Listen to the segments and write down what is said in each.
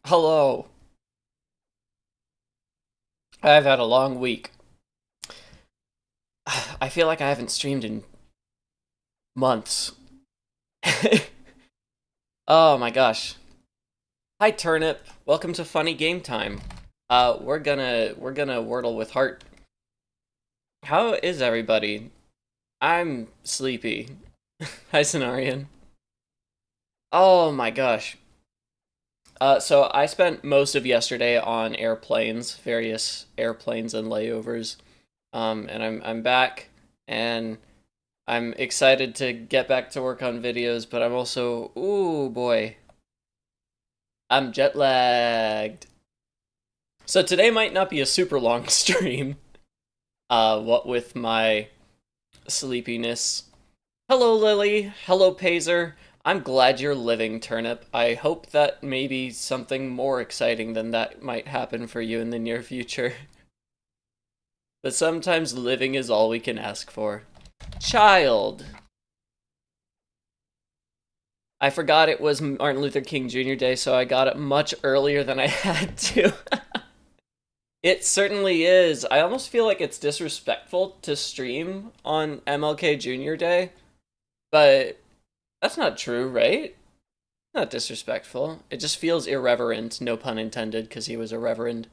Hello. I've had a long week. I feel like I haven't streamed in months. Oh my gosh. Hi Turnip. Welcome to Funny Game Time. We're gonna Wordle with Heart. How is everybody? I'm sleepy. Hi Cenarian. Oh my gosh. So I spent most of yesterday on airplanes, various airplanes and layovers. And I'm back, and I'm excited to get back to work on videos, but I'm also, ooh boy, I'm jet lagged. So today might not be a super long stream, what with my sleepiness. Hello Lily, hello Pazer. I'm glad you're living, Turnip. I hope that maybe something more exciting than that might happen for you in the near future. But sometimes living is all we can ask for. Child. I forgot it was Martin Luther King Jr. Day, so I got it much earlier than I had to. It certainly is. I almost feel like it's disrespectful to stream on MLK Jr. Day, but that's not true, right? Not disrespectful. It just feels irreverent, no pun intended, because he was a reverend.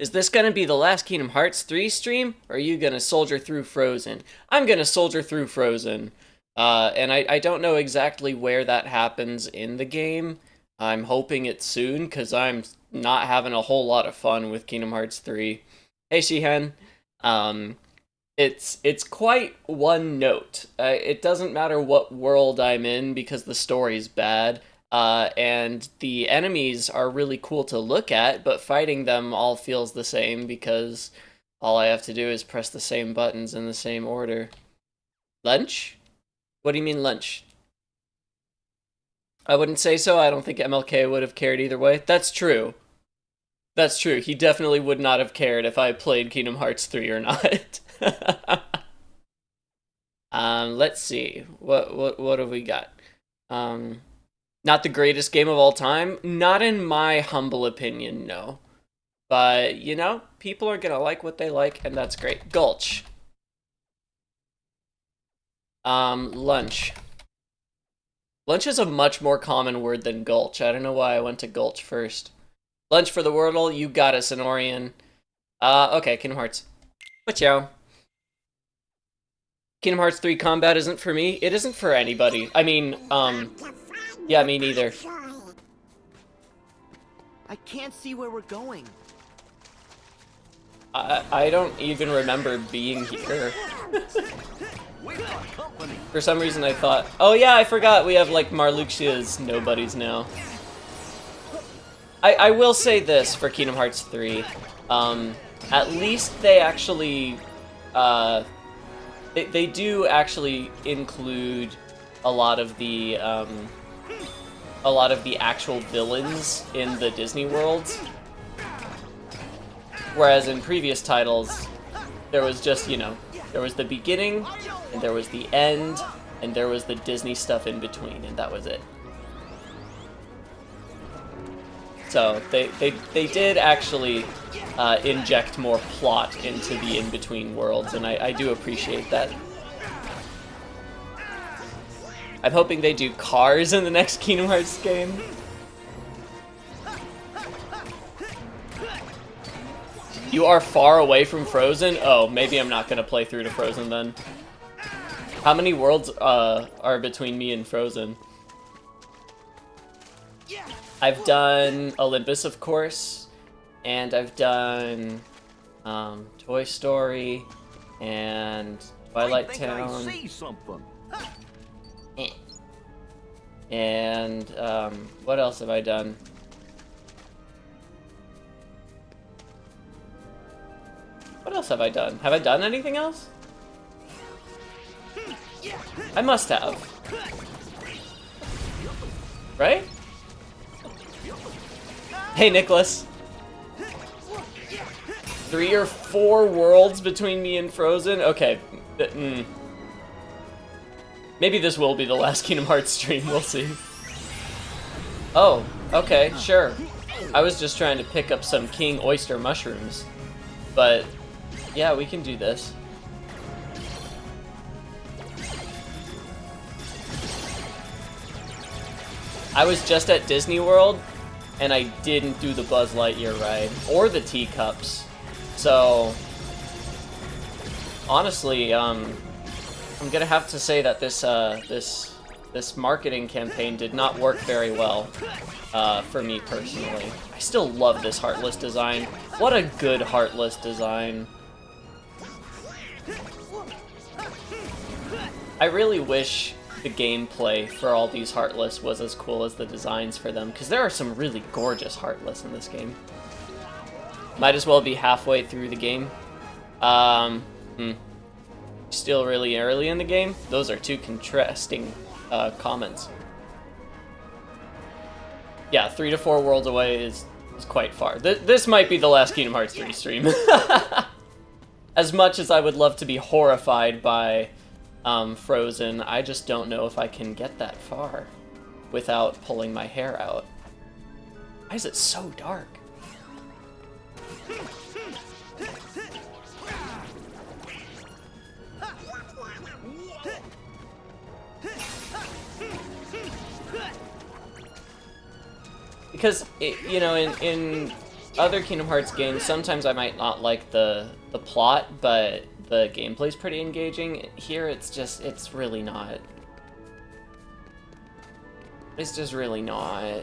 Is this gonna be the last Kingdom Hearts 3 stream, or are you gonna soldier through Frozen? I'm gonna soldier through Frozen. And I don't know exactly where that happens in the game. I'm hoping it's soon, because I'm not having a whole lot of fun with Kingdom Hearts 3. Hey, Shihen. It's quite one note. It doesn't matter what world I'm in, because the story's bad. And the enemies are really cool to look at, but fighting them all feels the same because all I have to do is press the same buttons in the same order. Lunch? What do you mean lunch? I wouldn't say so. I don't think MLK would have cared either way. That's true. That's true. He definitely would not have cared if I played Kingdom Hearts 3 or not. Let's see. What have we got? Not the greatest game of all time. Not in my humble opinion, no. But, you know, people are gonna like what they like, and that's great. Gulch. Lunch. Lunch is a much more common word than gulch. I don't know why I went to gulch first. Lunch for the Wordle, you got us, Sonorian. Okay, Kingdom Hearts. Wachow. Kingdom Hearts 3 combat isn't for me. It isn't for anybody. I mean, yeah, me neither. I can't see where we're going. I don't even remember being here. For some reason I thought, oh yeah, I forgot we have like Marluxia's nobodies now. I will say this for Kingdom Hearts 3. At least they actually, they do actually include a lot of the actual villains in the Disney worlds. Whereas in previous titles, there was just, you know, there was the beginning, and there was the end, and there was the Disney stuff in between, and that was it. So they did actually inject more plot into the in-between worlds, and I do appreciate that. I'm hoping they do cars in the next Kingdom Hearts game. You are far away from Frozen? Oh, maybe I'm not gonna play through to Frozen then. How many worlds are between me and Frozen? I've done Olympus, of course, and I've done Toy Story and Twilight Town. I see something. And what else have I done? What else have I done? Have I done anything else? I must have. Right? Hey, Nicholas. 3 or 4 worlds between me and Frozen? Okay. Maybe this will be the last Kingdom Hearts stream, we'll see. Oh, okay, sure. I was just trying to pick up some king oyster mushrooms. But, yeah, we can do this. I was just at Disney World, and I didn't do the Buzz Lightyear ride, or the teacups. So, honestly, I'm gonna have to say that this marketing campaign did not work very well for me personally. I still love this Heartless design. What a good Heartless design. I really wish the gameplay for all these Heartless was as cool as the designs for them, because there are some really gorgeous Heartless in this game. Might as well be halfway through the game. Still really early in the game? Those are two contrasting comments. Yeah, 3 to 4 worlds away is quite far. This might be the last Kingdom Hearts 3 stream. As much as I would love to be horrified by Frozen, I just don't know if I can get that far without pulling my hair out. Why is it so dark? Because, you know, in other Kingdom Hearts games, sometimes I might not like the plot, but the gameplay's pretty engaging. Here, it's really not. It's just really not.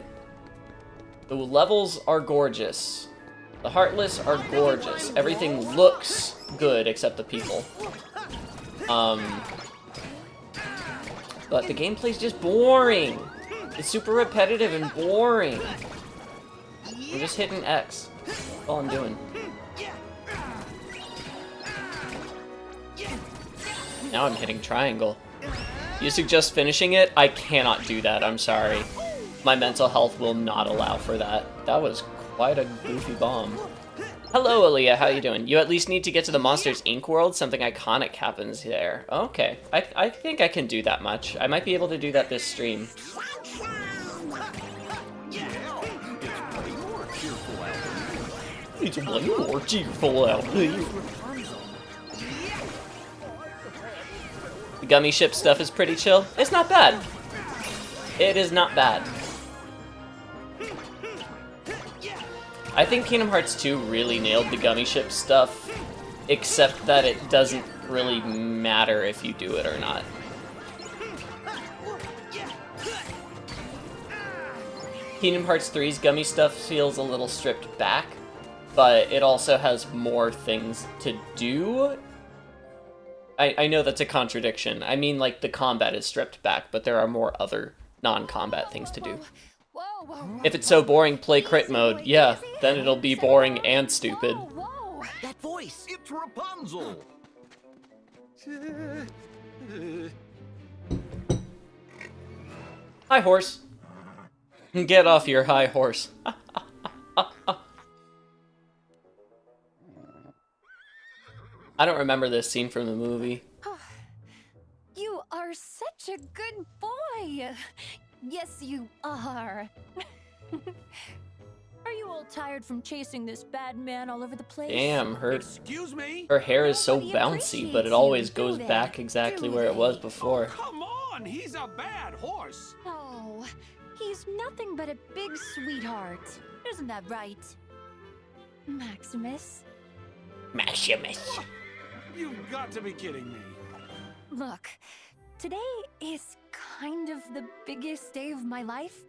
The levels are gorgeous. The Heartless are gorgeous. Everything looks good except the people. But the gameplay's just boring. It's super repetitive and boring. I'm just hitting X. That's all I'm doing. Now I'm hitting triangle. You suggest finishing it? I cannot do that, I'm sorry. My mental health will not allow for that. That was quite a goofy bomb. Hello, Aaliyah, how you doing? You at least need to get to the Monsters, Inc. world. Something iconic happens there. Okay, I think I can do that much. I might be able to do that this stream. It's way more cheerful out here. The gummy ship stuff is pretty chill. It's not bad. It is not bad. I think Kingdom Hearts 2 really nailed the gummy ship stuff, except that it doesn't really matter if you do it or not. Kingdom Hearts 3's gummy stuff feels a little stripped back, but it also has more things to do. I know that's a contradiction. I mean, like, the combat is stripped back, but there are more other non-combat things to do. If it's so boring, play crit mode. Yeah, then it'll be boring and stupid. That voice! It's Rapunzel! Hi, horse. Get off your high horse. I don't remember this scene from the movie. You are such a good boy. Yes, you are. Are you all tired from chasing this bad man all over the place? Damn, Excuse me? her hair is so Nobody bouncy, but it appreciates always you, goes do they? back exactly Do where it was they? before. Come on, he's a bad horse. Oh, he's nothing but a big sweetheart. Isn't that right? Maximus? Maximus. You've got to be kidding me. Look, today is kind of the biggest day of my life.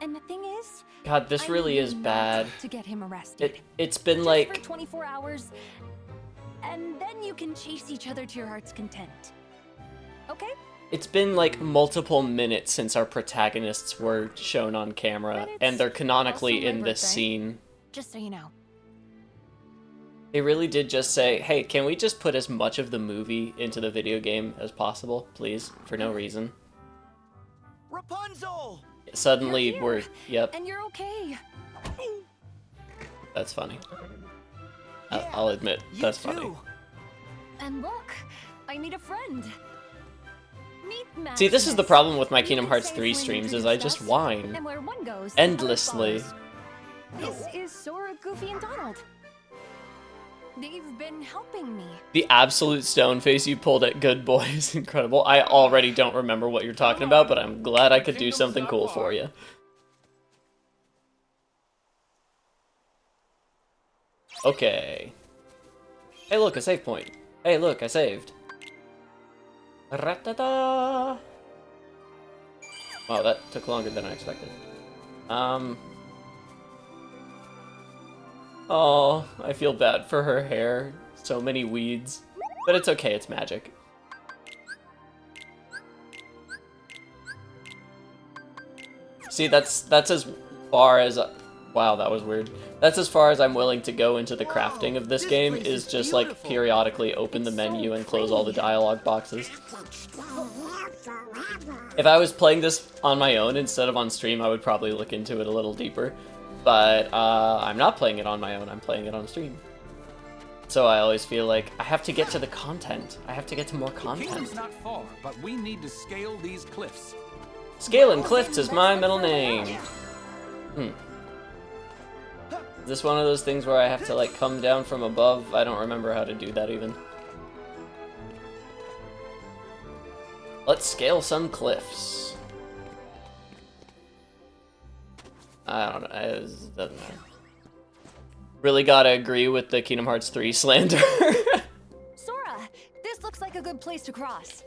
And the thing is, God, this I really need is not bad. to get him arrested. It's been Just like... for 24 hours, and then you can chase each other to your heart's content. Okay? It's been like multiple minutes since our protagonists were shown on camera, But and they're it's canonically also my in this birthday. scene. Just so you know. They really did just say, hey, can we just put as much of the movie into the video game as possible, please? For no reason. Rapunzel! Suddenly, You're here, we're... Yep, And you're okay. that's funny. Yeah, I'll admit, You that's too. funny. And look, I need a friend. See, this is the madness. problem with my Kingdom You Hearts say 3 flame streams, between is I just stuff, whine. And where one goes, the other Endlessly. follows. This is Sora, Goofy, and Donald. They've been helping me. The absolute stone face you pulled at Good Boy is incredible. I already don't remember what you're talking about, but I'm glad I could do something cool for you. Okay. Hey look, a save point. Hey look, I saved. Ra-ta-da! Wow, that took longer than I expected. Oh, I feel bad for her hair. So many weeds. But it's okay, it's magic. See, that's as far as... Wow, that was weird. That's as far as I'm willing to go into the crafting of this game, is just like periodically open the menu and close all the dialogue boxes. If I was playing this on my own instead of on stream, I would probably look into it a little deeper. But I'm not playing it on my own, I'm playing it on stream. So I always feel like I have to get to the content. I have to get to more The content. kingdom's not far, but we need to scale these cliffs. Scaling Cliffs is my middle name. Is this one of those things where I have to like come down from above? I don't remember how to do that even. Let's scale some cliffs. I don't know, it doesn't matter. Really gotta agree with the Kingdom Hearts 3 slander. Sora, this looks like a good place to cross.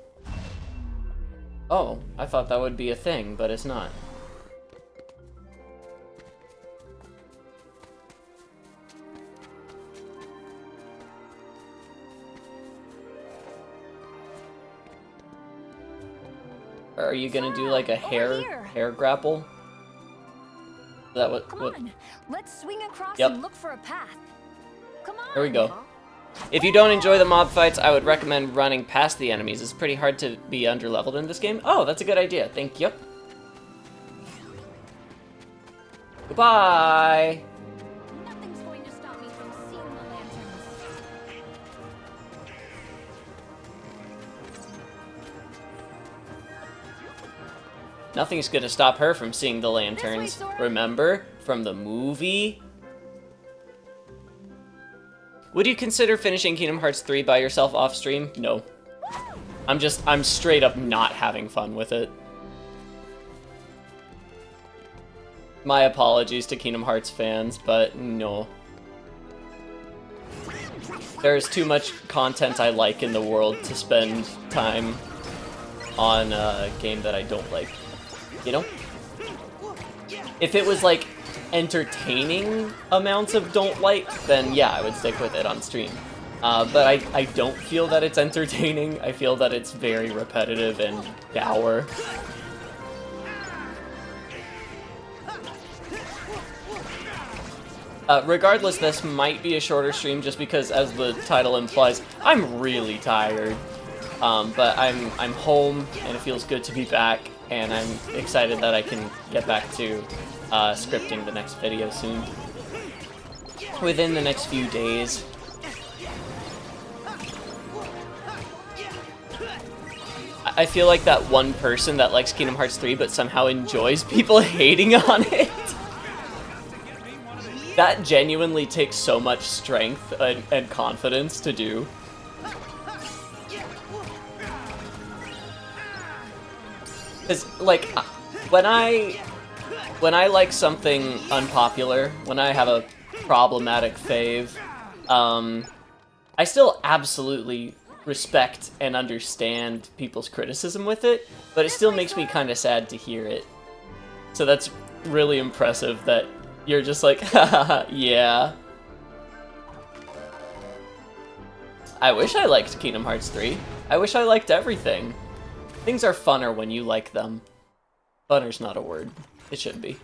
Oh, I thought that would be a thing, but it's not. Are you gonna do like a hair grapple? Is that what? Come on, let's swing across Yep. and look for a path. Come on. Here we go. If you don't enjoy the mob fights, I would recommend running past the enemies. It's pretty hard to be underleveled in this game. Oh, that's a good idea. Thank you. Goodbye. Nothing's going to stop me from seeing the lanterns. Nothing's gonna stop her from seeing the lanterns. Sora. Remember? From the movie? Would you consider finishing Kingdom Hearts 3 by yourself off stream? No. I'm straight up not having fun with it. My apologies to Kingdom Hearts fans, but no. There's too much content I like in the world to spend time on a game that I don't like. You know? If it was like entertaining amounts of don't like, then yeah, I would stick with it on stream. But I don't feel that it's entertaining. I feel that it's very repetitive and dour. Regardless, this might be a shorter stream just because, as the title implies, I'm really tired. But I'm home, and it feels good to be back, and I'm excited that I can get back to scripting the next video soon. Within the next few days. I feel like that one person that likes Kingdom Hearts 3 but somehow enjoys people hating on it. That genuinely takes so much strength and confidence to do. Because, like, when I like something unpopular, when I have a problematic fave, I still absolutely respect and understand people's criticism with it, but it still makes me kind of sad to hear it. So that's really impressive that you're just like, haha, yeah. I wish I liked Kingdom Hearts 3. I wish I liked everything. Things are funner when you like them. Funner's not a word. It should be.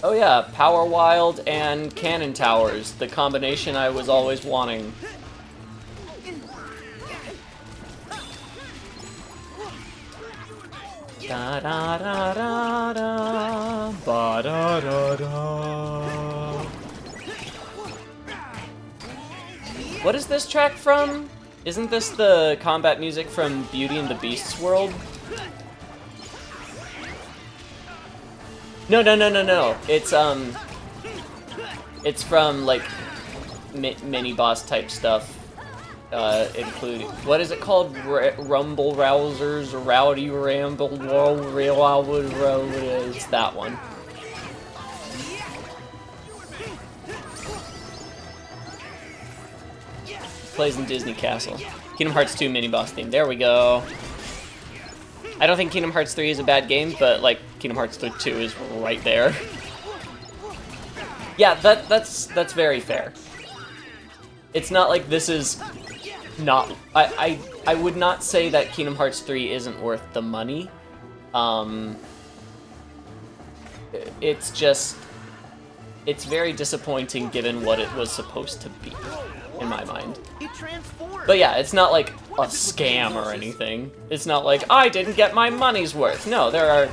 Oh yeah, Power Wild and Cannon Towers. The combination I was always wanting. Da da da da da, ba da da da. What is this track from? Isn't this the combat music from Beauty and the Beast's world? No, no, no, no, no. It's from, like, mini-boss type stuff. Including... What is it called? Rumble Rousers, Rowdy Ramble, it's that one. Plays in Disney Castle. Kingdom Hearts 2 mini-boss theme. There we go. I don't think Kingdom Hearts 3 is a bad game, but, like, Kingdom Hearts 2 is right there. Yeah, that's very fair. It's not like this is not... I would not say that Kingdom Hearts 3 isn't worth the money. It's just... It's very disappointing given what it was supposed to be, in my mind. But yeah, it's not like a scam or anything. It's not like, I didn't get my money's worth. No, there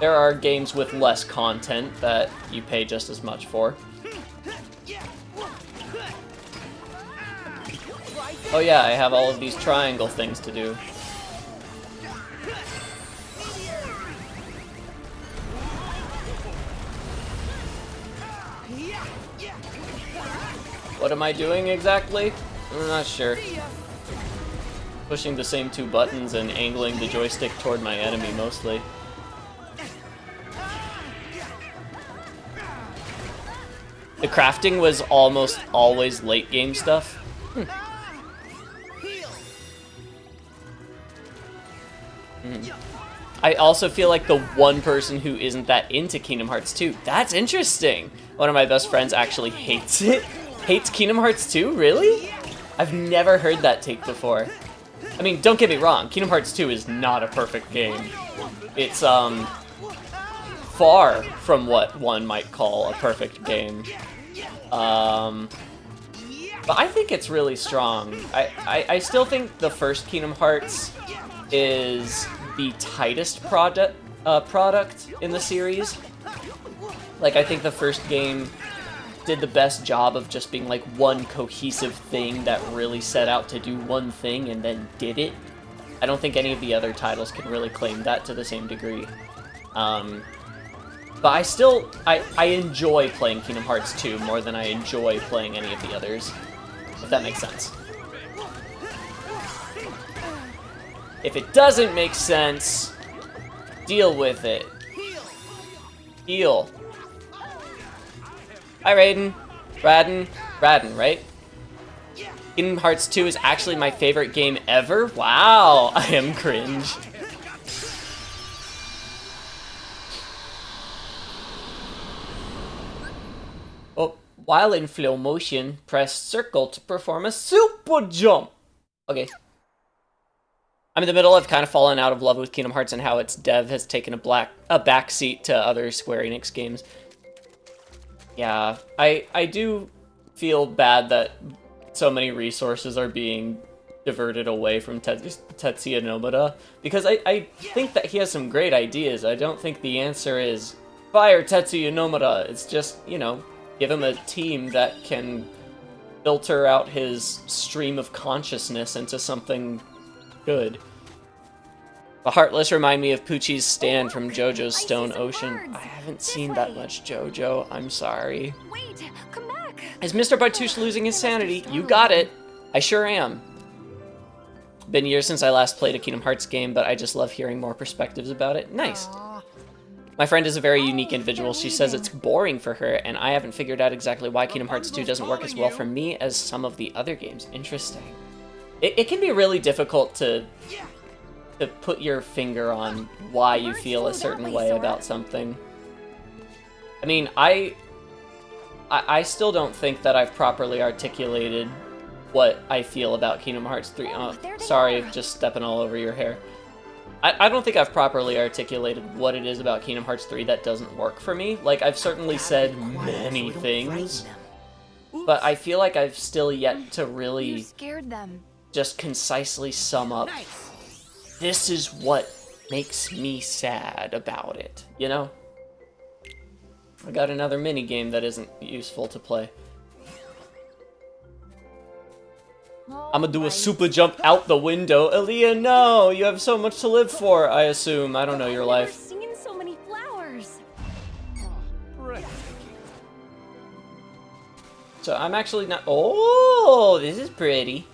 are games with less content that you pay just as much for. Oh yeah, I have all of these triangle things to do. What am I doing exactly? I'm not sure. Pushing the same two buttons and angling the joystick toward my enemy mostly. The crafting was almost always late game stuff. I also feel like the one person who isn't that into Kingdom Hearts 2. That's interesting. One of my best friends actually hates it. Hates Kingdom Hearts 2? Really? I've never heard that take before. I mean, don't get me wrong. Kingdom Hearts 2 is not a perfect game. It's, far from what one might call a perfect game. But I think it's really strong. I still think the first Kingdom Hearts is the tightest product in the series. Like, I think the first game did the best job of just being like one cohesive thing that really set out to do one thing and then did it. I don't think any of the other titles can really claim that to the same degree. But I enjoy playing Kingdom Hearts 2 more than I enjoy playing any of the others, if that makes sense. If it doesn't make sense, deal with it. Heal. Hi, Raiden. Radin, right? Kingdom Hearts 2 is actually my favorite game ever? Wow, I am cringe. Oh, while in flow motion, press circle to perform a super jump. Okay. I'm in the middle. I've kind of fallen out of love with Kingdom Hearts and how its dev has taken a backseat to other Square Enix games. Yeah, I do feel bad that so many resources are being diverted away from Tetsuya Nomura, because I think that he has some great ideas. I don't think the answer is fire Tetsuya Nomura. It's just, you know, give him a team that can filter out his stream of consciousness into something good. The Heartless remind me of Poochie's stand from JoJo's Stone Ocean. I haven't seen that much JoJo. I'm sorry. Wait, come back. Is Mr. Bartouche losing his sanity? You got it. I sure am. Been years since I last played a Kingdom Hearts game, but I just love hearing more perspectives about it. Nice. My friend is a very unique individual. She says it's boring for her, and I haven't figured out exactly why Kingdom Hearts 2 doesn't work as well for me as some of the other games. Interesting. It can be really difficult to put your finger on why you feel a certain way about something. I mean, I still don't think that I've properly articulated what I feel about Kingdom Hearts 3. Oh, sorry, just stepping all over your hair. I don't think I've properly articulated what it is about Kingdom Hearts 3 that doesn't work for me. Like, I've certainly said many things, but I feel like I've still yet to really just concisely sum up, this is what makes me sad about it, you know? I got another mini game that isn't useful to play. I'm gonna do a super jump out the window. Aaliyah, no! You have so much to live for, I assume. I don't know your I've never life. seen so many flowers. Breathtaking. So I'm actually not... Oh, this is pretty.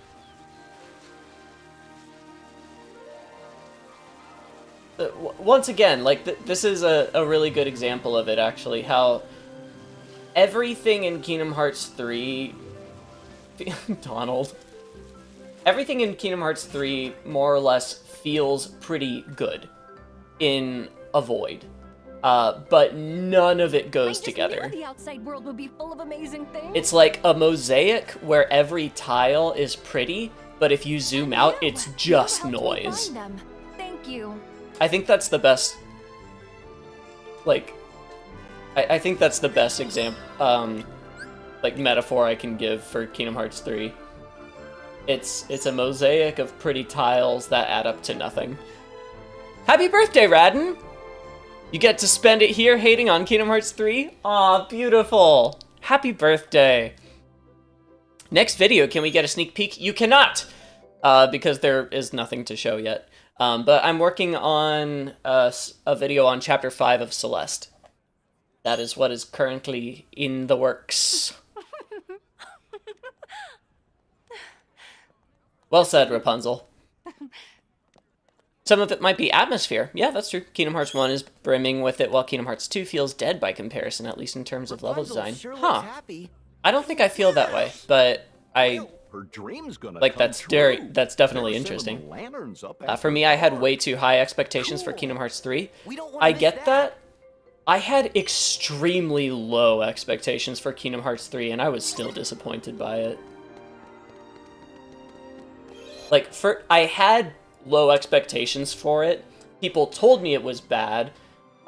Once again, like, this is a really good example of it, actually. How everything in Kingdom Hearts 3... Donald. Everything in Kingdom Hearts 3 more or less feels pretty good in a Void. But none of it goes together. I just knew the outside world would be full of amazing things. It's like a mosaic where every tile is pretty, but if you zoom out, it's just noise. Find them. Thank you. I think that's the best... Like... I think that's the best example, like, metaphor I can give for Kingdom Hearts 3. It's a mosaic of pretty tiles that add up to nothing. Happy birthday, Radin! You get to spend it here hating on Kingdom Hearts 3? Aw, beautiful! Happy birthday! Next video, can we get a sneak peek? You cannot! Because there is nothing to show yet. But I'm working on a video on Chapter 5 of Celeste. That is what is currently in the works. Well said, Rapunzel. Some of it might be atmosphere. Yeah, that's true. Kingdom Hearts 1 is brimming with it, while Kingdom Hearts 2 feels dead by comparison, at least in terms of level design. Sure looks Huh. happy. I don't think I feel that way, but Her dream's gonna like, come that's true. that's definitely Better send interesting. the lanterns up For after me, I had dark. way too high expectations for Kingdom Hearts 3. We don't wanna I miss get that. I had extremely low expectations for Kingdom Hearts 3, and I was still disappointed by it. Like, I had low expectations for it. People told me it was bad,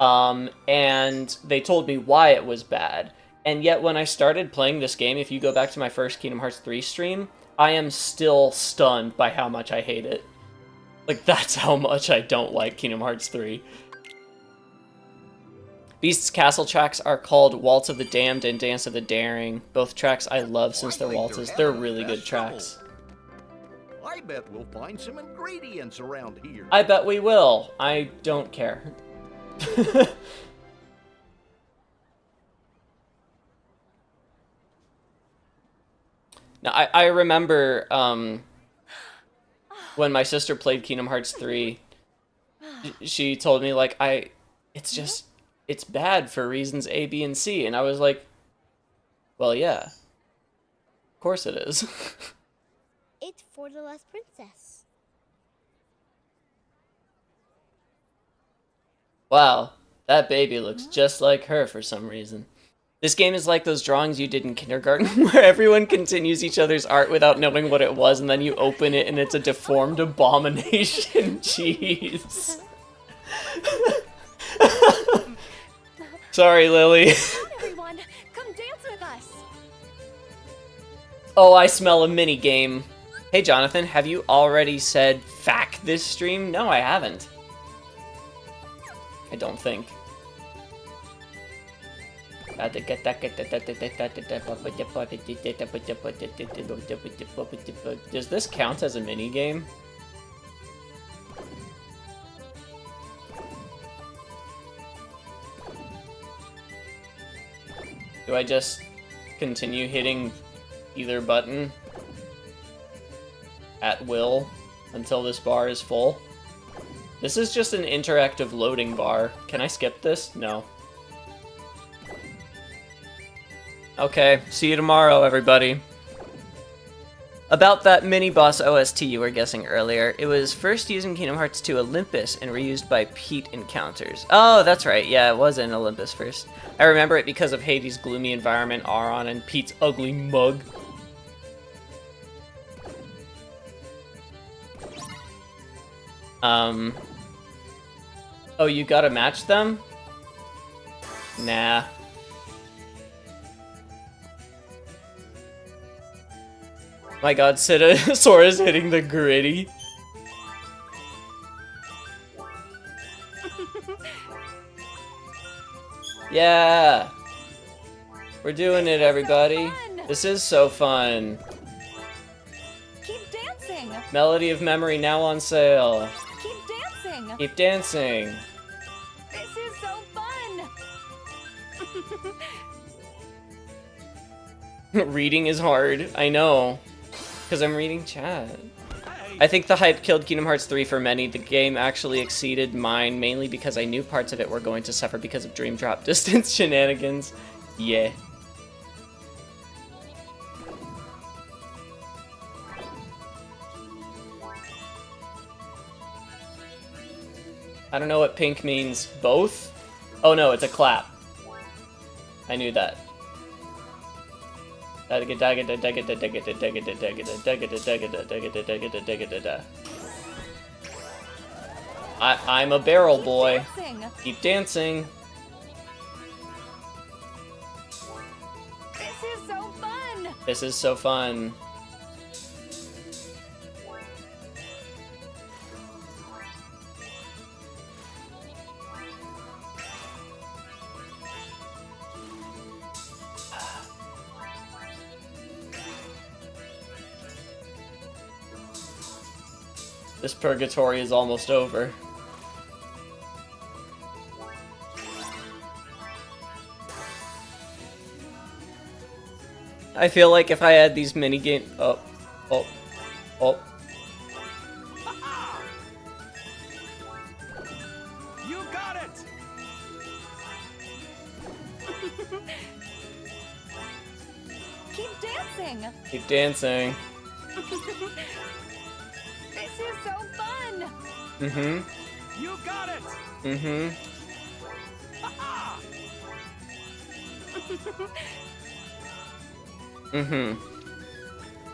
and they told me why it was bad. And yet, when I started playing this game, if you go back to my first Kingdom Hearts 3 stream, I am still stunned by how much I hate it. Like, that's how much I don't like Kingdom Hearts 3. Beast's Castle tracks are called Waltz of the Damned and Dance of the Daring. Both tracks I love since they're waltzes. They're really good tracks. I bet we'll find some ingredients around here. I bet we will. I don't care. Now, I remember when my sister played Kingdom Hearts 3, she told me, like, it's bad for reasons A, B, and C. And I was like, well, yeah. Of course it is. It's for the last princess. Wow, that baby looks just like her for some reason. This game is like those drawings you did in kindergarten where everyone continues each other's art without knowing what it was, and then you open it and it's a deformed abomination. Jeez. Sorry, Lily. Come on, everyone, come dance with us. Oh, I smell a mini game. Hey, Jonathan, have you already said "fack" this stream? No, I haven't. I don't think. Does this count as a mini game? Do I just continue hitting either button at will until this bar is full? This is just an interactive loading bar. Can I skip this? No. Okay, see you tomorrow, everybody. About that mini-boss OST you were guessing earlier, it was first used in Kingdom Hearts 2 Olympus and reused by Pete encounters. Oh, that's right, yeah, it was in Olympus first. I remember it because of Hades' gloomy environment, Auron, and Pete's ugly mug. Oh, you gotta match them? Nah. My god, Sora's hitting the gritty. Yeah! We're doing it, everybody. fun. This is so fun. Keep Melody of Memory now on sale. Keep dancing. Keep dancing. This is so fun. Reading is hard. I know. Because I'm reading chat. I think the hype killed Kingdom Hearts 3 for many. The game actually exceeded mine, mainly because I knew parts of it were going to suffer because of Dream Drop distance shenanigans. Yeah. I don't know what pink means. Both? Oh no, it's a clap. I knew that. I'm a barrel boy. Dancing. Keep dancing. This is so fun. This is so fun. This purgatory is almost over. I feel like if I had these mini game, oh. You got it! Keep dancing. Keep dancing. This is so fun. You got it!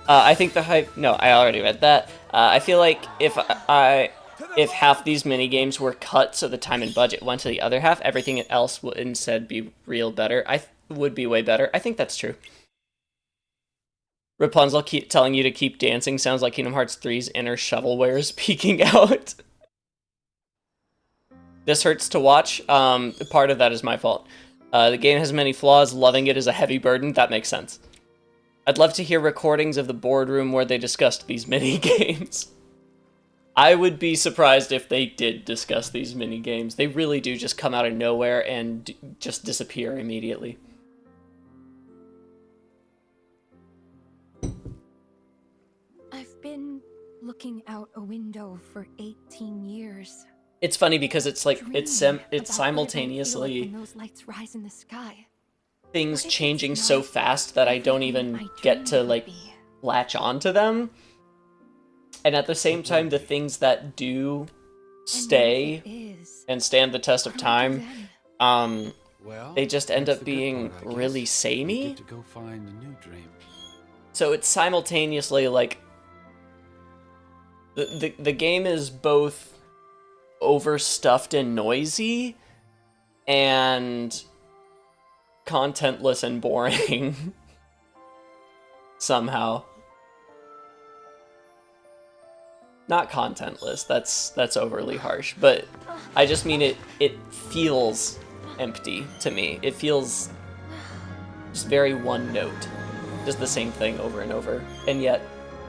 I think the hype. No, I already read that. I feel like if half these mini games were cut so the time and budget went to the other half, everything else would instead be real better. Would be way better. I think that's true. Rapunzel keep telling you to keep dancing sounds like Kingdom Hearts 3's inner shovelware is peeking out. This hurts to watch. Part of that is my fault. The game has many flaws. Loving it is a heavy burden. That makes sense. I'd love to hear recordings of the boardroom where they discussed these mini games. I would be surprised if they did discuss these mini games. They really do just come out of nowhere and just disappear immediately. I've been looking out a window for 18 years. It's funny because it's like it's dreaming about what it might simultaneously feel like when those lights rise in the sky. things What if changing it's so not fast that I don't everything even I get to dreamed it like would be? latch onto them. And at the same time, the things that do And stay what if it is? and stand the test of What do time, then? Well, they just end that's up the good being part, I guess. really You samey. get to go find a new dream. So it's simultaneously like the game is both overstuffed and noisy and contentless and boring somehow. Not contentless, that's overly harsh, but I just mean it feels empty to me. It feels just very one note. Just the same thing over and over, and yet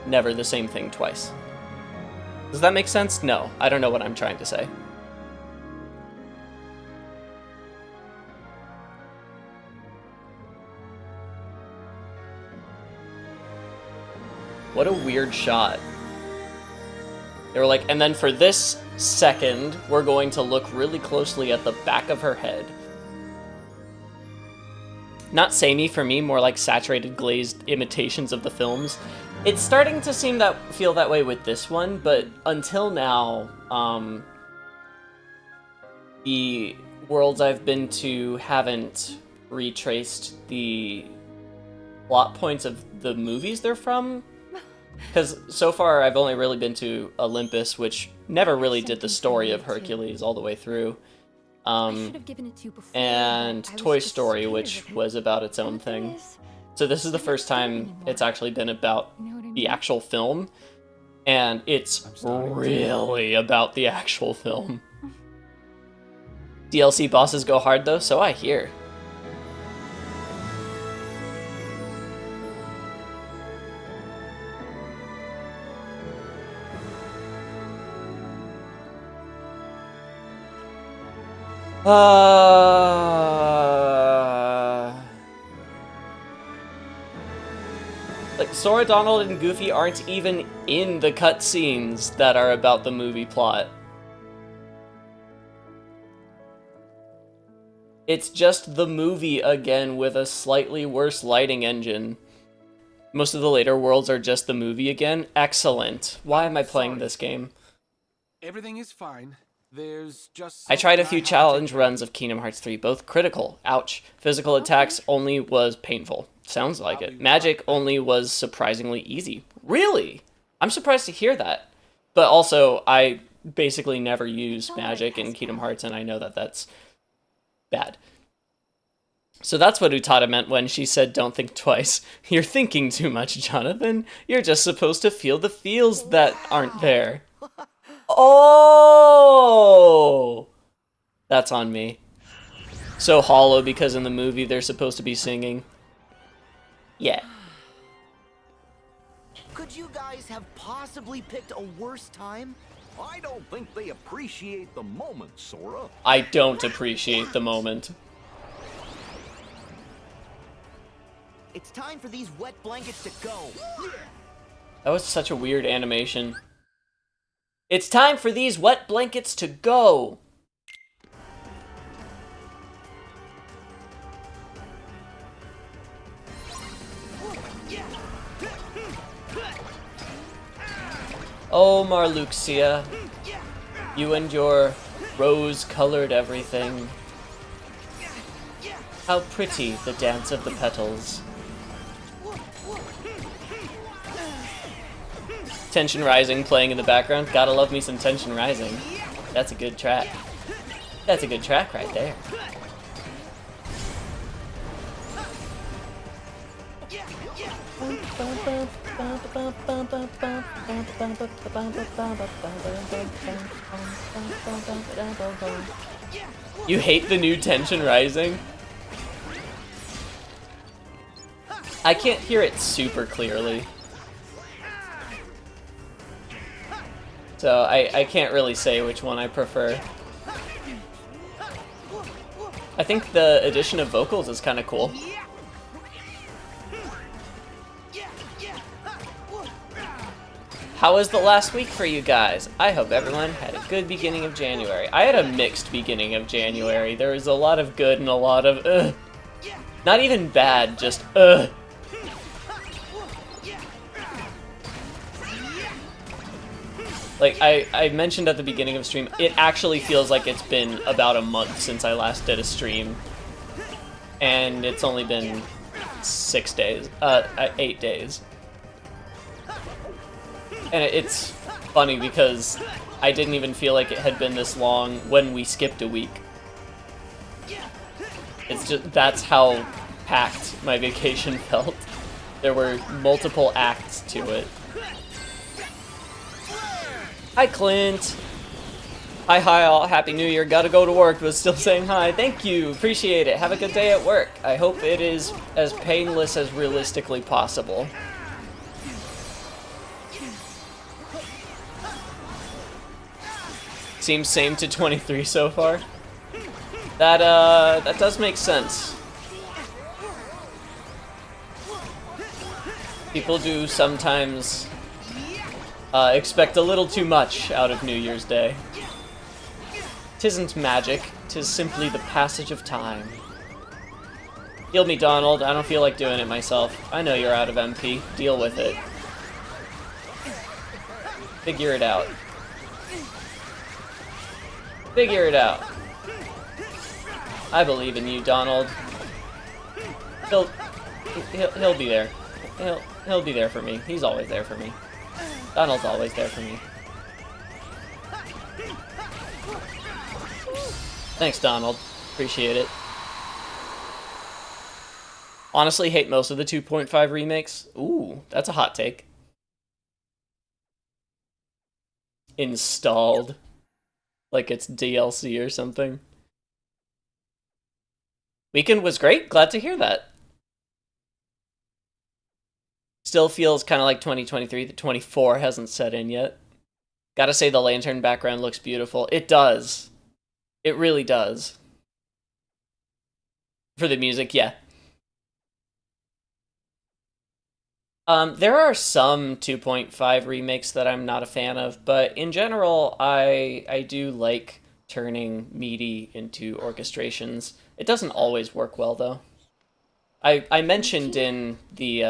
never the same thing twice. Does that make sense? No, I don't know what I'm trying to say. What a weird shot. They were like, and then for this second, we're going to look really closely at the back of her head. Not samey for me, more like saturated glazed imitations of the films. It's starting to feel that way with this one, but until now, the worlds I've been to haven't retraced the plot points of the movies they're from. Because so far I've only really been to Olympus, which never really did the story of Hercules all the way through. I should have given it to you before, And but I was Toy just Story, scared which of it. was about its own And the thing thing. is, So this is the I'm not first scared time anymore. it's actually been about You know what I the mean? actual film, and it's I'm starting to- really about the actual film. DLC bosses go hard though, so I hear. Like, Sora, Donald, and Goofy aren't even in the cutscenes that are about the movie plot. It's just the movie again with a slightly worse lighting engine. Most of the later worlds are just the movie again. Excellent. Why am I playing this game? Everything is fine. There's just I tried a something few have to challenge take care of. runs of Kingdom Hearts 3, both critical. Ouch. Physical attacks only was painful. Sounds like it. Magic only was surprisingly easy. Really? I'm surprised to hear that. But also, I basically never use magic in Kingdom Hearts, and I know that that's bad. So that's what Utada meant when she said don't think twice. You're thinking too much, Jonathan. You're just supposed to feel the feels that aren't there. Oh! That's on me. So hollow because in the movie they're supposed to be singing. Yeah. Could you guys have possibly picked a worse time? I don't think they appreciate the moment, Sora. I don't appreciate the moment. It's time for these wet blankets to go. That was such a weird animation. It's time for these wet blankets to go! Oh, Marluxia. You and your rose-colored everything. How pretty the dance of the petals. Tension Rising playing in the background. Gotta love me some Tension Rising. That's a good track. That's a good track right there. You hate the new Tension Rising? I can't hear it super clearly. So I can't really say which one I prefer. I think the addition of vocals is kind of cool. How was the last week for you guys? I hope everyone had a good beginning of January. I had a mixed beginning of January. There was a lot of good and a lot of ugh. Not even bad, just ugh. Like, I mentioned at the beginning of the stream, it actually feels like it's been about a month since I last did a stream. And it's only been 8 days. And it's funny because I didn't even feel like it had been this long when we skipped a week. It's just, that's how packed my vacation felt. There were multiple acts to it. Hi, Clint. Hi, all. Happy New Year. Gotta go to work, but still saying hi. Thank you. Appreciate it. Have a good day at work. I hope it is as painless as realistically possible. Seems same to 23 so far. That does make sense. People do sometimes expect a little too much out of New Year's Day. 'Tisn't magic, 'tis simply the passage of time. Heal me, Donald. I don't feel like doing it myself. I know you're out of MP. Deal with it. Figure it out. Figure it out. I believe in you, Donald. He'll be there. He'll be there for me. He's always there for me. Donald's always there for me. Thanks, Donald. Appreciate it. Honestly, hate most of the 2.5 remakes. Ooh, that's a hot take. Installed. Like it's DLC or something. Weekend was great. Glad to hear that. Still feels kind of like 2023. The 24 hasn't set in yet. Gotta say the lantern background looks beautiful. It does. It really does. For the music, yeah. There are some 2.5 remakes that I'm not a fan of, but in general, I do like turning MIDI into orchestrations. It doesn't always work well, though. I mentioned in the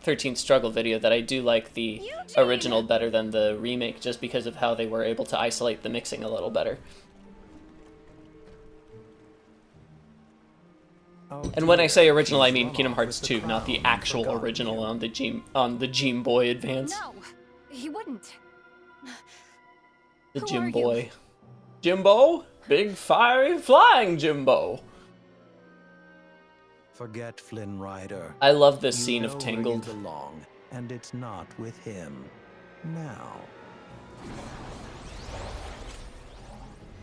13th Struggle video that I do like the original better than the remake, just because of how they were able to isolate the mixing a little better. And when I say original, I mean Kingdom Hearts 2, not the actual original on the Game Boy Advance. No, he wouldn't. The Who are Jim you? Boy. Jimbo? Big fiery flying Jimbo. Forget Flynn Rider. I love this You scene know of where Tangled. You belong, and it's not with him. Now.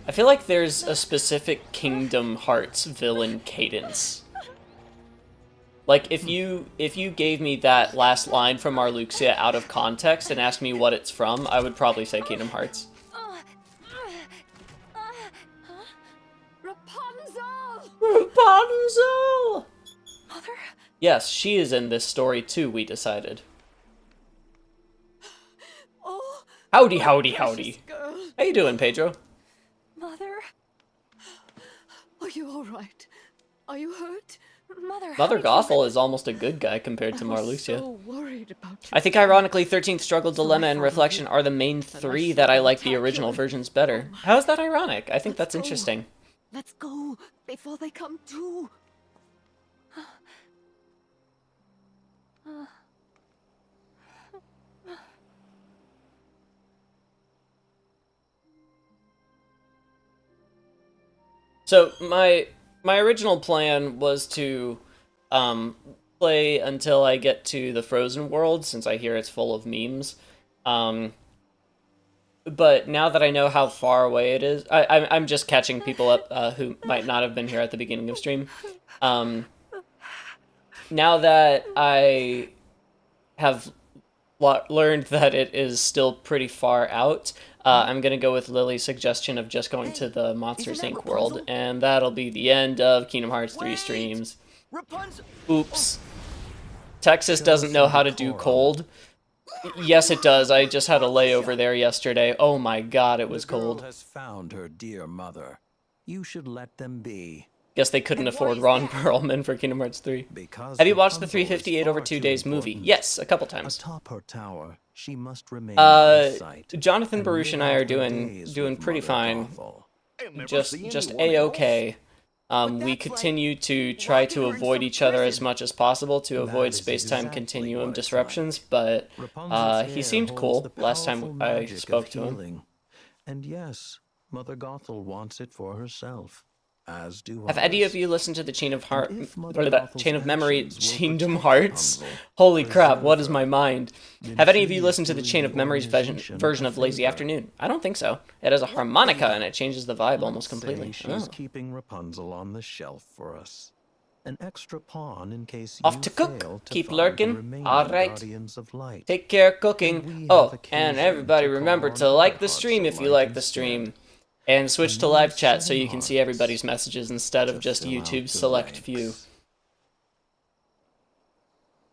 I feel like there's a specific Kingdom Hearts villain cadence. Like, if you gave me that last line from Marluxia out of context and asked me what it's from, I would probably say Kingdom Hearts. Rapunzel! Rapunzel! Mother? Yes, she is in this story too, we decided. Oh, Howdy, my howdy, precious howdy. girl. How you doing, Pedro? Mother? Are you all right? Are you hurt? Mother, Mother Gothel is almost a good guy compared to I was Marluxia. so worried about you. I think ironically 13th Struggle, Dilemma, and Reflection are the main three that I like the original versions better. How is that ironic? I think that's interesting. Let's go before they come to. So my original plan was to play until I get to the Frozen world, since I hear it's full of memes. But now that I know how far away it is, I'm just catching people up who might not have been here at the beginning of stream. Now that I have learned that it is still pretty far out, I'm going to go with Lily's suggestion of just going to the Monsters isn't that Inc. world, Rapunzel? and that'll be the end of Kingdom Hearts 3 Wait! streams. Rapunzel! Oops. Texas doesn't know how to do cold. Yes, it does. I just had a layover there yesterday. Oh my god, it was The girl cold. has found her dear mother. You should let them be. Guess they couldn't And why afford is Ron that? Perlman for Kingdom Hearts 3. Because Have you watched the Rapunzel is 358 over far 2 too days movie? important. Yes, a couple times. Atop her tower, she must remain out of sight. Jonathan and Baruch live and I out are her doing days doing with pretty Mother fine. Gothel. I've never Just seen just anyone a-okay. But We that's continue to like try to walking her in avoid some each other as prison. much as possible to That avoid is space-time exactly continuum what it's disruptions, like. but Rapunzel's he hair seemed holds cool the last time powerful I magic spoke of to him. healing. And yes, Mother Gothel wants it for herself, as do Have any of others. you listened to the Chain of And if Mother Gothel's Chain of Memory actions will Kingdom protect Hearts? Rapunzel, Holy crap, what is preserve my her, mind? then Have any of she you is listened to the doing Chain the of Memories organization version a of Lazy favor. Afternoon? I don't think so. It has a harmonica and it changes the vibe almost Let's say completely. she's Oh. keeping Rapunzel on the shelf for us. An extra pawn in case Off you to cook. fail to Keep find lurking. the remaining All right. Guardians of Light. Take care of And cooking. we Oh, have and occasion everybody to call remember on to other like the hearts stream of if you light like the stream. instead. And switch to And live these chat so 7 you can see hearts everybody's messages instead of to just fill out YouTube's the select few. ranks.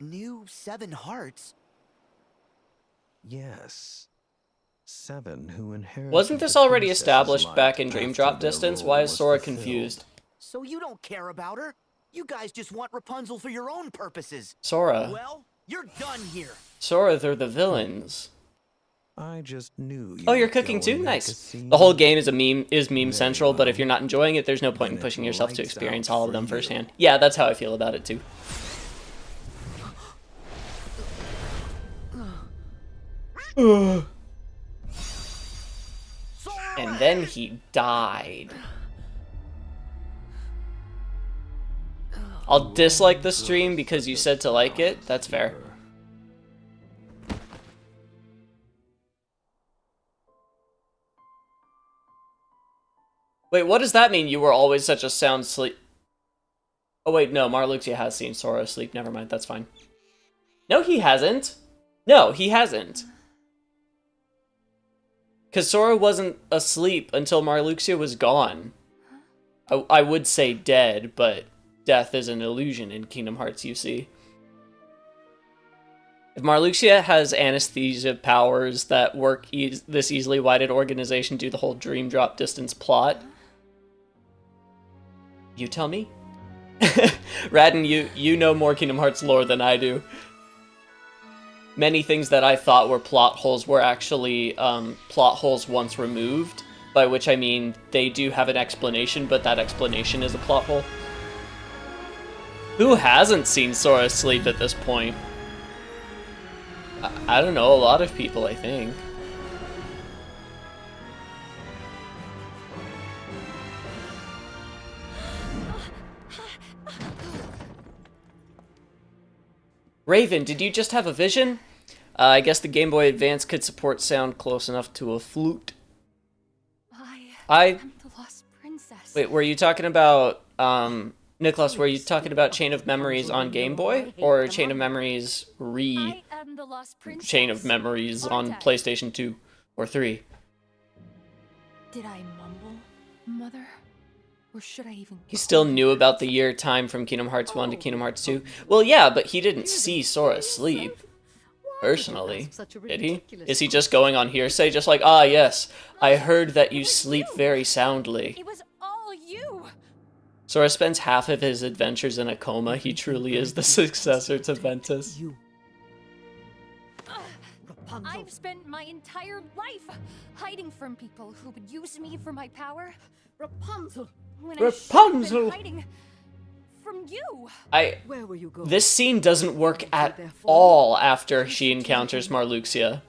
New 7 hearts? Yes. 7 who inherited Wasn't this the already princess's established light back in Dream after Drop their Distance? role Why is was Sora fulfilled. confused? So you don't care about her? You guys just want Rapunzel for your own purposes. Sora. Well, you're done here. Sora, they're the villains. I just knew you Oh, you're would cooking go too? and make a Nice. scene. The whole game is meme Very central, but if well. you're not enjoying it, there's no point in Then pushing it yourself to lights experience out all of for them you. firsthand. Yeah, that's how I feel about it too. And then he died. I'll dislike the stream because you said to like it. That's fair. Wait, what does that mean? You were always such a sound sleep. Oh wait, no, Marluxia has seen Sora asleep. Never mind, that's fine. No, he hasn't. No, he hasn't. Because Sora wasn't asleep until Marluxia was gone. I would say dead, but death is an illusion in Kingdom Hearts, you see. If Marluxia has anesthesia powers that work this easily, why did Organization do the whole dream drop distance plot? You tell me. Radin, you know more Kingdom Hearts lore than I do. Many things that I thought were plot holes were actually plot holes once removed, by which I mean they do have an explanation, but that explanation is a plot hole. Who hasn't seen Sora sleep at this point? I don't know, a lot of people, I think. Raven, did you just have a vision? I guess the Game Boy Advance could support sound close enough to a flute. I am the lost princess. Wait, were you talking about, Nicholas, were you talking about Chain of Memories on Game Boy? Or Chain of Memories I am the lost princess. Chain of Memories on PlayStation 2 or 3? Did I mumble, Mother? Or should I even... He still knew about the year time from Kingdom Hearts 1 to Kingdom Hearts 2? Well, yeah, but he didn't see Sora sleep. Personally. Did he? Is he just going on hearsay? Just like, ah, yes, I heard that you sleep very soundly. It was all you! Sora spends half of his adventures in a coma. He truly is the successor to Ventus. I've spent my entire life hiding from people who would use me for my power. Rapunzel! When I should have been hiding from you! Where were you going? This scene doesn't work at all after she encounters Marluxia.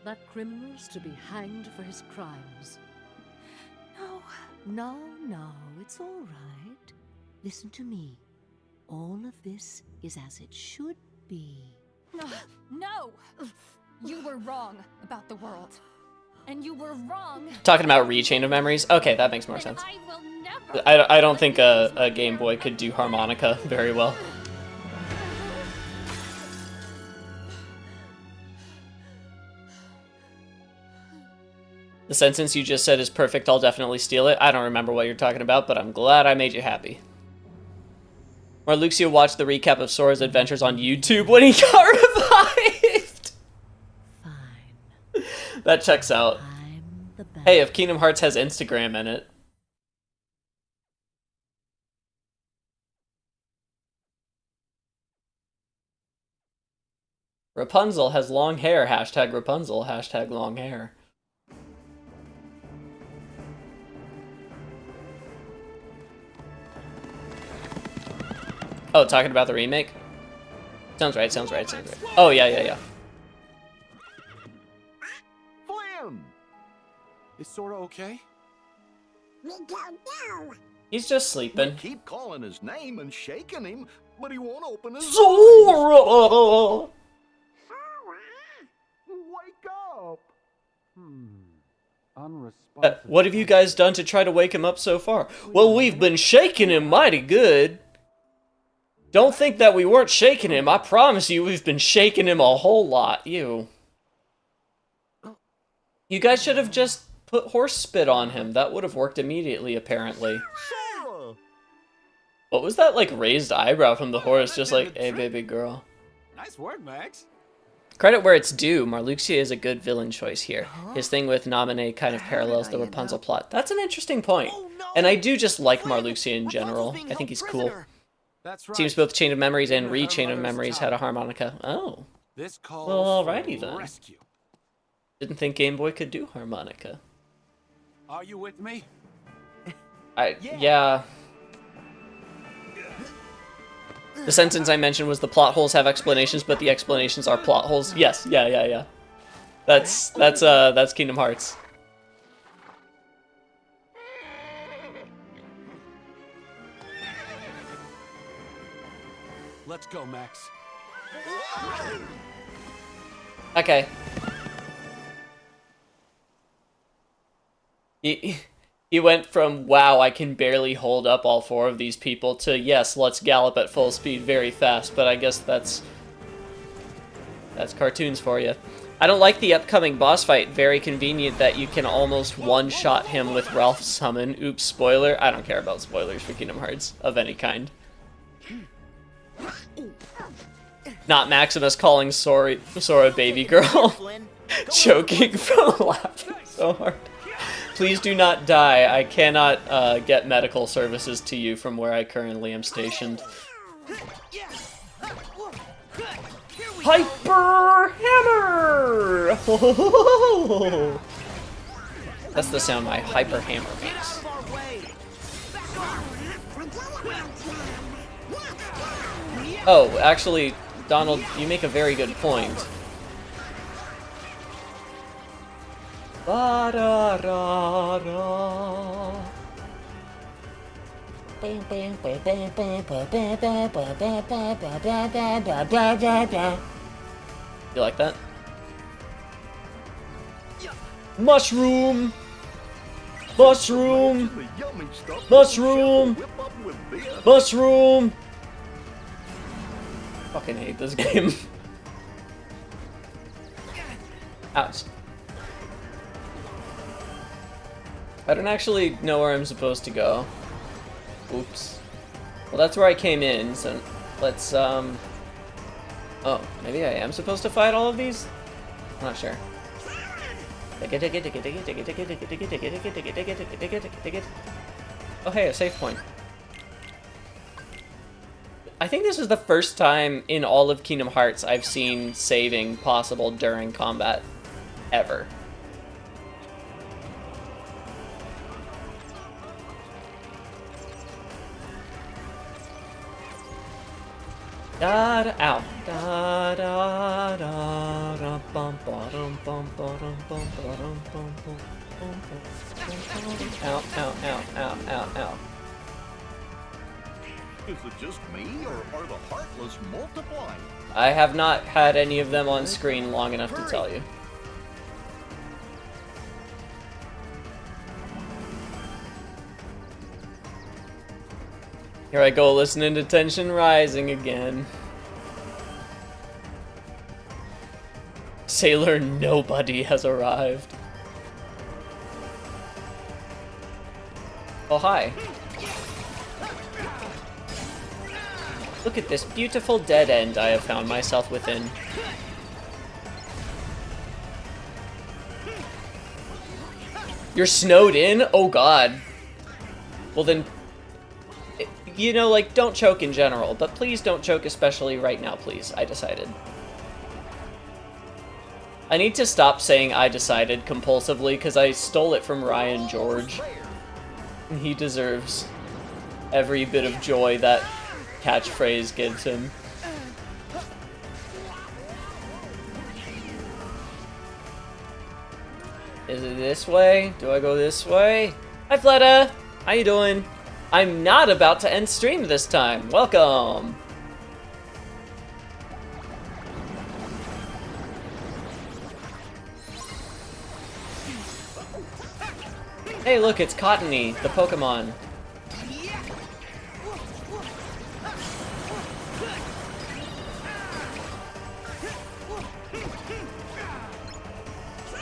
That criminal's to be hanged for his crimes. No. No, it's all right. Listen to me. All of this is as it should be. No! You were wrong about the world. And you were wrong. Talking about Chain of Memories? Okay, that makes more sense. I will never. I don't think a Game Boy could do harmonica very well. The sentence you just said is perfect, I'll definitely steal it. I don't remember what you're talking about, but I'm glad I made you happy. Marluxia watched the recap of Sora's adventures on YouTube when he got revived! Fine. That checks out. I'm the best. Hey, if Kingdom Hearts has Instagram in it. Rapunzel has long hair, hashtag Rapunzel, hashtag long hair. Oh, talking about the remake? Sounds right, sounds right, sounds right. Oh, yeah. Flynn! Is Sora okay? We don't know. He's just sleeping. We keep calling his name and shaking him, but he won't open his eyes. Sora! Wake up! Unresponsive. What have you guys done to try to wake him up so far? Well, we've been shaking him mighty good. Don't think that we weren't shaking him. I promise you we've been shaking him a whole lot. You guys should have just put horse spit on him. That would have worked immediately, apparently. Sora! What was that, like, raised eyebrow from the horse? Just like, hey, baby girl. Nice work, Max. Credit where it's due. Marluxia is a good villain choice here. His thing with Naminé kind of parallels the Rapunzel plot. That's an interesting point. Oh, no. And I do just like Flynn, Marluxia in general. Rapunzel's being I think held he's cool. prisoner. That's right. Seems both Chain of Memories and Her Chain of mother's Memories had a harmonica. Oh. This calls Well, for alrighty then. rescue. Didn't think Game Boy could do harmonica. Are you with me? Yeah. The sentence I mentioned was the plot holes have explanations, but the explanations are plot holes. Yes, yeah. That's Kingdom Hearts. Let's go, Max. Okay. He went from, wow, I can barely hold up all four of these people, to, yes, let's gallop at full speed very fast, but I guess that's cartoons for you. I don't like the upcoming boss fight. Very convenient that you can almost one-shot him with Ralph's summon. Oops, spoiler. I don't care about spoilers for Kingdom Hearts of any kind. Not Maximus calling Sora baby girl. Flynn. Choking from laughing so hard. Please do not die. I cannot get medical services to you from where I currently am stationed. Hyper Hammer! That's the sound my Hyper Hammer makes. Oh, actually, Donald, you make a very good point. Ba-da-da-da. You like that? Mushroom! Mushroom! The yummy stuff Mushroom! whip up with this. Mushroom! Fucking hate this game. Ouch. I don't actually know where I'm supposed to go. Oops. Well, that's where I came in, so let's, Oh, maybe I am supposed to fight all of these? I'm not sure. Oh, hey, a save point. I think this is the first time in all of Kingdom Hearts I've seen saving possible during combat. Ever. Da da ow. Da da da da bum bottom bum bottom bum bottom bum bum bum bum. Ow, ow, ow, ow, ow, ow. Is it just me, or are the Heartless multiplying? I have not had any of them on screen long enough to tell you. Here I go listening to tension rising again. Sailor Nobody has arrived. Oh, hi. Look at this beautiful dead end I have found myself within. You're snowed in? Oh god. Well then, you know, like, don't choke in general, but please don't choke especially right now, please. I decided. I need to stop saying I decided compulsively, because I stole it from Ryan George. And he deserves every bit of joy that catchphrase gives him. Is it this way? Do I go this way? Hi, Fleta! How you doing? I'm not about to end stream this time. Welcome! Hey, look, it's Cottony, the Pokemon.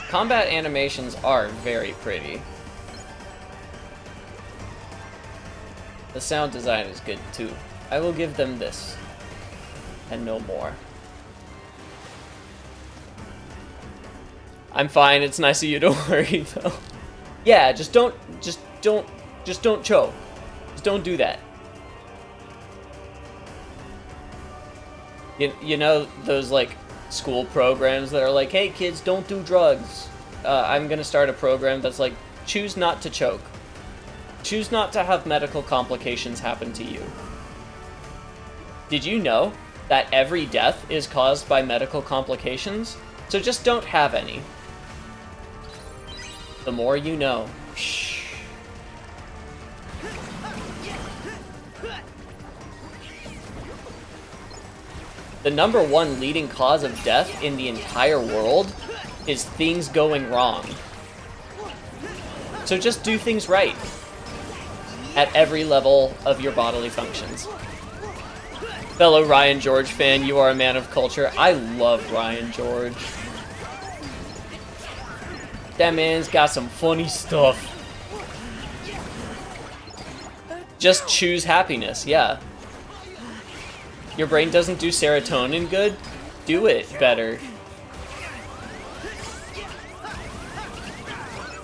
Combat animations are very pretty. The sound design is good too. I will give them this. And no more. I'm fine, it's nice of you to worry though. Yeah, just don't choke. Just don't do that. You know those like school programs that are like, hey kids, don't do drugs. I'm gonna start a program that's like, choose not to choke. Choose not to have medical complications happen to you. Did you know that every death is caused by medical complications? So just don't have any. The more you know. Shh. The #1 leading cause of death in the entire world is things going wrong. So just do things right at every level of your bodily functions. Fellow Ryan George fan, you are a man of culture. I love Ryan George. That man's got some funny stuff. Just choose happiness, yeah. Your brain doesn't do serotonin good? Do it better.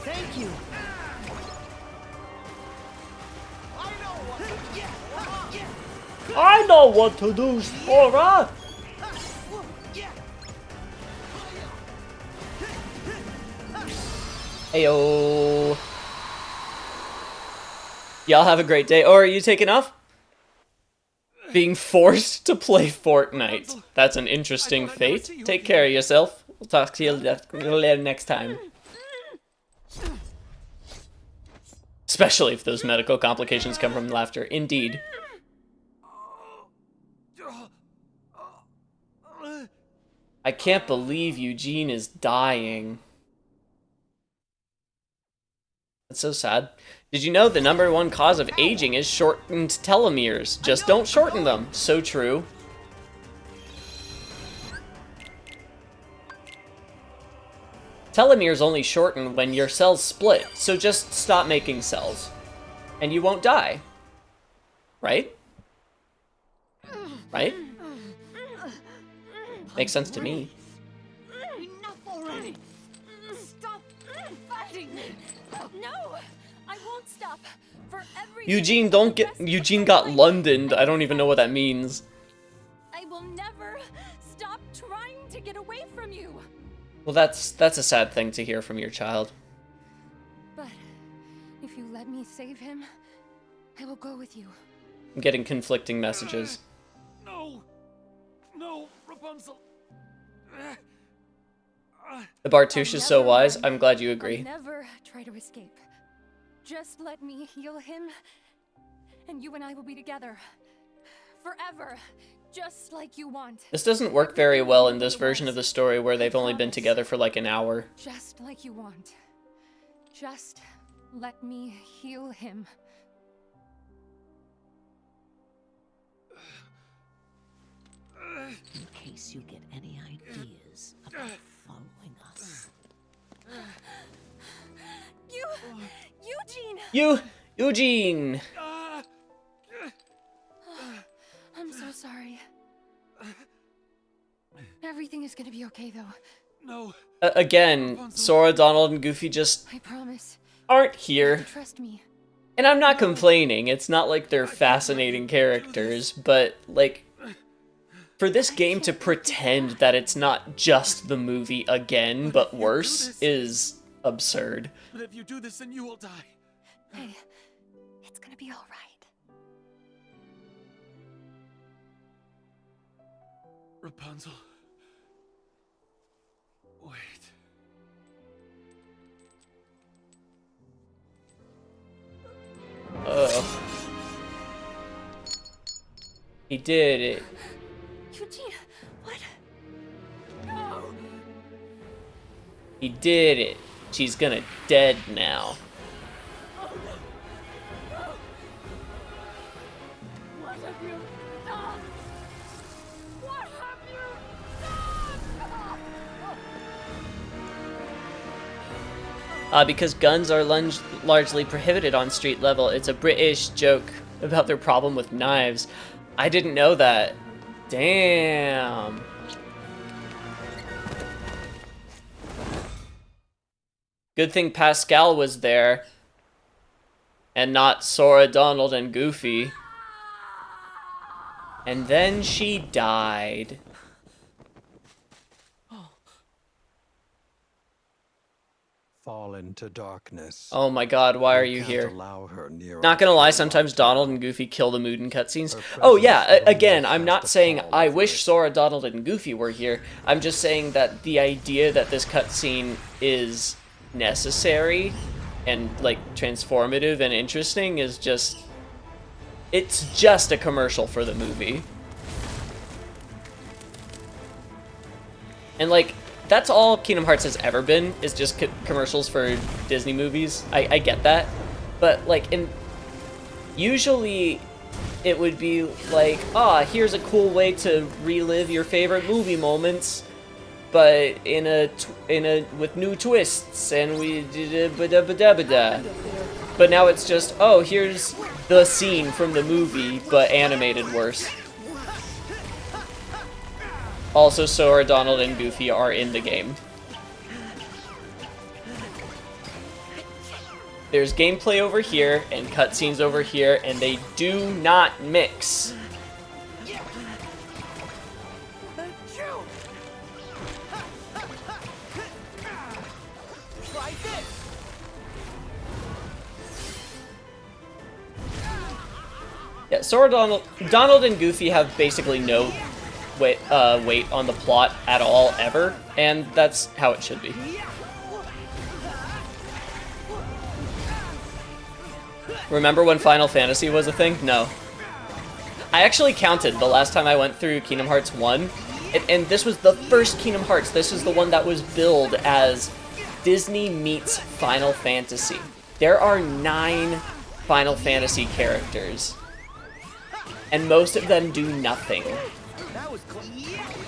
Thank you. I know what to do, Sora! Heyo. Y'all have a great day. Or are you taking off? Being forced to play Fortnite. That's an interesting fate. Take care of yourself. We'll talk to you later next time. Especially if those medical complications come from laughter. Indeed. I can't believe Eugene is dying. That's so sad. Did you know the #1 cause of aging is shortened telomeres? Just don't shorten them. So true. Telomeres only shorten when your cells split, so just stop making cells. And you won't die. Right? Right? Makes sense to me. Enough already! Stop fighting! No! I won't stop! For every Eugene, don't get... Eugene got Londoned. I don't even know what that means. I will never stop trying to get away from you! Well, that's a sad thing to hear from your child. But if you let me save him, I will go with you. I'm getting conflicting messages. No! No, Rapunzel! The Bartouche is so wise. I'm glad you I'll agree. never try to escape. Just let me heal him, and you and I will be together. Forever. Just like you want. This doesn't work very well in this version of the story where they've only been together for like an hour. Just like you want. Just let me heal him. In case you get any ideas about following us. Eugene! Eugene! I'm so sorry. Everything is gonna be okay, though. No. Again, Sora, Donald, and Goofy just I promise. aren't here. Trust me. And I'm not complaining. It's not like they're fascinating characters, but like, for this game to pretend that it's not just the movie again, but worse, is absurd. But if you do this, then you will die. Hey, it's gonna be all right. Rapunzel. Wait. Oh. He did it. Eugene, what? No! He did it. She's gonna dead now. What have you done? What have you done? Because guns are largely prohibited on street level. It's a British joke about their problem with knives. I didn't know that. Damn. Good thing Pascal was there. And not Sora, Donald, and Goofy. And then she died. Fall into darkness. Oh my god, why are you Can't here? allow her near Not us gonna lie, any sometimes longer. Donald and Goofy kill the mood in cutscenes. Her Oh presence yeah, will again, only I'm cast not a saying pall I over wish it. Sora, Donald, and Goofy were here. I'm just saying that the idea that this cutscene is necessary and, like, transformative and interesting is just... It's just a commercial for the movie. And, like, that's all Kingdom Hearts has ever been, is just commercials for Disney movies. I get that. But, like, usually it would be like, here's a cool way to relive your favorite movie moments, but with new twists, and we But now it's just, here's the scene from the movie, but animated worse. Also, Sora, Donald, and Goofy are in the game. There's gameplay over here and cutscenes over here, and they do not mix. Yeah, Sora, Donald, and Goofy have basically no weight on the plot at all, ever, and that's how it should be. Remember when Final Fantasy was a thing? No. I actually counted the last time I went through Kingdom Hearts 1, and this was the first Kingdom Hearts. This is the one that was billed as Disney meets Final Fantasy. There are 9 Final Fantasy characters, and most of them do nothing.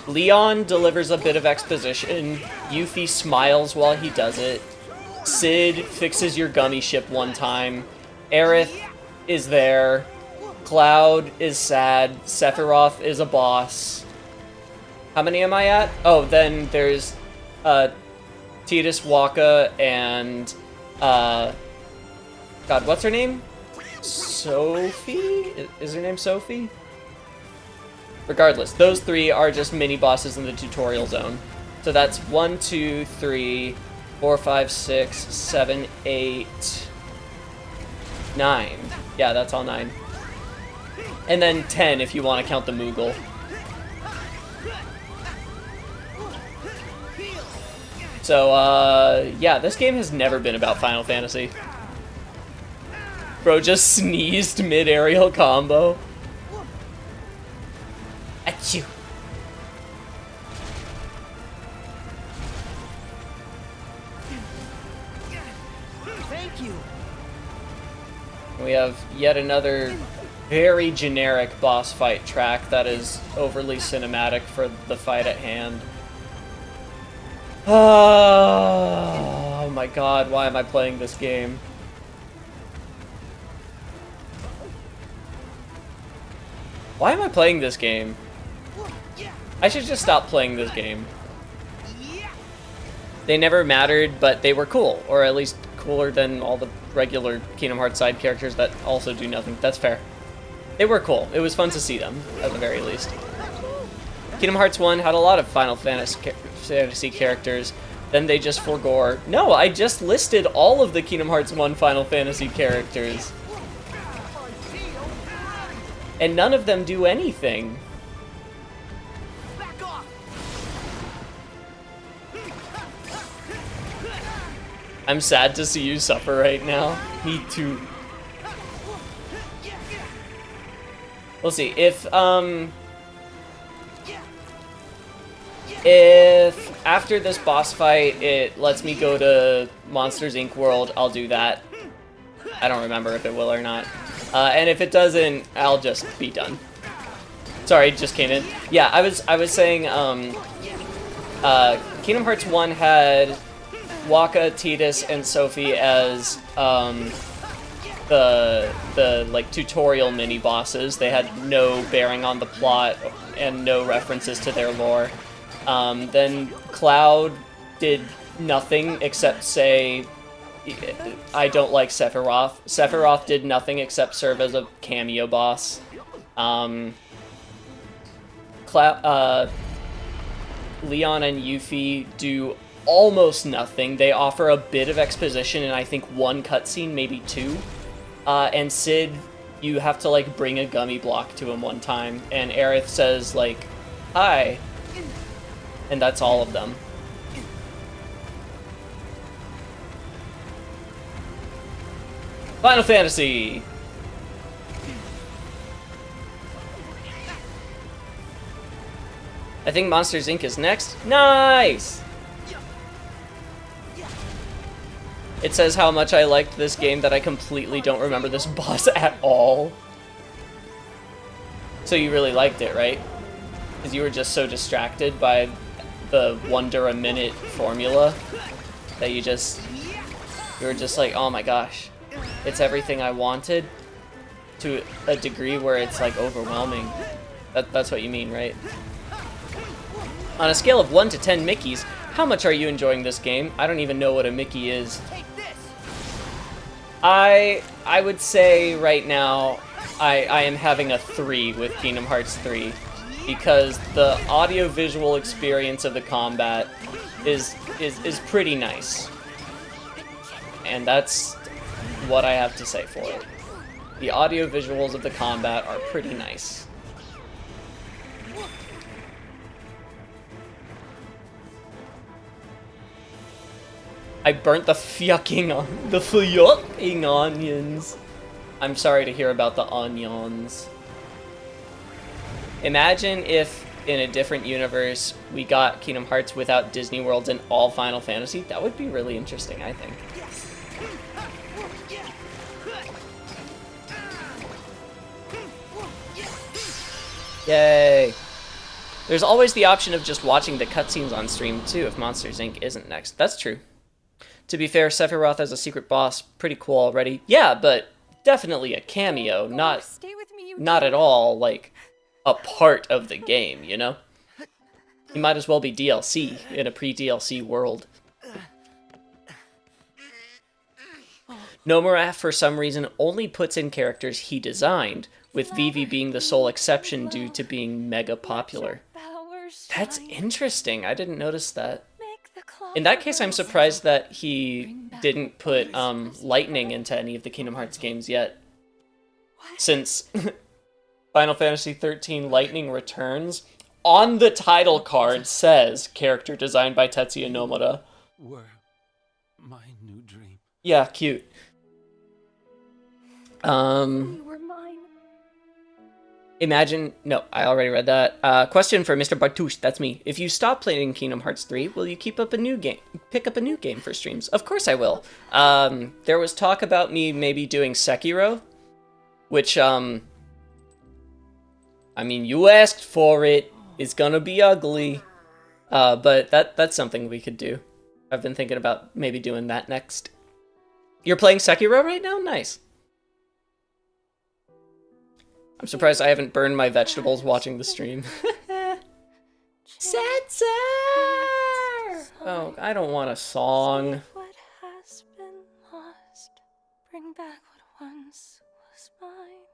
Leon delivers a bit of exposition, Yuffie smiles while he does it, Sid fixes your gummy ship one time, Aerith is there, Cloud is sad, Sephiroth is a boss. How many am I at? Oh, then there's Tidus, Waka, and God, what's her name? Sophie? Is her name Sophie? Regardless, those 3 are just mini bosses in the tutorial zone. So that's 1, 2, 3, 4, 5, 6, 7, 8, 9. Yeah, that's all 9. And then 10 if you want to count the Moogle. So, yeah, this game has never been about Final Fantasy. Bro just sneezed mid-aerial combo. Achoo. Thank you. We have yet another very generic boss fight track that is overly cinematic for the fight at hand. Oh my god, why am I playing this game? Why am I playing this game? I should just stop playing this game. They never mattered, but they were cool, or at least cooler than all the regular Kingdom Hearts side characters that also do nothing. That's fair. They were cool. It was fun to see them, at the very least. Kingdom Hearts 1 had a lot of Final Fantasy characters, then they just forgore. No, I just listed all of the Kingdom Hearts 1 Final Fantasy characters. And none of them do anything. I'm sad to see you suffer right now. Me too. We'll see. If after this boss fight it lets me go to Monsters Inc. World, I'll do that. I don't remember if it will or not. And if it doesn't, I'll just be done. Sorry, it just came in. Yeah, I was saying Kingdom Hearts 1 had Waka, Tidus, and Sophie as the like tutorial mini bosses. They had no bearing on the plot and no references to their lore. Then Cloud did nothing except say, I don't like Sephiroth. Sephiroth did nothing except serve as a cameo boss. Leon and Yuffie do almost nothing. They offer a bit of exposition in I think 1 cutscene, maybe 2. And Sid, you have to like bring a gummy block to him one time, and Aerith says like, hi. And that's all of them. Final Fantasy! I think Monsters Inc. is next. Nice! It says how much I liked this game that I completely don't remember this boss at all. So you really liked it, right? Because you were just so distracted by the wonder a minute formula that you were just like, oh my gosh, it's everything I wanted to a degree where it's like overwhelming. That's what you mean, right? On a scale of 1 to 10 Mickeys, how much are you enjoying this game? I don't even know what a Mickey is. Take this. I would say right now I am having a 3 with Kingdom Hearts 3 because the audio-visual experience of the combat is pretty nice. And that's what I have to say for it. The audio visuals of the combat are pretty nice. I burnt the fucking onions. I'm sorry to hear about the onions. Imagine if in a different universe we got Kingdom Hearts without Disney Worlds and all Final Fantasy. That would be really interesting, I think. Yay! There's always the option of just watching the cutscenes on stream too if Monsters Inc. isn't next. That's true. To be fair, Sephiroth as a secret boss, pretty cool already. Yeah, but definitely a cameo, not at all like a part of the game, you know? He might as well be DLC in a pre-DLC world. Nomura, for some reason, only puts in characters he designed, with Vivi being the sole exception due to being mega popular. That's interesting. I didn't notice that. In that case, I'm surprised that he didn't put lightning into any of the Kingdom Hearts games yet. Since Final Fantasy XIII Lightning Returns, on the title card says, character designed by Tetsuya Nomura. Were my new dream. Yeah, cute. You were mine. Imagine... No, I already read that. Question for Mr. Bartouche, that's me. If you stop playing Kingdom Hearts 3, will you pick up a new game for streams? Of course I will. There was talk about me maybe doing Sekiro, which, I mean, you asked for it. It's gonna be ugly. But that's something we could do. I've been thinking about maybe doing that next. You're playing Sekiro right now? Nice. I'm surprised I haven't burned my vegetables watching the stream. Setzer! Oh, I don't want a song. What has been lost, bring back what once was mine.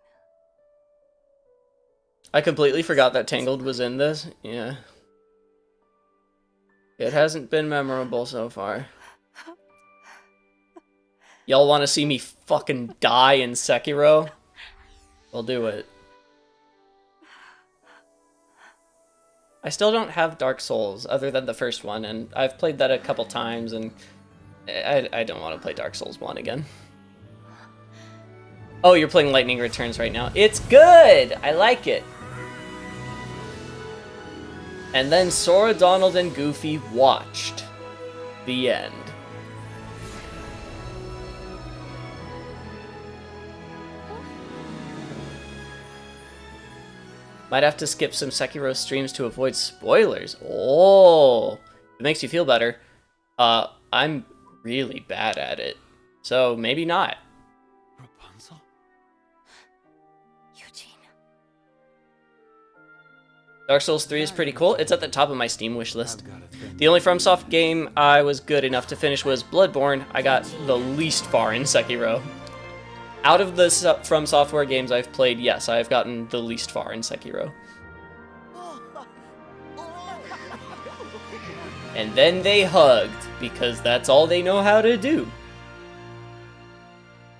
I completely forgot that Tangled was in this. Yeah. It hasn't been memorable so far. Y'all want to see me fucking die in Sekiro? We'll do it. I still don't have Dark Souls, other than the first one, and I've played that a couple times, and I don't want to play Dark Souls 1 again. Oh, you're playing Lightning Returns right now. It's good! I like it. And then Sora, Donald, and Goofy watched. The end. Might have to skip some Sekiro streams to avoid spoilers. Oh, it makes you feel better. I'm really bad at it, so maybe not. Rapunzel? Eugene. Dark Souls 3 is pretty cool. It's at the top of my Steam wishlist. The only FromSoft game I was good enough to finish was Bloodborne. I got the least far in Sekiro. Out of the From Software games I've played, yes, I've gotten the least far in Sekiro. And then they hugged, because that's all they know how to do.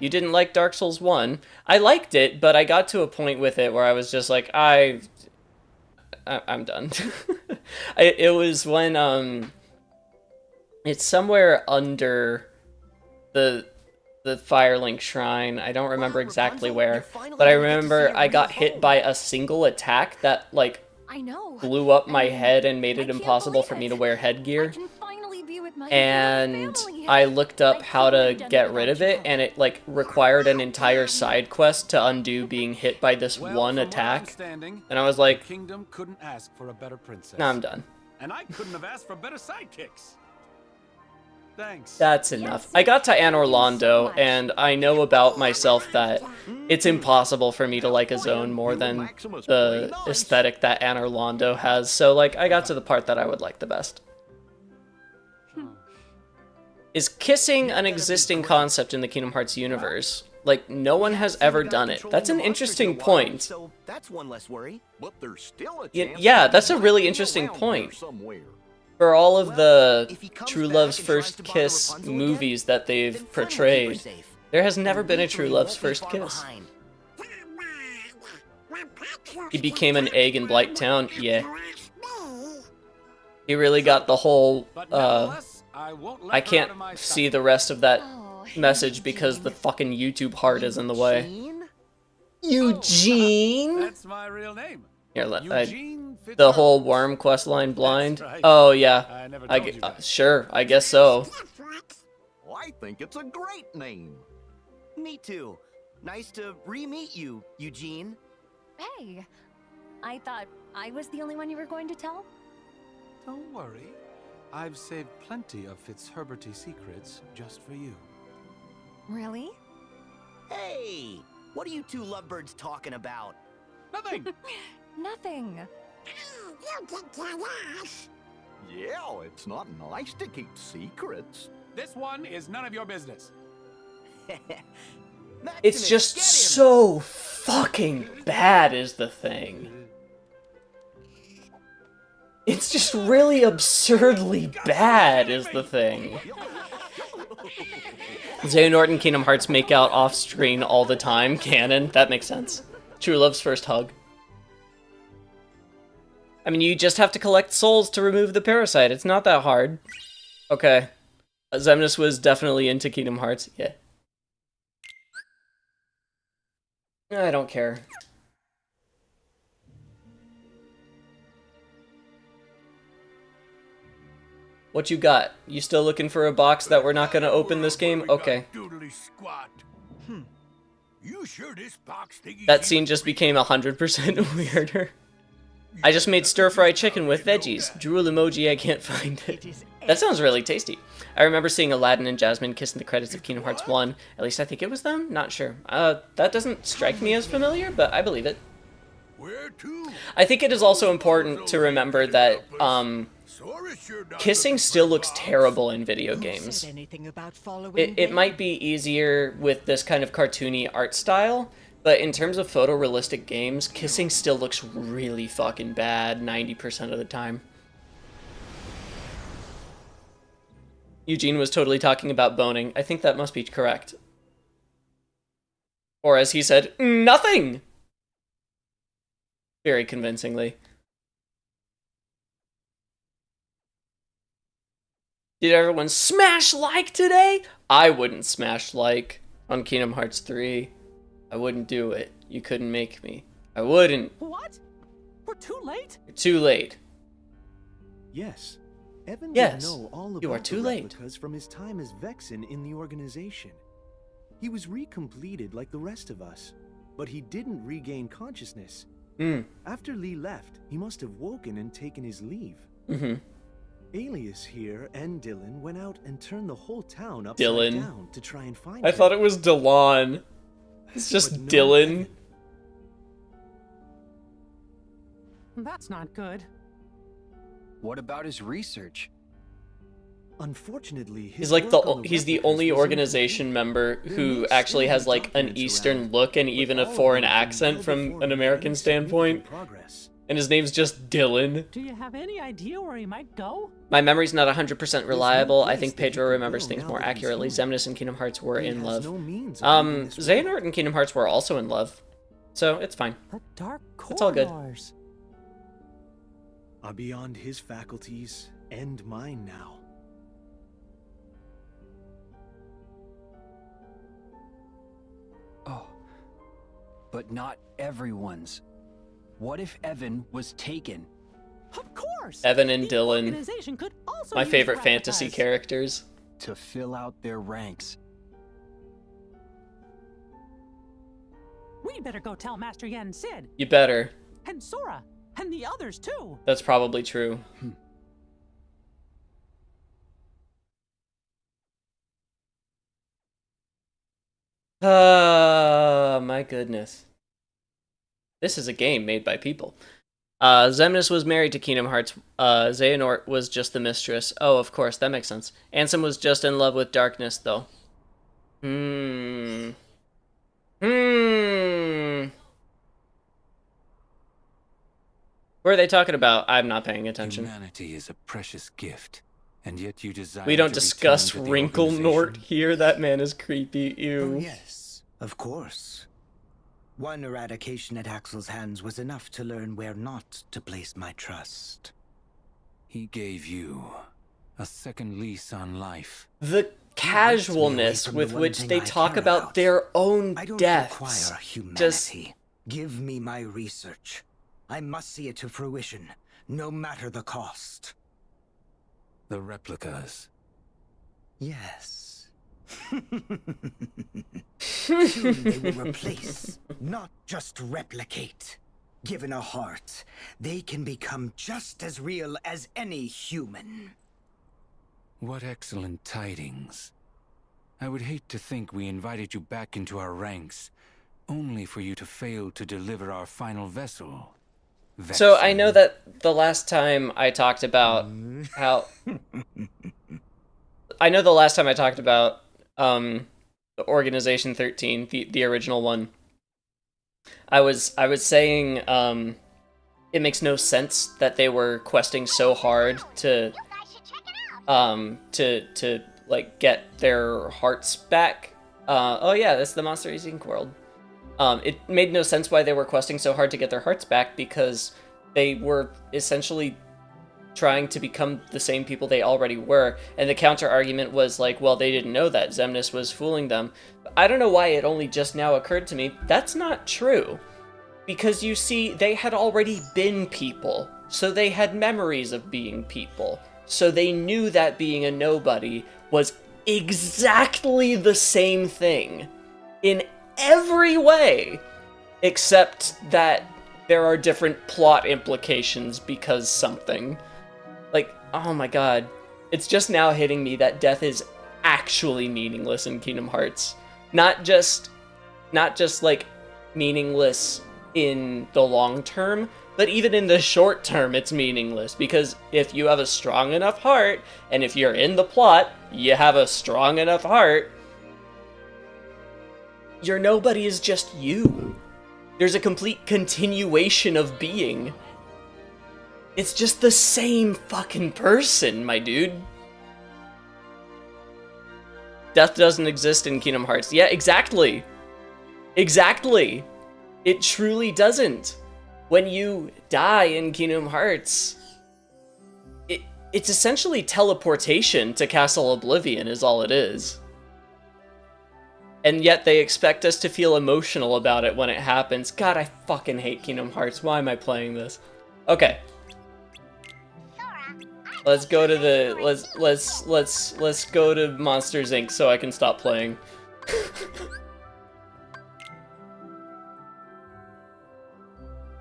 You didn't like Dark Souls 1. I liked it, but I got to a point with it where I was just like, I'm done. It was when, it's somewhere under the Firelink Shrine. I don't remember exactly where, but I remember I got hit by a single attack that, like, I know. blew up my head and made it impossible for me to wear headgear. And I looked up how to get rid of it, and it, like, required an entire side quest to undo being hit by this one attack. And I was like, the kingdom couldn't ask for a better princess. nah, I'm done. And I couldn't have asked for better sidekicks. Thanks. That's enough. I got to Anne Orlando, and I know about myself that it's impossible for me to like a zone more than the aesthetic that Anne Orlando has. So, like, I got to the part that I would like the best. Is kissing an existing concept in the Kingdom Hearts universe? Like, no one has ever done it. That's an interesting point. So that's one less worry. But there's still a Yeah, chance yeah, that that's he a might really be interesting around point. here somewhere. For all of the If he comes True back Love's and tries First to bother Kiss Rapunzel again, movies that then they've Fun will keep her portrayed, safe. there has never And been a we True three Love's won't be First far Kiss. behind. He became an egg in Blight Town, yeah. He really got the whole, But nevertheless, I won't let I her out can't of my see sight. the rest of that Oh, message because the fucking YouTube heart is in the way. Eugene? Eugene? That's my real name. Here, Eugene the Fitzgerald. whole worm quest line blind? That's right. Oh, yeah. I never told you that. Sure, I guess so. I think it's a great name. Me too. Nice to re-meet you, Eugene. Hey, I thought I was the only one you were going to tell. Don't worry. I've saved plenty of Fitzherberty secrets just for you. Really? Hey, what are you two lovebirds talking about? Nothing. Nothing. Yeah, it's not nice to keep secrets. This one is none of your business. That's It's gonna just get him. so fucking bad is the thing. It's just really absurdly bad is the thing. Xehanort and Kingdom Hearts make out off screen all the time, canon. That makes sense. True Love's first hug. I mean, you just have to collect souls to remove the parasite. It's not that hard. Okay. Xemnas was definitely into Kingdom Hearts. Yeah. I don't care. What you got? You still looking for a box that we're not gonna open this game? Okay. Doodly squat. You sure this box thingy That scene just became 100% weirder. I just made stir-fried chicken with veggies. Drool emoji, I can't find it. That sounds really tasty. I remember seeing Aladdin and Jasmine kissing the credits of Kingdom Hearts 1. At least I think it was them? Not sure. That doesn't strike me as familiar, but I believe it. Where to? I think it is also important to remember that, Sora sure not kissing looking still for looks Bob. terrible in video games. Anything about following It might be easier with this kind of cartoony art style, but in terms of photorealistic games, kissing still looks really fucking bad 90% of the time. Eugene was totally talking about boning. I think that must be correct. Or as he said, nothing! Very convincingly. Did everyone smash like today? I wouldn't smash like on Kingdom Hearts 3. I wouldn't do it. You couldn't make me. I wouldn't. What? We're too late? You're too late. Yes. Evan Yes, would know all about you are too the late. replicas from his time as Vexen in the organization. He was recompleted like the rest of us, but he didn't regain consciousness. After Lee left, he must have woken and taken his leave. Alias here and Dylan went out and turned the whole town upside Dylan. down to try and find I him. thought it was Delon. It's just But no Dylan. Evan. That's not good. What about his research? Unfortunately, his He's like work on he's the replicas only was organization member who actually has like an Eastern look and even a foreign accent from an American standpoint. progress. And his name's just Dylan. Do you have any idea where he might go? My memory's not 100% reliable. I think Pedro remembers things more accurately. Xemnas and Kingdom Hearts were in love. Xehanort and Kingdom Hearts were also in love. So it's fine. The dark It's all good. corridors. Are beyond his faculties and mine now. Oh, but not everyone's. What if Evan was taken? Of course. Evan and The Dylan, organization could also my use favorite fantasy replicas. characters. To fill out their ranks. We better go tell Master Yen Sid You better. and Sora and the others too. That's probably true. My goodness. This is a game made by people. Xemnas was married to Kingdom Hearts. Xehanort was just the mistress. Oh, of course, that makes sense. Ansem was just in love with darkness, though. What are they talking about? I'm not paying attention. Humanity is a precious gift, and yet you desire We don't to discuss return to the Wrinkle Nort organization? here. That man is creepy. Ew. Oh, yes, of course. One eradication at Axel's hands was enough to learn where not to place my trust. He gave you a second lease on life. The casualness with which they talk about their own I don't deaths. require humanity. Just give me my research. I must see it to fruition, no matter the cost. The replicas. Yes. Soon they will replace, not just replicate. Given a heart, they can become just as real as any human. What excellent tidings. I would hate to think we invited you back into our ranks, only for you to fail to deliver our final vessel. So I know that the last time I talked about how... I know the last time I talked about the Organization 13, the original one, I was saying it makes no sense that they were questing so hard to like get their hearts back. Oh yeah, that's the Monster Inc. world. It made no sense why they were questing so hard to get their hearts back, because they were essentially trying to become the same people they already were, and the counter argument was like, well, they didn't know that Xemnas was fooling them. I don't know why it only just now occurred to me. That's not true, because you see, they had already been people, so they had memories of being people, so they knew that being a nobody was exactly the same thing in every way, except that there are different plot implications because something. Like, oh my god. It's just now hitting me that death is actually meaningless in Kingdom Hearts. Not just like meaningless in the long term, but even in the short term it's meaningless, because if you have a strong enough heart, and if you're in the plot, you have a strong enough heart, your nobody is just you. There's a complete continuation of being. It's just the same fucking person, my dude. Death doesn't exist in Kingdom Hearts. Yeah, exactly. Exactly. It truly doesn't. When you die in Kingdom Hearts, it's essentially teleportation to Castle Oblivion is all it is. And yet they expect us to feel emotional about it when it happens. God, I fucking hate Kingdom Hearts. Why am I playing this? Okay. Let's go to the let's go to Monsters Inc. so I can stop playing.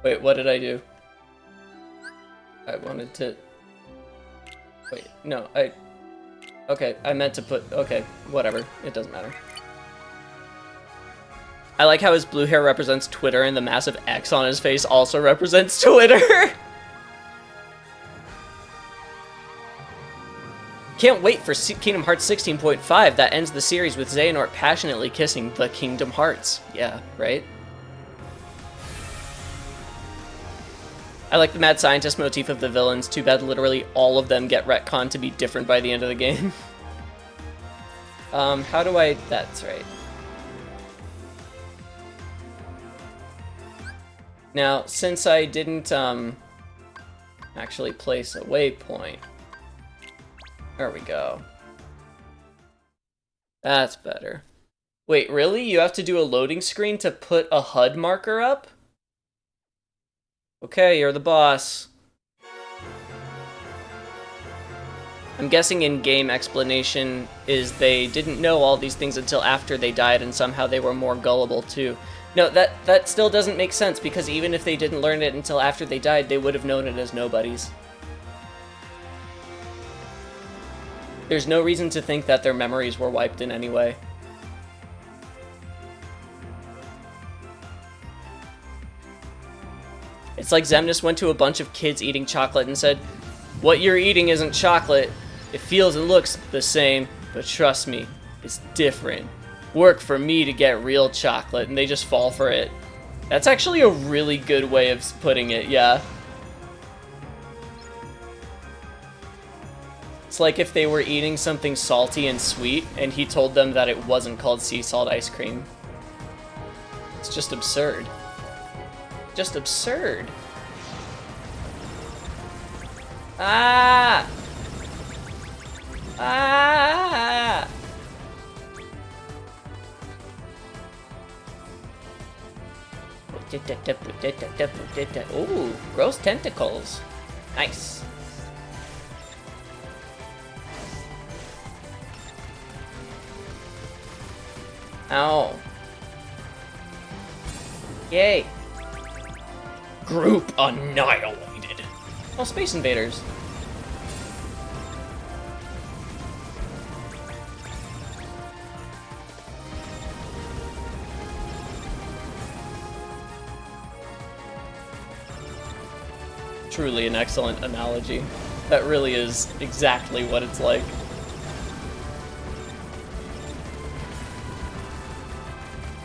Wait, what did I do? I wanted to... Wait, no, okay, I meant to put... Okay, whatever. It doesn't matter. I like how his blue hair represents Twitter and the massive X on his face also represents Twitter. Can't wait for Kingdom Hearts 16.5 that ends the series with Xehanort passionately kissing the Kingdom Hearts. Yeah, right? I like the mad scientist motif of the villains. Too bad literally all of them get retconned to be different by the end of the game. How do I... That's right. Now, since I didn't, actually place a waypoint... There we go. That's better. Wait, really? You have to do a loading screen to put a HUD marker up? Okay, you're the boss. I'm guessing in-game explanation is they didn't know all these things until after they died, and somehow they were more gullible too. No, that still doesn't make sense, because even if they didn't learn it until after they died, they would have known it as nobodies. There's no reason to think that their memories were wiped in any way. It's like Xemnas went to a bunch of kids eating chocolate and said, "What you're eating isn't chocolate. It feels and looks the same, but trust me, it's different. Work for me to get real chocolate," and they just fall for it. That's actually a really good way of putting it, yeah. It's like if they were eating something salty and sweet, and he told them that it wasn't called sea salt ice cream. It's just absurd. Just absurd. Ah! Ah! Ooh, gross tentacles. Nice. Ow. Yay. Group annihilated. Oh, Space Invaders. Truly an excellent analogy. That really is exactly what it's like.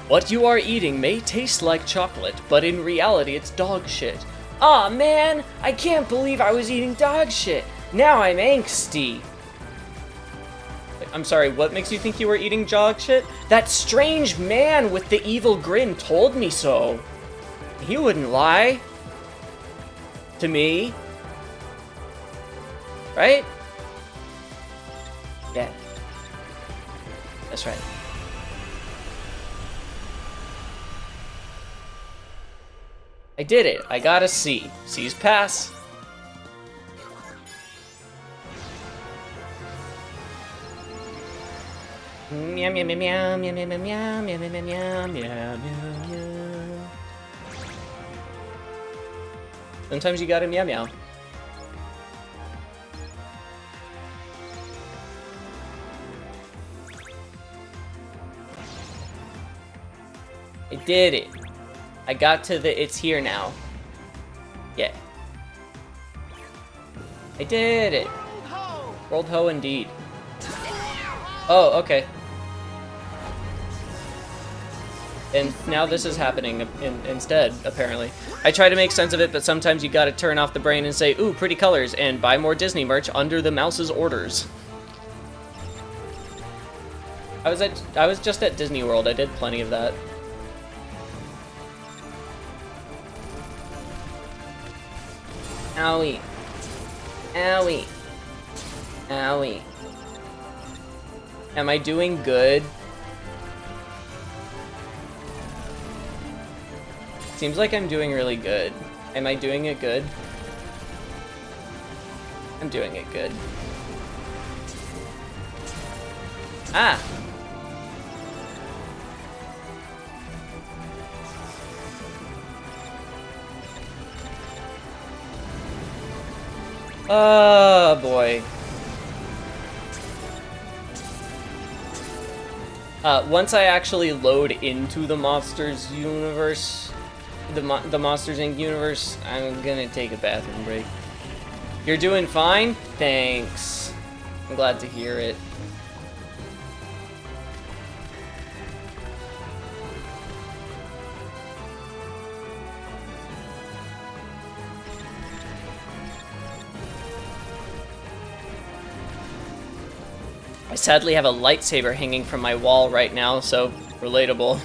What you are eating may taste like chocolate, but in reality it's dog shit. Aw, man! I can't believe I was eating dog shit! Now I'm angsty! I'm sorry, what makes you think you were eating dog shit? That strange man with the evil grin told me so. He wouldn't lie. To me. Right? Yeah. That's right. I did it. I got a C. C's pass. Meow meow meow meow meow meow meow meow meow meow meow meow. Sometimes you gotta meow meow. I did it. I got to the it's here now. Yeah. I did it. World ho indeed. Oh, okay. And now this is happening instead, apparently. I try to make sense of it, but sometimes you gotta turn off the brain and say, ooh, pretty colors, and buy more Disney merch under the mouse's orders. I was just at Disney World. I did plenty of that. Owie. Owie. Owie. Am I doing good? Seems like I'm doing really good. Am I doing it good? I'm doing it good. Ah! Oh boy. Once I actually load into the Monsters universe, the Monsters Inc. universe, I'm gonna take a bathroom break. You're doing fine? Thanks. I'm glad to hear it. I sadly have a lightsaber hanging from my wall right now, so relatable.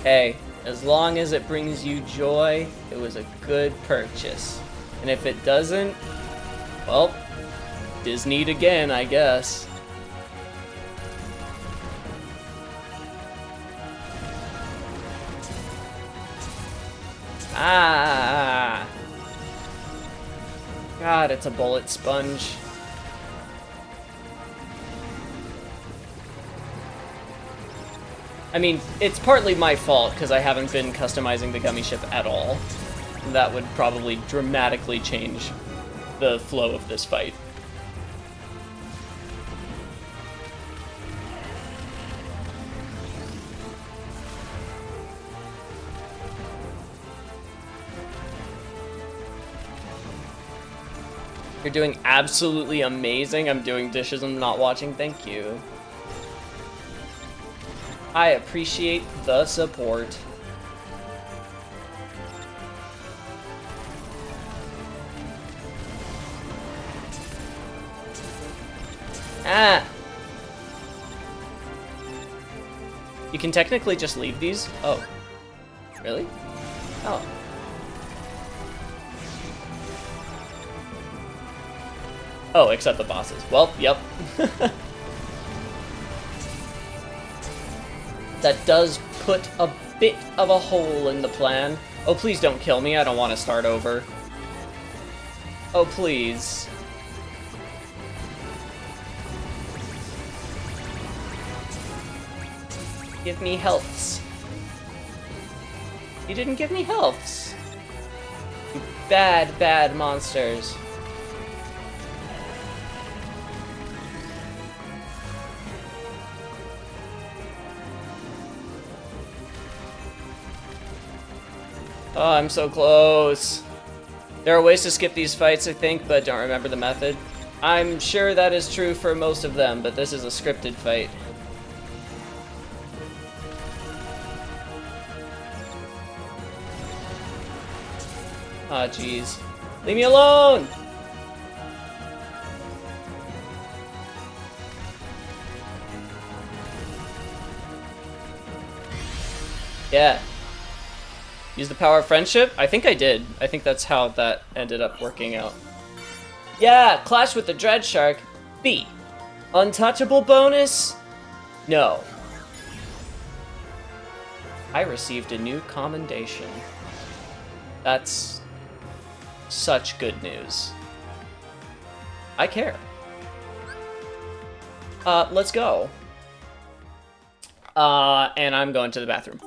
Hey, as long as it brings you joy, it was a good purchase. And if it doesn't, well, Disney'd again, I guess. Ah! God, it's a bullet sponge. I mean, it's partly my fault because I haven't been customizing the gummy ship at all. That would probably dramatically change the flow of this fight. You're doing absolutely amazing. I'm doing dishes and not watching. Thank you. I appreciate the support. Ah! You can technically just leave these? Oh. Really? Oh. Oh, except the bosses. Well, yep. That does put a bit of a hole in the plan. Oh, please don't kill me. I don't want to start over. Oh, please. Give me healths. You didn't give me healths. You bad, bad monsters. Oh, I'm so close. There are ways to skip these fights, I think, but don't remember the method. I'm sure that is true for most of them, but this is a scripted fight. Ah, jeez. Leave me alone! Yeah. Use the power of friendship? I think I did. I think that's how that ended up working out. Yeah, clash with the Dread Shark. B. Untouchable bonus? No. I received a new commendation. That's such good news. I care. Let's go. And I'm going to the bathroom.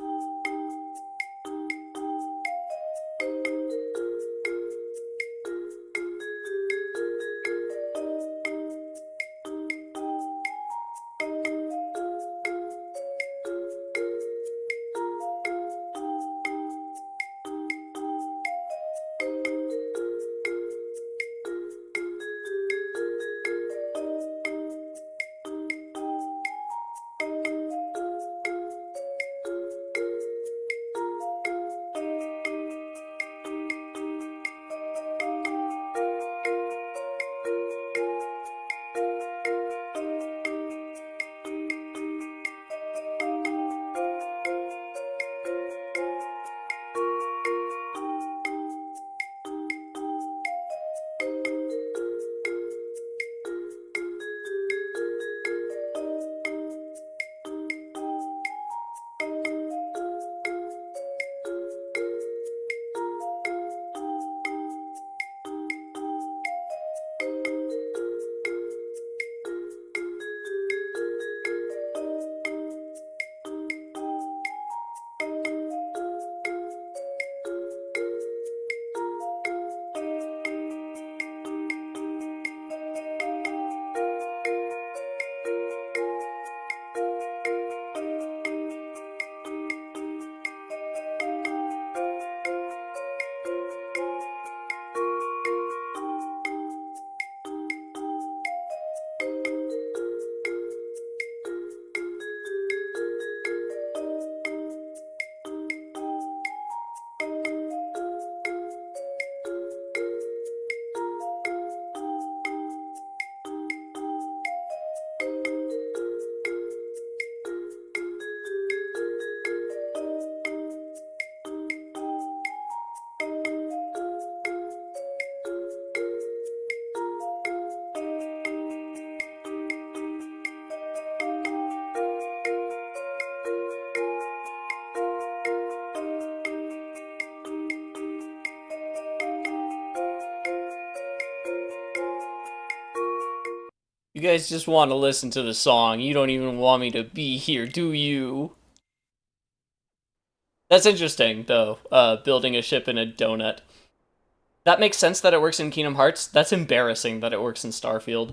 You guys just want to listen to the song. You don't even want me to be here, do you? That's interesting, though, building a ship in a donut. That makes sense that it works in Kingdom Hearts. That's embarrassing that it works in Starfield.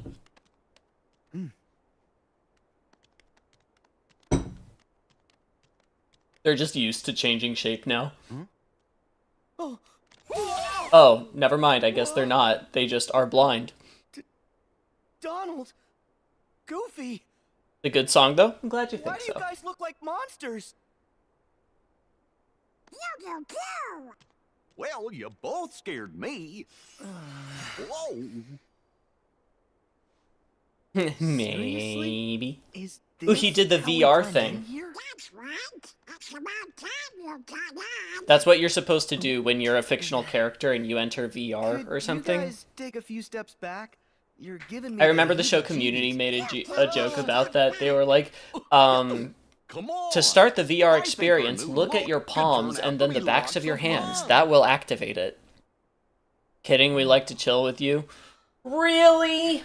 They're just used to changing shape now. Oh. Oh, never mind. I guess they're not. They just are blind. Donald, Goofy. A good song, though? I'm glad you Why think do you so. guys look like monsters? Well, you both scared me. Whoa. Maybe. Is Ooh, he did the how we VR blend thing. in here? That's right. It's about time you got out. That's what you're supposed to do when you're a fictional character and you enter VR or Could something. You guys take a few steps back. You're giving me I remember the show heebie-jeebies. Community made a joke about that. They were like, Come on. to start the VR I think experience, our new look at look your could palms turn out and to then the be backs lots of your hands. fun. That will activate it. Kidding, we like to chill with you. Really?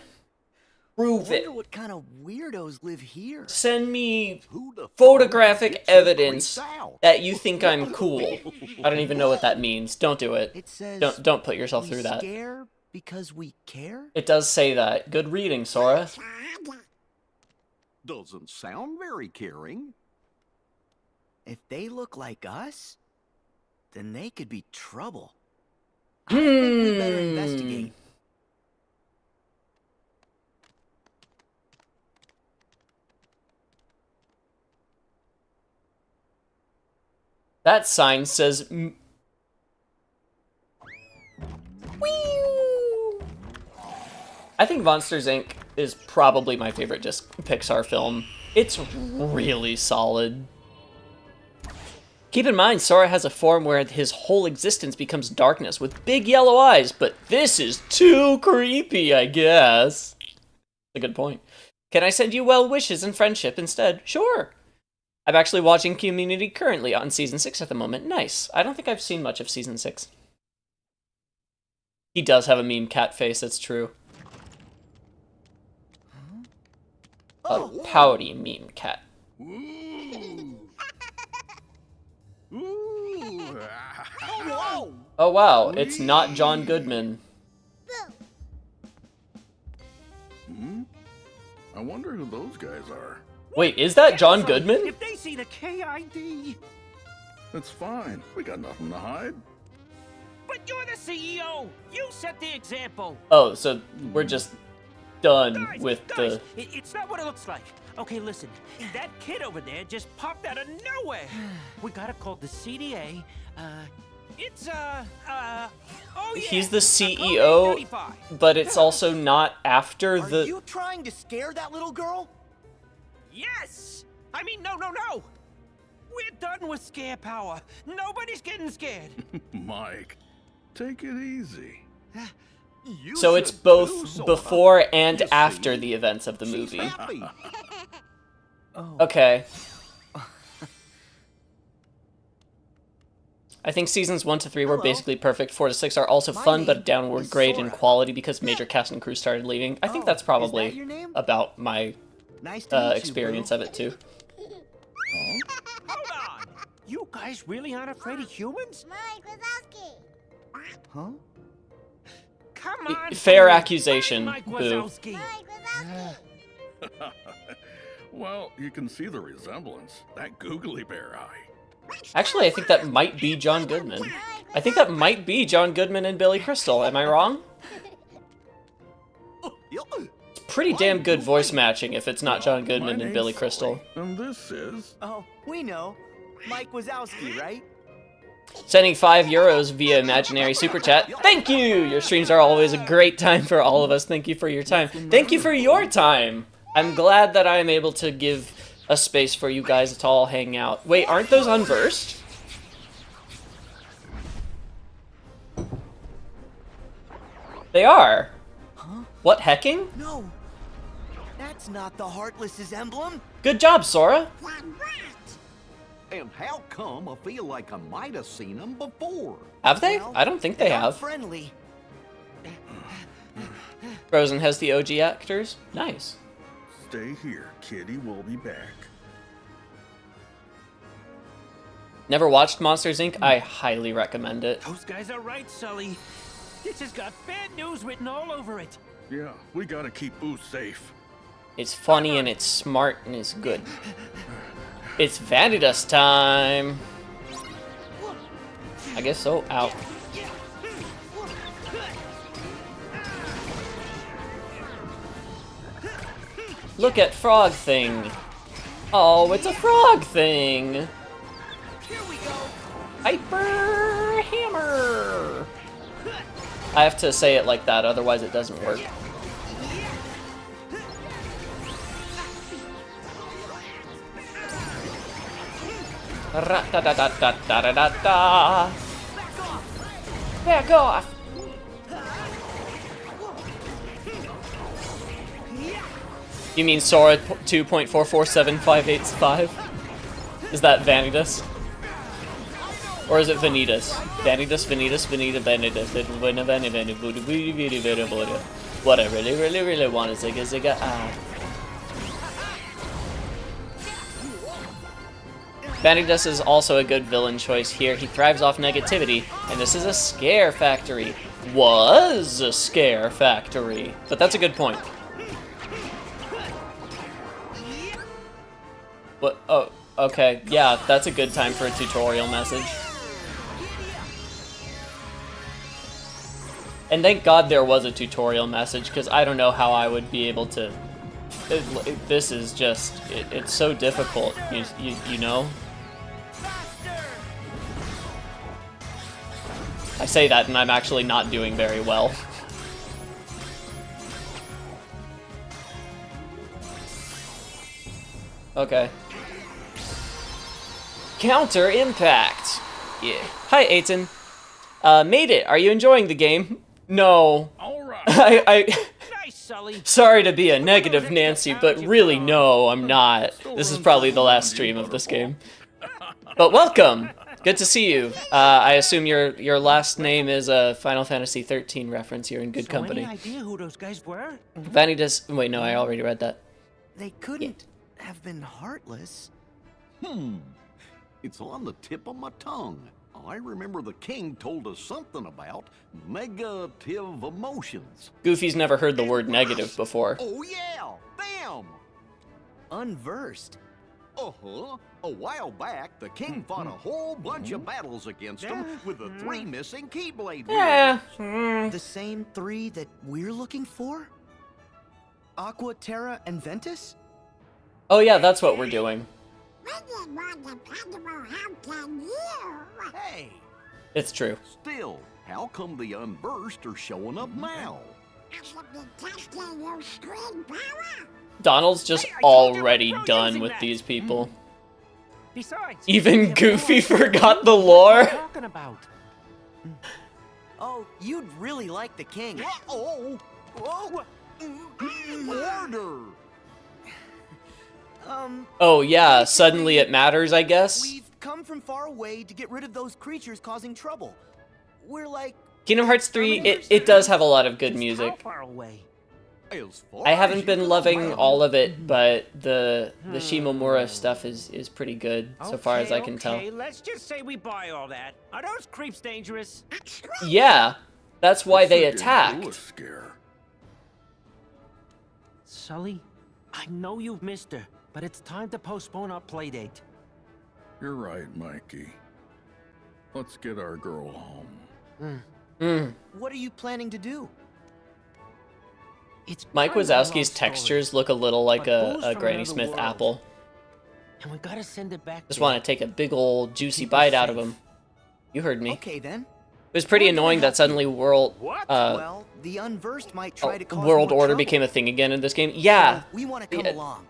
Prove it. Wonder what kind of weirdos live here. Send me Who the fuck photographic gets so evidence creeped out? that you think I'm cool. I don't even know what that means. Don't do it. It says Don't put yourself we through that. scare because we care. It does say that. Good reading, Sora. Doesn't sound very caring. If they look like us, then they could be trouble. I think we better investigate. That sign says... I think Monsters, Inc. is probably my favorite Pixar film. It's really solid. Keep in mind, Sora has a form where his whole existence becomes darkness with big yellow eyes, but this is too creepy, I guess. A good point. Can I send you well wishes and friendship instead? Sure. I'm actually watching Community currently on Season 6 at the moment. Nice. I don't think I've seen much of Season 6. He does have a meme cat face, that's true. A pouty meme cat. Oh wow, it's not John Goodman. I wonder who those guys are. Wait, is that John Goodman? If they see the KID. It's fine. We got nothing to hide. But you're the CEO. You set the example. Oh, so we're just done Guys, with guys, the... it's not what it looks like. Okay, listen. That kid over there just popped out of nowhere. We gotta call the CDA. It's oh yeah. He's the CEO, but it's also not after Are the... you trying to scare that little girl? Yes. I mean, no. We're done with scare power. Nobody's getting scared. Mike, take it easy. You So it's should both too, Sora. before and You see, after the events of the she's movie. happy. Okay. I think seasons 1 to 3 were basically perfect. 4 to 6 are also fun, but a downward grade in quality because major cast and crew started leaving. I think that's probably about my Nice to meet you, experience Boo. of it too. Hold on. You guys really aren't afraid of humans? Mike Wazowski. Huh? Come on. Fair Boo. accusation, Mike Boo. Wazowski. Mike Wazowski. Well, you can see the resemblance. That googly bear eye. Actually, I think that might be John Goodman. I think that might be John Goodman and Billy Crystal. Am I wrong? It's pretty damn good voice matching if it's not John Goodman and Billy Crystal. And this is... Oh, we know. Mike Wazowski, right? Sending €5 via imaginary super chat. Thank you! Your streams are always a great time for all of us. Thank you for your time. Thank you for your time! I'm glad that I'm able to give a space for you guys to all hang out. Wait, aren't those unversed? They are. Huh? What hecking? No. That's not the Heartless's emblem. Good job, Sora. And how come I feel like I might have seen them before? Have they? Well, I don't think they aren't have. friendly. Frozen has the OG actors. Nice. Stay here, kitty. We'll be back. Never watched Monsters, Inc. I highly recommend it. Those guys are right, Sully. This has got bad news written all over it. Yeah, we gotta keep Boo safe. It's funny and it's smart and it's good. It's Vanitas time. I guess so. Out. Look at frog thing. Oh, it's a frog thing. Here we go. Hyper hammer. I have to say it like that, otherwise it doesn't work. Ra-da-da-da-da-da-da-da. Back off! You mean Sora 2.447585? Is that Vanitas? Or is it Vanitas? Vanitas, Vanitas, Vanita, Vanitas, what I really want is Zigga Zigga ah. Vanitas is also a good villain choice here. He thrives off negativity, and this is a scare factory. Was a scare factory. But that's a good point. What? Oh, okay. Yeah, that's a good time for a tutorial message. And thank God there was a tutorial message, because I don't know how I would be able to... this is just... it's so difficult, you know? I say that and I'm actually not doing very well. Okay. Counter impact! Yeah. Hi, Aiton. Made it! Are you enjoying the game? No. Alright. Nice, Sully. Sorry to be a negative Nancy, but really no, I'm not. This is probably the last stream of this game. But welcome! Good to see you. I assume your last name is a Final Fantasy 13 reference. You're in good company. Any idea who those guys were? Vanitas. Wait, no, I already read that. They couldn't have been heartless. It's on the tip of my tongue. I remember the king told us something about negative emotions. Goofy's never heard the word negative before. Oh yeah, them! Unversed. Uh-huh. A while back, the king fought a whole bunch of battles against them with the 3 missing Keyblade Yeah. warriors. The same 3 that we're looking for? Aqua, Terra, and Ventus? Oh yeah, that's what we're doing. Hey! It's true. Still, how come the Unversed are showing up now? Donald's just already done with these people. Besides, Even Goofy forgot the lore. Talking about. Oh, you'd really like the king. Oh! Order! Oh yeah, suddenly it matters, I guess. We've come from far away to get rid of those creatures causing trouble. We're like... Kingdom Hearts 3, it does have a lot of good How music. far away? I haven't been loving all of it, but the Shimomura stuff is pretty good, so far as I can tell. Let's just say we buy all that. Are those creeps dangerous? Yeah, that's why they attacked. Sully, I know you've missed her, but it's time to postpone our playdate. You're right, Mikey. Let's get our girl home. What are you planning to do? It's Mike kind of a long Wazowski's story, textures look a little like but Boo's a from Granny another Smith world. apple. And we gotta send it back. Just there. want to take a big old juicy Keep her bite out of safe. him. You heard me. Okay then. It was pretty annoying that suddenly Well, the Unversed might try to cause World more Order trouble. became a thing again in this game. Yeah, We want to come Yeah. along.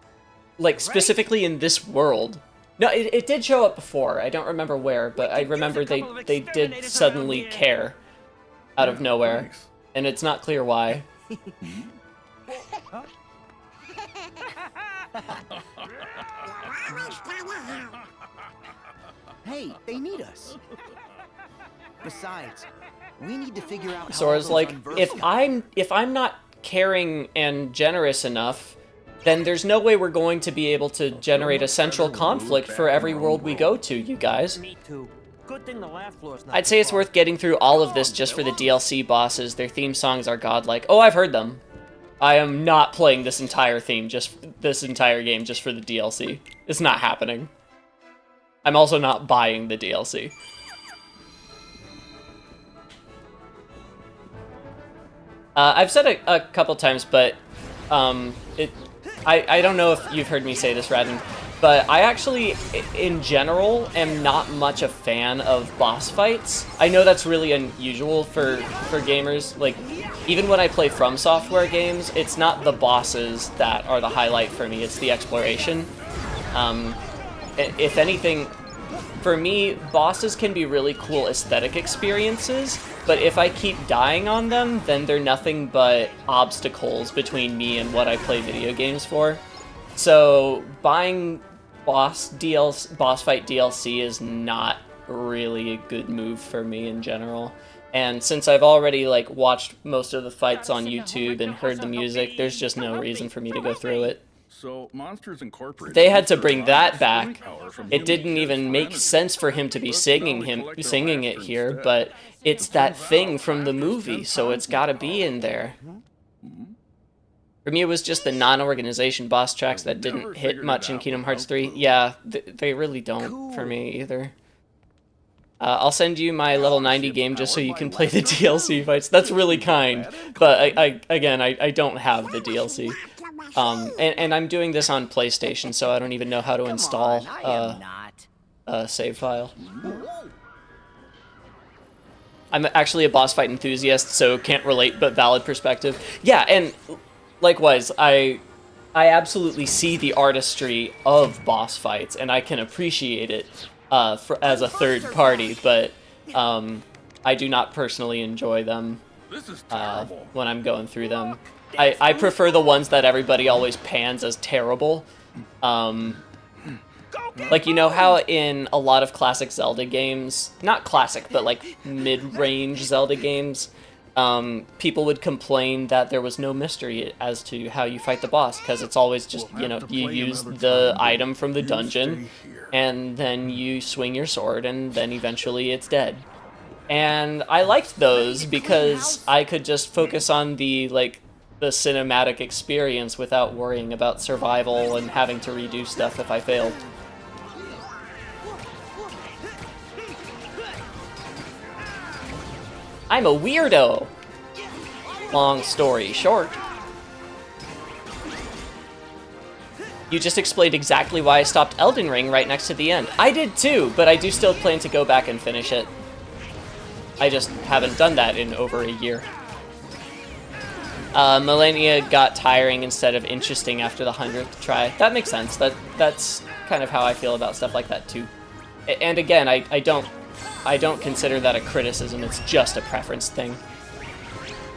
like specifically in this world. No, it did show up before. I don't remember where, but I remember they did suddenly care out of nowhere, Thanks. and it's not clear why. Hey, they need us. Besides, we need to figure out how Sora's all those like, Unversed if I'm not caring and generous enough, then there's no way we're going to be able to generate a central conflict for every world we go to, you guys. Me too. Good thing the laugh floor's not I'd say it's far. worth getting through all of this just for the DLC bosses. Their theme songs are godlike. Oh, I've heard them. I am not playing this entire game just for the DLC. It's not happening. I'm also not buying the DLC. I've said a couple times, but I don't know if you've heard me say this, Radden, but I actually, in general, am not much a fan of boss fights. I know that's really unusual for gamers. Like, even when I play From Software games, it's not the bosses that are the highlight for me, it's the exploration. If anything, for me, bosses can be really cool aesthetic experiences, but if I keep dying on them, then they're nothing but obstacles between me and what I play video games for. So buying boss fight DLC is not really a good move for me in general. And since I've already like watched most of the fights on YouTube and heard the music, there's just no reason for me to go through it. So Monsters Incorporated. They had to bring that back. It didn't even make sense for him to be singing it here, but it's that thing from the movie, so it's got to be in there. For me, it was just the non-organization boss tracks that didn't hit much in Kingdom Hearts 3. Yeah, they really don't for me either. I'll send you my level 90 game just so you can play the DLC fights. That's really kind, but I don't have the DLC. And I'm doing this on PlayStation, so I don't even know how to install a save file. I'm actually a boss fight enthusiast, so can't relate, but valid perspective. Yeah, and likewise, I absolutely see the artistry of boss fights, and I can appreciate it as a third party, but I do not personally enjoy them when I'm going through them. I prefer the ones that everybody always pans as terrible. Like, you know how in a lot of classic Zelda games, not classic, but like mid-range Zelda games, people would complain that there was no mystery as to how you fight the boss, because it's always just, you know, you use the item from the dungeon, and then you swing your sword, and then eventually it's dead. And I liked those because I could just focus on the cinematic experience without worrying about survival and having to redo stuff if I failed. I'm a weirdo! Long story short. You just explained exactly why I stopped Elden Ring right next to the end. I did too, but I do still plan to go back and finish it. I just haven't done that in over a year. Millennia got tiring instead of interesting after the 100th try. That makes sense. That's kind of how I feel about stuff like that too. And again, I don't consider that a criticism, it's just a preference thing.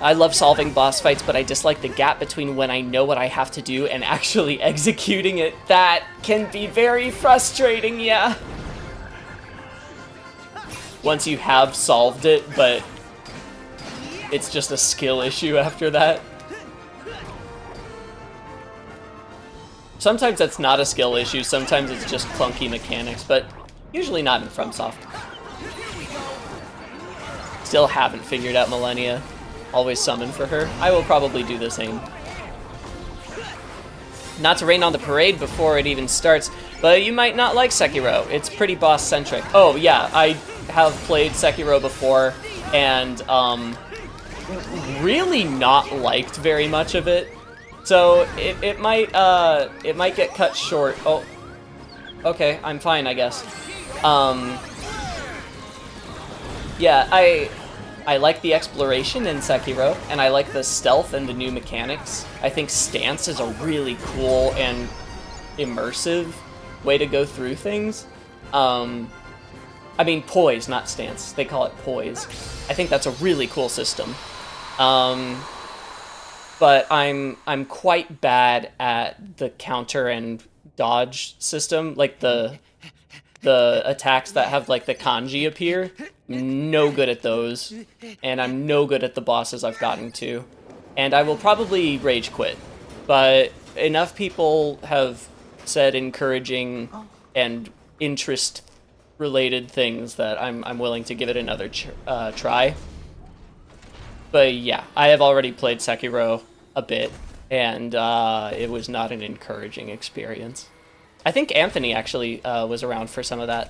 I love solving boss fights, but I dislike the gap between when I know what I have to do and actually executing it. That can be very frustrating, yeah. Once you have solved it, but it's just a skill issue after that. Sometimes that's not a skill issue, sometimes it's just clunky mechanics, but usually not in FromSoft. Still haven't figured out Millennia. Always summon for her. I will probably do the same. Not to rain on the parade before it even starts, but you might not like Sekiro. It's pretty boss-centric. Oh yeah, I have played Sekiro before, and really not liked very much of it. So it might get cut short. Oh, okay, I'm fine, I guess. Yeah, I like the exploration in Sekiro, and I like the stealth and the new mechanics. I think stance is a really cool and immersive way to go through things. I mean poise, not stance. They call it poise. I think that's a really cool system. But I'm quite bad at the counter and dodge system, like the attacks that have like the kanji appear. No good at those, and I'm no good at the bosses I've gotten to, and I will probably rage quit, but enough people have said encouraging and interest related things that I'm willing to give it another try. But yeah, I have already played Sekiro a bit, and it was not an encouraging experience. I think Anthony actually was around for some of that.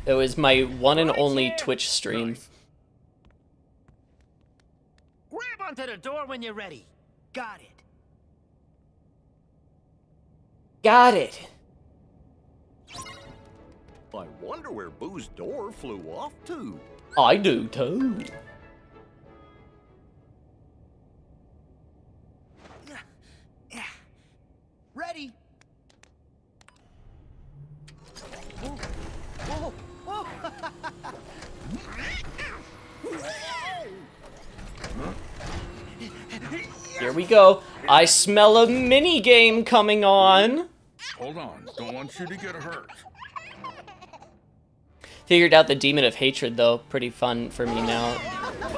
It was my one and only Twitch stream. Grab onto the door when you're ready. Got it. Got it. I wonder where Boo's door flew off to. I do too. Ready. Whoa, whoa, whoa. Here we go. I smell a mini game coming on. Hold on, don't want you to get hurt. Figured out the Demon of Hatred, though. Pretty fun for me now.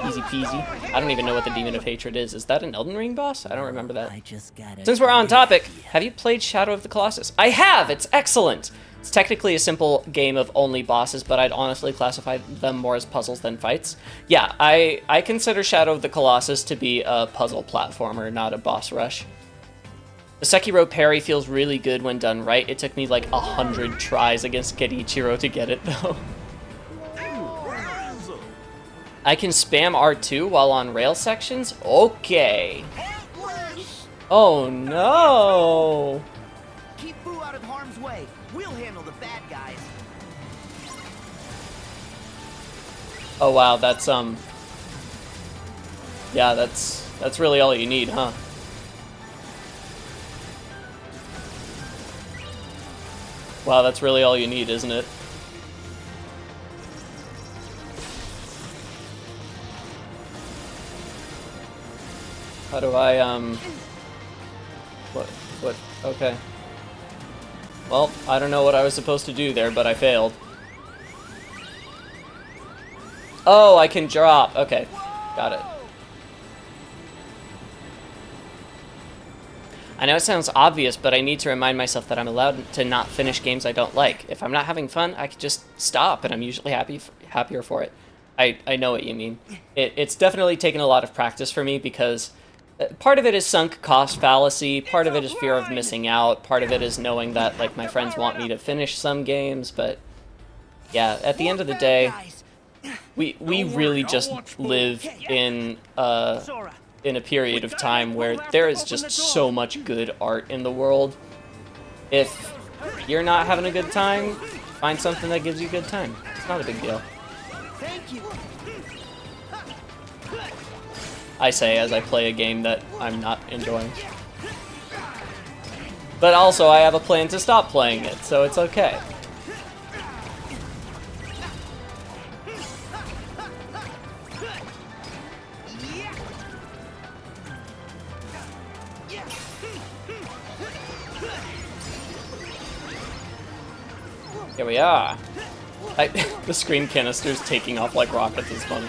Easy peasy. I don't even know what the Demon of Hatred is. Is that an Elden Ring boss? I don't remember that. Since we're on topic, have you played Shadow of the Colossus? I have! It's excellent! It's technically a simple game of only bosses, but I'd honestly classify them more as puzzles than fights. Yeah, I consider Shadow of the Colossus to be a puzzle platformer, not a boss rush. The Sekiro parry feels really good when done right. It took me like 100 tries against Genichiro to get it, though. I can spam R2 while on rail sections? Okay. Oh no! Keep Boo out of harm's way. We'll handle the bad guys. Oh wow, that's yeah, that's really all you need, huh? Wow, that's really all you need, isn't it? How do I, what, okay. Well, I don't know what I was supposed to do there, but I failed. Oh, I can drop, okay, got it. I know it sounds obvious, but I need to remind myself that I'm allowed to not finish games I don't like. If I'm not having fun, I can just stop, and I'm usually happier for it. I know what you mean. It's definitely taken a lot of practice for me, because part of it is sunk cost fallacy, part of it is fear of missing out, part of it is knowing that like my friends want me to finish some games, but yeah, at the end of the day, we really just live in a period of time where there is just so much good art in the world. If you're not having a good time, find something that gives you a good time. It's not a big deal. Thank you. I say as I play a game that I'm not enjoying. But also I have a plan to stop playing it, so it's okay. Here we are. The screen canisters taking off like rockets is funny.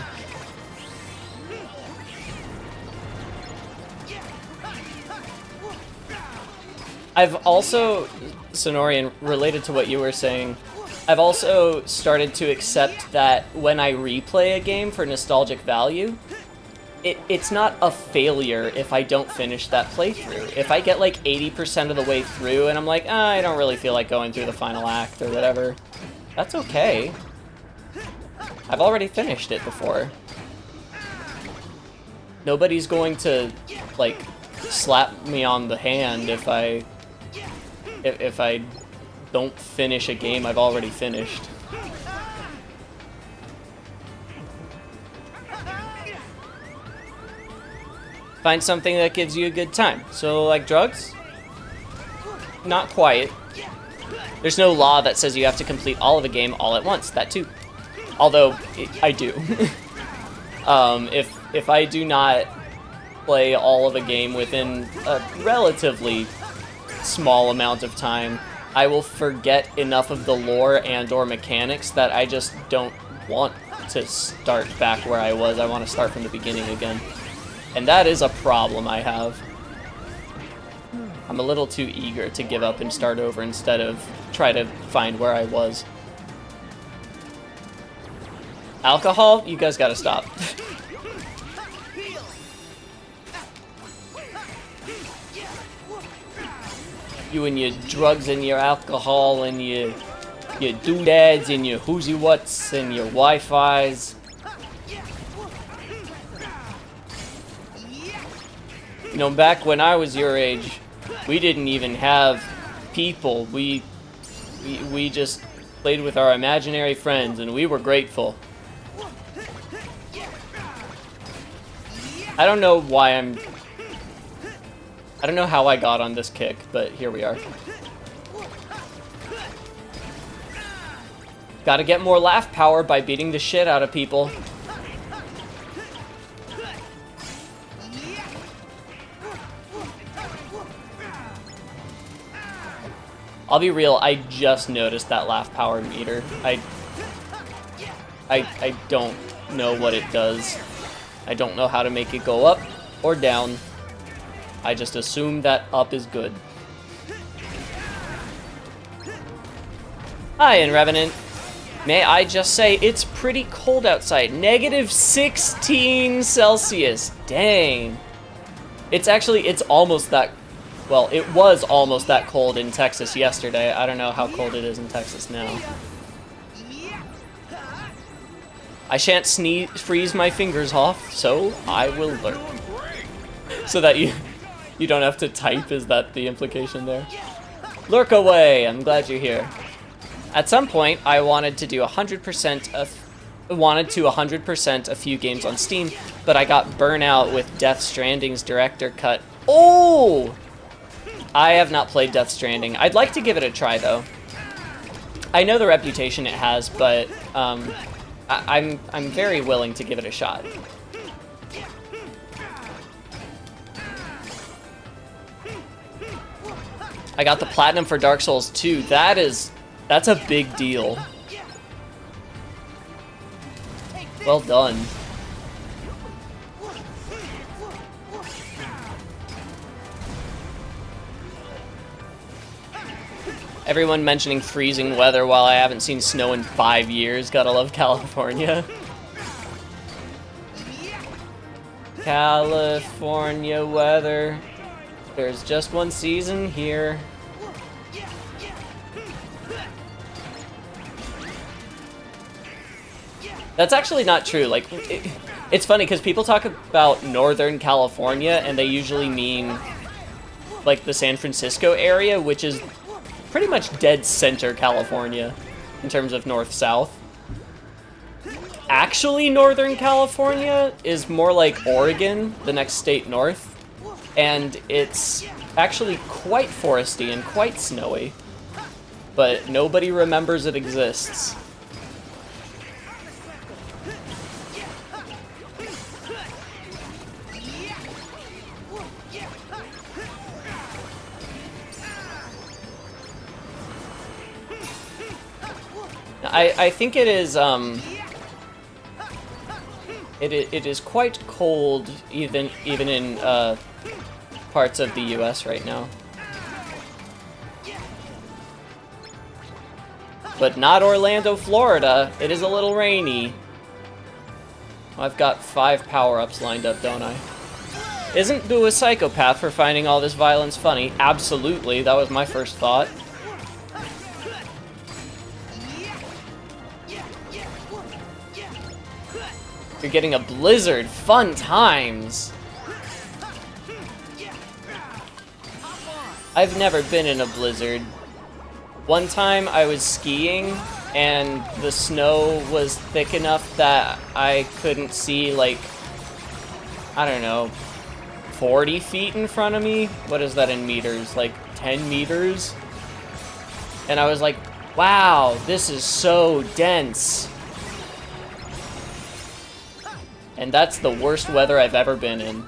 I've also, Sonorian, related to what you were saying, I've also started to accept that when I replay a game for nostalgic value, it's not a failure if I don't finish that playthrough. If I get like 80% of the way through and I'm like, I don't really feel like going through the final act or whatever, that's okay. I've already finished it before. Nobody's going to, like, slap me on the hand if I don't finish a game I've already finished. Find something that gives you a good time. So, like drugs? Not quite. There's no law that says you have to complete all of a game all at once. That too. Although, I do. If I do not play all of a game within a relatively small amount of time, I will forget enough of the lore and or mechanics that I just don't want to start back where I was. I want to start from the beginning again. And that is a problem I have. I'm a little too eager to give up and start over instead of try to find where I was. Alcohol? You guys gotta stop. You and your drugs and your alcohol and your doodads and your whoozy whats and your Wi-Fis. You know, back when I was your age, we didn't even have people. We just played with our imaginary friends, and we were grateful. I don't know why I don't know how I got on this kick, but here we are. Gotta get more laugh power by beating the shit out of people. I'll be real, I just noticed that laugh power meter. I don't know what it does. I don't know how to make it go up or down. I just assume that up is good. Hi, and Revenant. May I just say, it's pretty cold outside. -16 Celsius. Dang. It's almost that... Well, it was almost that cold in Texas yesterday. I don't know how cold it is in Texas now. I shan't freeze my fingers off, so I will learn. So that you don't have to type, is that the implication there? Lurk away, I'm glad you're here. At some point, I wanted to do 100% a few games on Steam, but I got burnout with Death Stranding's director cut. Oh! I have not played Death Stranding. I'd like to give it a try, though. I know the reputation it has, but I'm very willing to give it a shot. I got the platinum for Dark Souls 2. That's a big deal. Well done. Everyone mentioning freezing weather while I haven't seen snow in 5 years. Gotta love California. California weather. There's just one season here. That's actually not true. Like, it's funny because people talk about Northern California and they usually mean like the San Francisco area, which is pretty much dead center California in terms of north-south. Actually, Northern California is more like Oregon, the next state north, and it's actually quite foresty and quite snowy, but nobody remembers it exists. I think it is it is quite cold even in parts of the US right now. But not Orlando, Florida. It is a little rainy. I've got 5 power-ups lined up, don't I? Isn't Boo a psychopath for finding all this violence funny? Absolutely, that was my first thought. You're getting a blizzard. Fun times. I've never been in a blizzard. One time I was skiing and the snow was thick enough that I couldn't see, like, I don't know, 40 feet in front of me? What is that in meters? Like 10 meters? And I was like, wow, this is so dense. And that's the worst weather I've ever been in.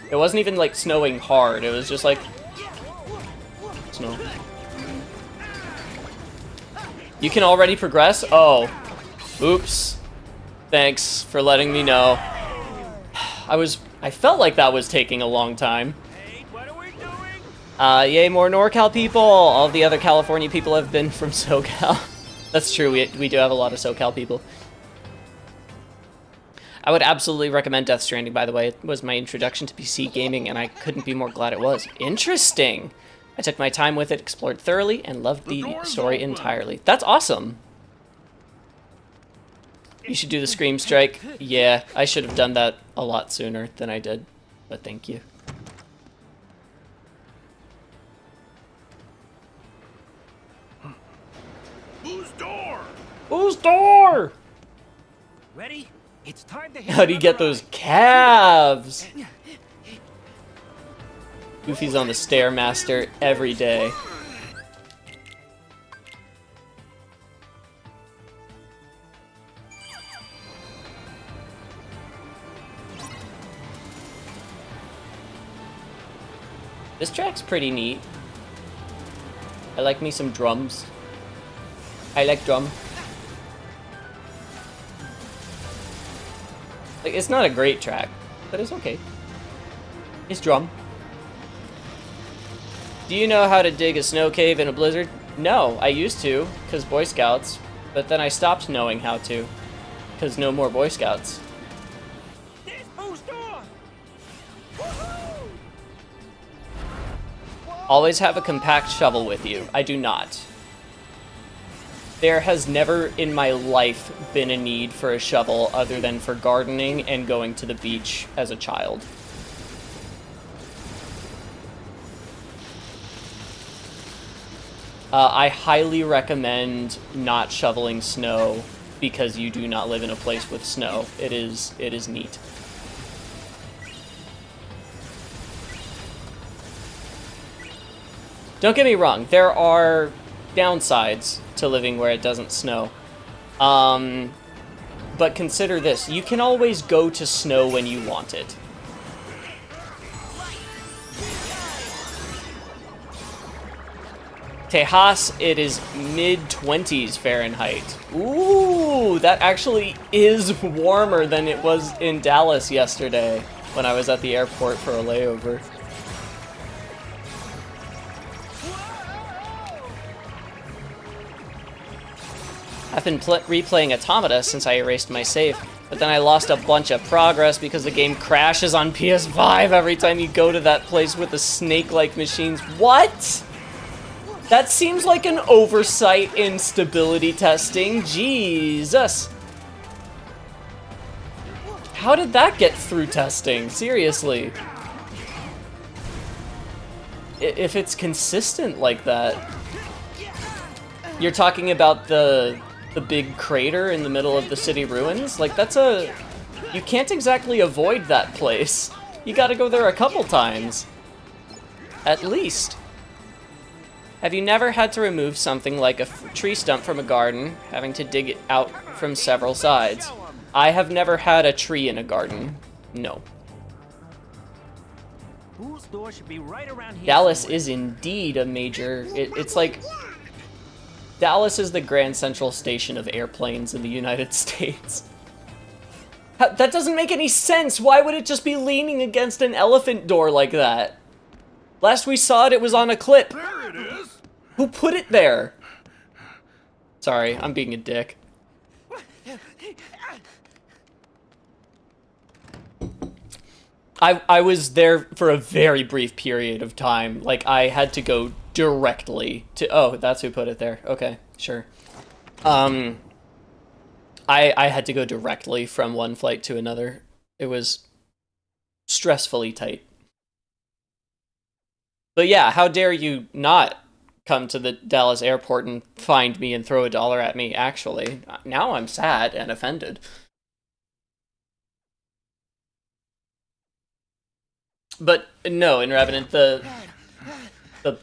It wasn't even like snowing hard, it was just like snow. You can already progress? Oh. Oops. Thanks for letting me know. I felt like that was taking a long time. Yay, more NorCal people! All the other California people have been from SoCal. That's true, we do have a lot of SoCal people. I would absolutely recommend Death Stranding, by the way. It was my introduction to PC gaming, and I couldn't be more glad it was. Interesting! I took my time with it, explored thoroughly, and loved the story entirely. That's awesome! You should do the Scream Strike. Yeah, I should have done that a lot sooner than I did, but thank you. Whose door? Ready? It's time to hit How do you get those calves? Goofy's on the Stairmaster every day. This track's pretty neat. I like me some drums. I like drum. Like, it's not a great track, but it's okay. It's drum. Do you know how to dig a snow cave in a blizzard? No, I used to, because Boy Scouts, but then I stopped knowing how to, because no more Boy Scouts. Always have a compact shovel with you. I do not. There has never in my life been a need for a shovel other than for gardening and going to the beach as a child. I highly recommend not shoveling snow because you do not live in a place with snow. It is neat. Don't get me wrong, there are downsides to living where it doesn't snow. But consider this, you can always go to snow when you want it. Tejas, it is mid-20s Fahrenheit. Ooh, that actually is warmer than it was in Dallas yesterday when I was at the airport for a layover. I've been replaying Automata since I erased my save, but then I lost a bunch of progress because the game crashes on PS5 every time you go to that place with the snake-like machines. What? That seems like an oversight in stability testing. Jesus. How did that get through testing? Seriously. If it's consistent like that. You're talking about the big crater in the middle of the city ruins? Like, that's a... You can't exactly avoid that place. You gotta go there a couple times. At least. Have you never had to remove something like a tree stump from a garden, having to dig it out from several sides? I have never had a tree in a garden. No. Dallas is indeed a major... It's like... Dallas is the Grand Central Station of airplanes in the United States. That doesn't make any sense! Why would it just be leaning against an elephant door like that? Last we saw it, it was on a clip. There it is! Who put it there? Sorry, I'm being a dick. I was there for a very brief period of time. Like, I had to go directly to... Oh, that's who put it there. Okay, sure. I had to go directly from one flight to another. It was stressfully tight. But yeah, how dare you not come to the Dallas airport and find me and throw $1 at me, actually. Now I'm sad and offended. But no, in Revenant, the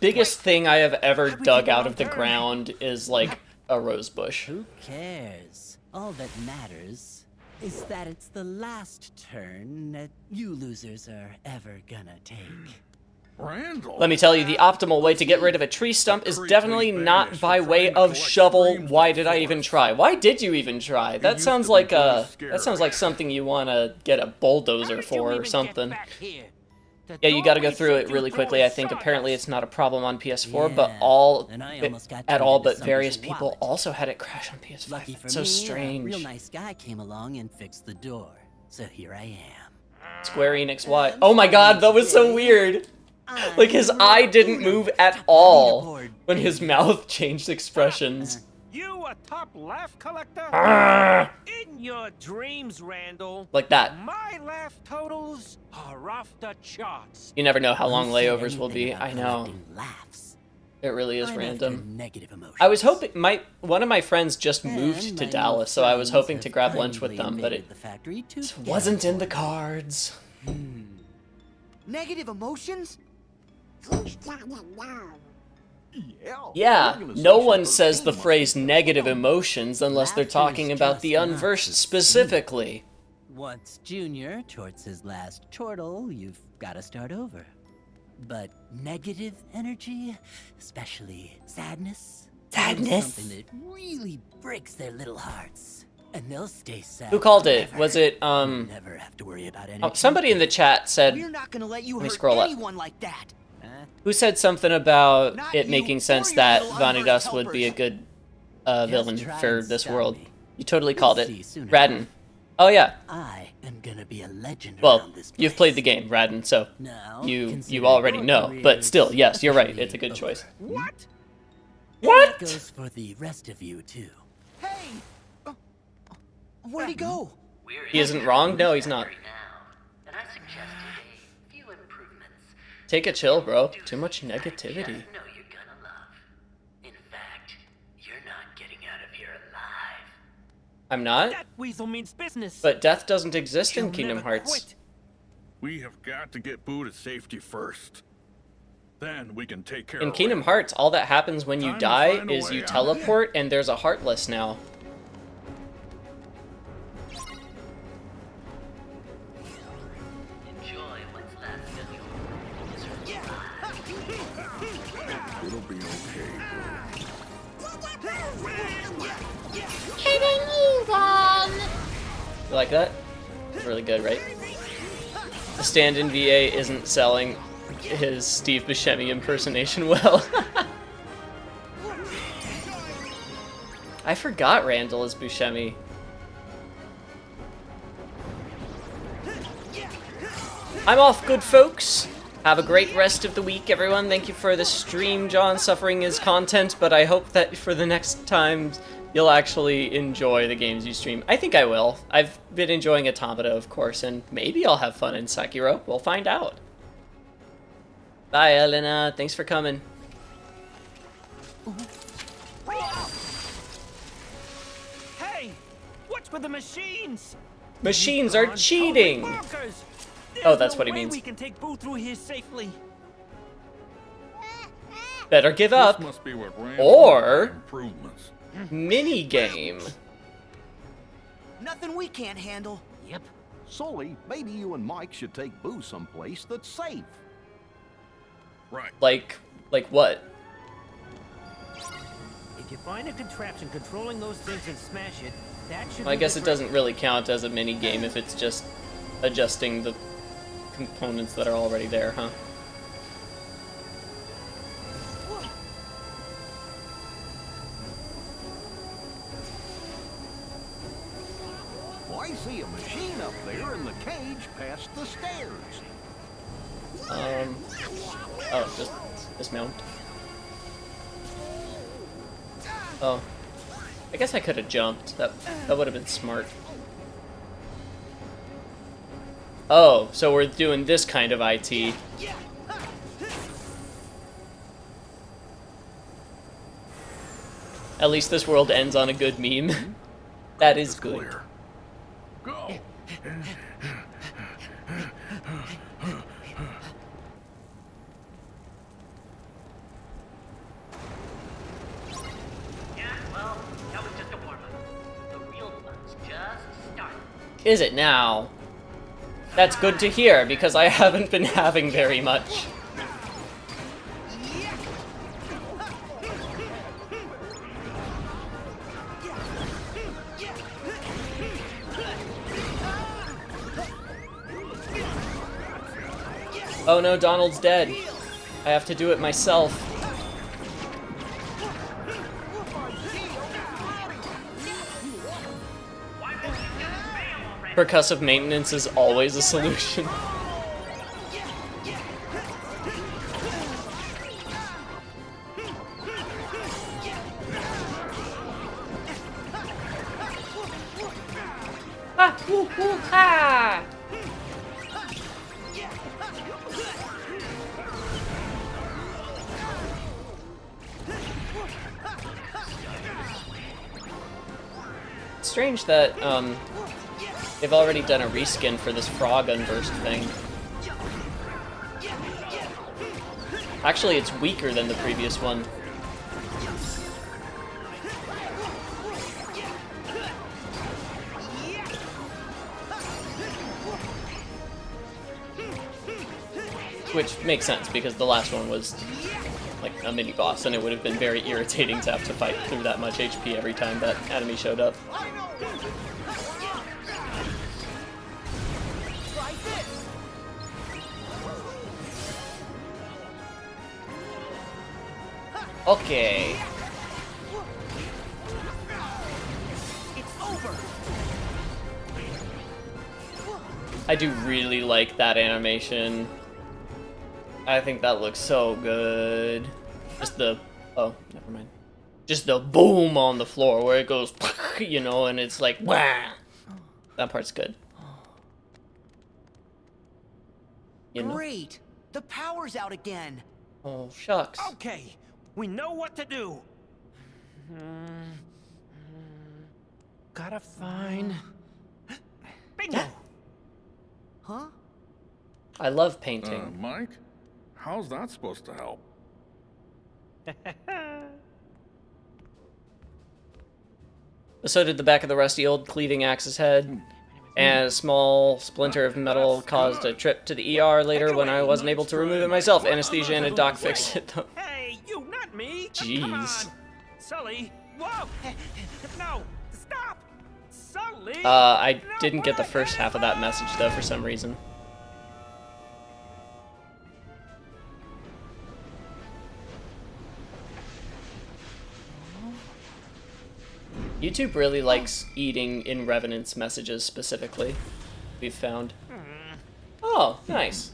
biggest thing I have ever dug out of the ground is like a rose bush. Who cares? All that matters is that it's the last turn that you losers are ever gonna take. Randall. Let me tell you, the optimal way to get rid of a tree stump is definitely not by way of shovel. Why did I even try? Why did you even try? That sounds like something you want to get a bulldozer for or something. Yeah, you got to go through it really quickly. I think apparently it's not a problem on PS4, but but various people also had it crash on PS5. It's so strange. A real nice guy came along and fixed the door, so here I am. Square Enix, why? Oh my God, that was so weird. Like, his eye didn't move at all when his mouth changed expressions. You a top laugh collector? In your dreams, Randall. Like that. My laugh totals are off the charts. You never know how long layovers will be. I know. Laughs. It really is I'm random. after negative emotions. I was hoping one of my friends just moved And to my Dallas, so I was hoping to grab lunch with them, but it the factory to wasn't in the cards. Negative emotions? Yeah, no one says the phrase negative emotions unless they're talking about the unversed specifically. Once Junior torts his last chortle, you've got to start over. But negative energy, especially sadness, is something that really breaks their little hearts, and they'll stay sad. Who called it? forever. Was it You'll never have to worry about anything. Oh, somebody in the chat said. We're not gonna let you Let me hurt scroll up. anyone like that. Who said something about Not it you making sense or your that little Vanitas unversed would be a helpers. good villain try for and this stop world? me. You totally You'll called it. see soon Radden. enough. Oh yeah. I am gonna be a legend Well, around this you've played the game, Radden, so Now, you consider already your know. career But still, yes, you're right. officially It's a good over. choice. What? That goes for the rest of you too. Hey! Where'd he go? He isn't wrong? No, he's not. And I suggested a few improvements. Take a chill, bro. Too much negativity. No, you're gonna love. In fact, you're not getting out of here alive. I'm not? That weasel means business. But death doesn't exist in He'll Kingdom never Hearts. quit. We have got to get Boo to safety first. Then we can take care In of Kingdom Hearts, all that happens when you Time to die find a is way you out. teleport and there's a Heartless now. Enjoy what's left of your miserable life. It'll be okay, You like that? It's really good, right? The stand-in VA isn't selling his Steve Buscemi impersonation well. I forgot Randall is Buscemi. I'm off, good folks. Have a great rest of the week, everyone. Thank you for the stream. John suffering his content, but I hope that for the next times you'll actually enjoy the games you stream. I think I will. I've been enjoying Automata, of course, and maybe I'll have fun in Sekiro. We'll find out. Bye, Elena. Thanks for coming. Hey, what's with the machines? Machines are cheating! Bonkers. Oh, that's There's what no he way means. We can take Boo through here safely. Better give This up. must be what Randall Or improvements. mini game. Nothing we can't handle. Yep. Sully, maybe you and Mike should take Boo someplace that's safe. Right. Like what? If you find a contraption controlling those things and smash it, that should. Well, I be guess the it doesn't really count as a mini game if it's just adjusting the components that are already there, huh? I see a machine up there in the cage past the stairs. Oh, just dismount. Oh. I guess I could have jumped. That would have been smart. Oh, so we're doing this kind of IT. At least this world ends on a good meme. That is good. Go. Yeah, well, that was just a warm-up. The real fun's just starting. Is it now? That's good to hear, because I haven't been having very much. Oh no, Donald's dead. I have to do it myself. Percussive maintenance is always a solution. Ah, woo, woo, ha! strange that they've already done a reskin for this frog unversed thing. Actually, it's weaker than the previous one. Which makes sense, because the last one was like a mini-boss, and it would have been very irritating to have to fight through that much HP every time that enemy showed up. Okay. I do really like that animation. I think that looks so good. Just the... oh, never mind. Just the boom on the floor where it goes, you know, and it's like, wah! That part's good. You know? Great! The power's out again! Oh, shucks. Okay, we know what to do. Gotta find... Bingo! Huh? I love painting. Mike? How's that supposed to help? So did the back of the rusty old cleaving axe's head, and a small splinter of metal caused a trip to the ER later when I wasn't able to remove it myself. Anesthesia and a doc fixed it though. Hey, you, not me! Jeez. Come on. Sully, whoa! No, stop! Sully! I didn't get the first half of that message though for some reason. YouTube really likes eating in Revenant's messages specifically, we've found. Oh, nice.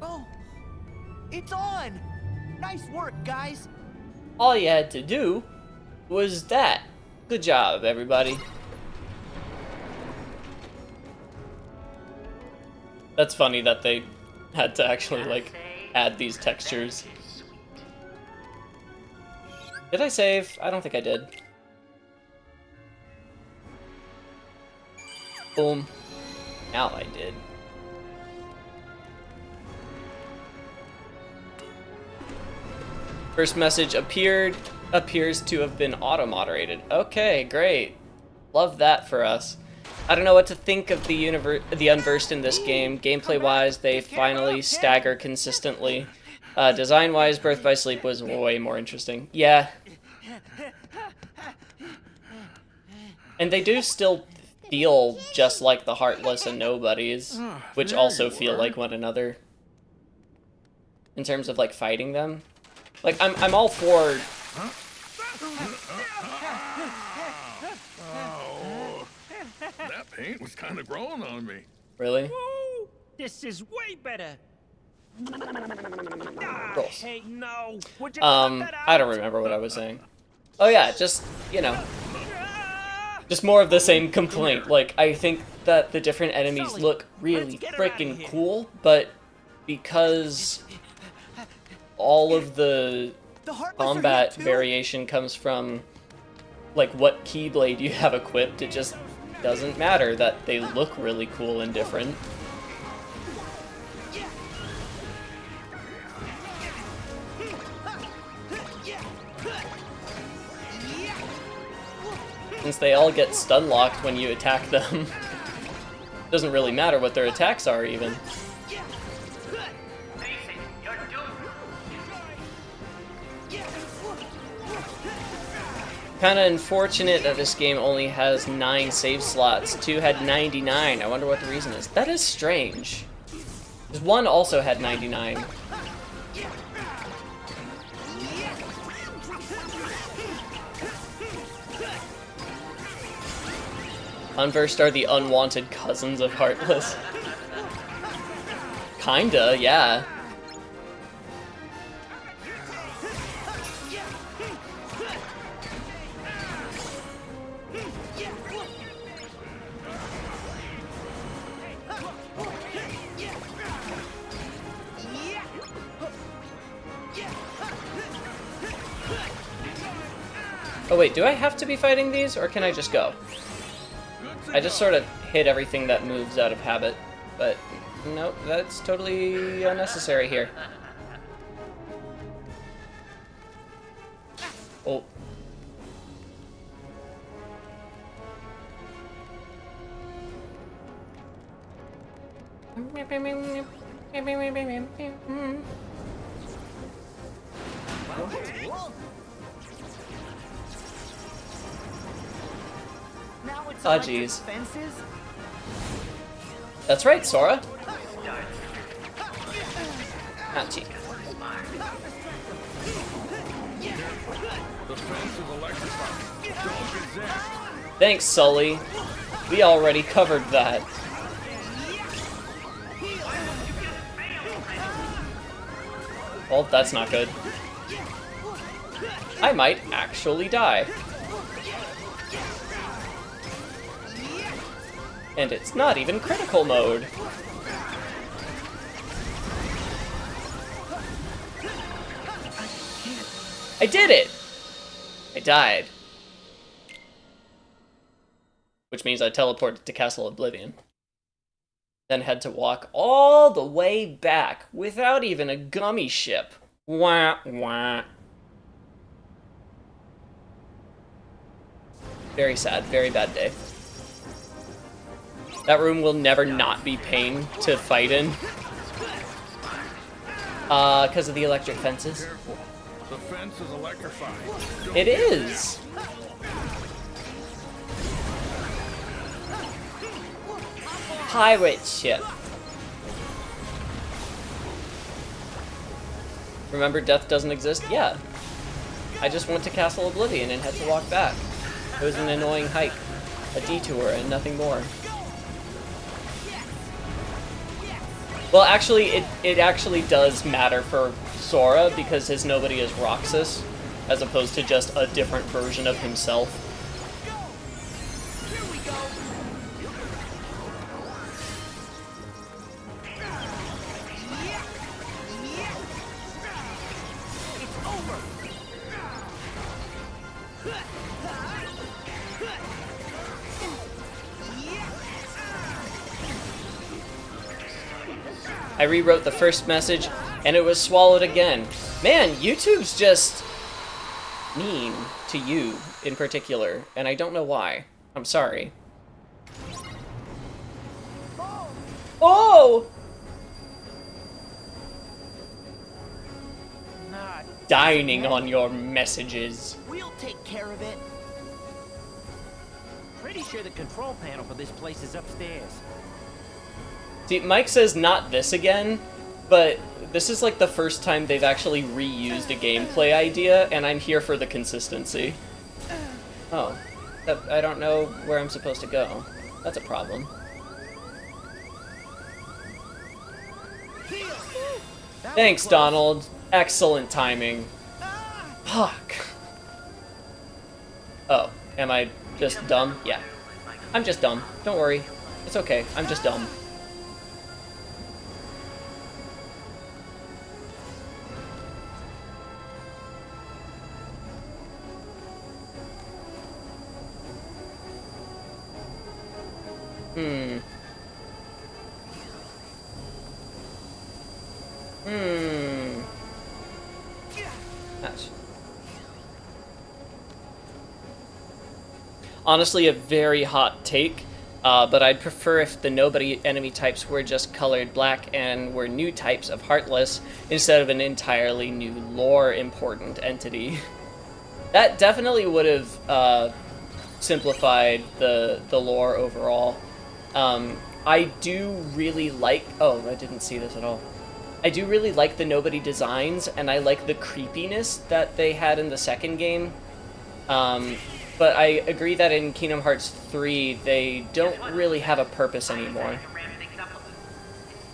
Oh, it's on! Nice work, guys! All you had to do was that. Good job, everybody. That's funny that they had to actually, like, add these textures. Did I save? I don't think I did. Boom. Now I did. First message appears to have been auto-moderated. Okay, great. Love that for us. I don't know what to think of the Unversed in this game. Gameplay-wise, they finally stagger consistently. Design-wise, Birth by Sleep was way more interesting. Yeah. And they do still feel just like the Heartless and Nobodies, which also feel like one another. In terms of, like, fighting them. Like, I'm all for... That paint was kind of growing on me. Really? Woo! This is way better. Gross. Hey, no. Would you I don't remember what I was saying. Oh yeah, just, you know, just more of the same complaint. Like, I think that the different enemies look really freaking cool, but because all of the combat variation comes from, like, what Keyblade you have equipped, it just doesn't matter that they look really cool and different. Since they all get stun locked when you attack them, doesn't really matter what their attacks are even. Kinda unfortunate that this game only has 9 save slots. 2 had 99. I wonder what the reason is. That is strange. Because 1 also had 99. Unversed are the unwanted cousins of Heartless. Kinda, yeah. Oh wait, do I have to be fighting these, or can I just go? I just sort of hit everything that moves out of habit, but nope, that's totally unnecessary here. Oh. Oh, jeez. That's right, Sora. Not cheap. Thanks, Sully. We already covered that. Well, that's not good. I might actually die. And it's not even critical mode. I did it! I died. Which means I teleported to Castle Oblivion. Then had to walk all the way back without even a gummy ship. Wah, wah. Very sad, very bad day. That room will never not be pain to fight in. Because of the electric fences. Careful. The fence is electrified. It is! Pirate ship. Remember, death doesn't exist? Yeah. I just went to Castle Oblivion and had to walk back. It was an annoying hike, a detour, and nothing more. Well, actually, it actually does matter for Sora because his nobody is Roxas, as opposed to just a different version of himself. I rewrote the first message, and it was swallowed again. Man, YouTube's just mean to you in particular, and I don't know why. I'm sorry. Oh! Dining on your messages. We'll take care of it. Pretty sure the control panel for this place is upstairs. See, Mike says not this again, but this is like the first time they've actually reused a gameplay idea, and I'm here for the consistency. Oh, I don't know where I'm supposed to go. That's a problem. Thanks, Donald. Excellent timing. Fuck. Oh, am I just dumb? Yeah. I'm just dumb. Don't worry. It's okay. I'm just dumb. Gosh. Honestly, a very hot take, but I'd prefer if the nobody enemy types were just colored black and were new types of Heartless instead of an entirely new lore important entity. That definitely would have simplified the lore overall. I do really like... Oh, I didn't see this at all. I do really like the nobody designs, and I like the creepiness that they had in the second game. But I agree that in Kingdom Hearts 3, they don't really have a purpose anymore.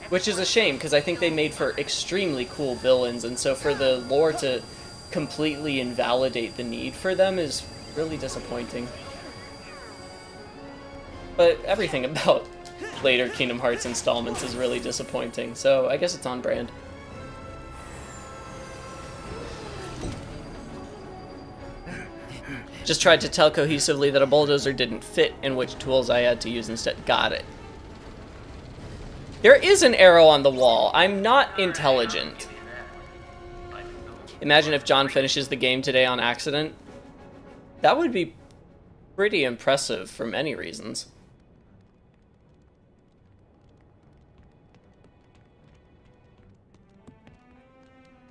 Which is a shame, because I think they made for extremely cool villains, and so for the lore to completely invalidate the need for them is really disappointing. But everything about later Kingdom Hearts installments is really disappointing, so I guess it's on brand. Just tried to tell cohesively that a bulldozer didn't fit and which tools I had to use instead. Got it. There is an arrow on the wall. I'm not intelligent. Imagine if John finishes the game today on accident. That would be pretty impressive for many reasons.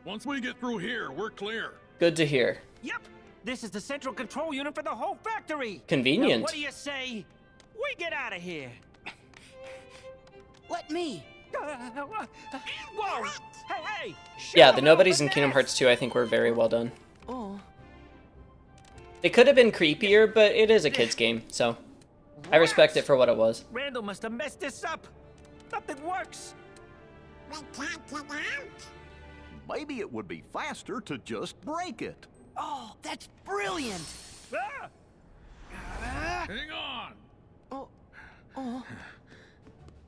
Once we get through here, we're clear. Good to hear. Yep, this is the central control unit for the whole factory. Convenient. Now, what do you say? We get out of here. Let me. Whoa! Hey! Yeah, the nobodies in Kingdom Hearts 2 I think were very well done. Oh. They could have been creepier, but it is a kid's game, so I respect it for what it was. Randall must have messed this up. Nothing works. We can't get out. Maybe it would be faster to just break it. Oh, that's brilliant. Hang on. Oh.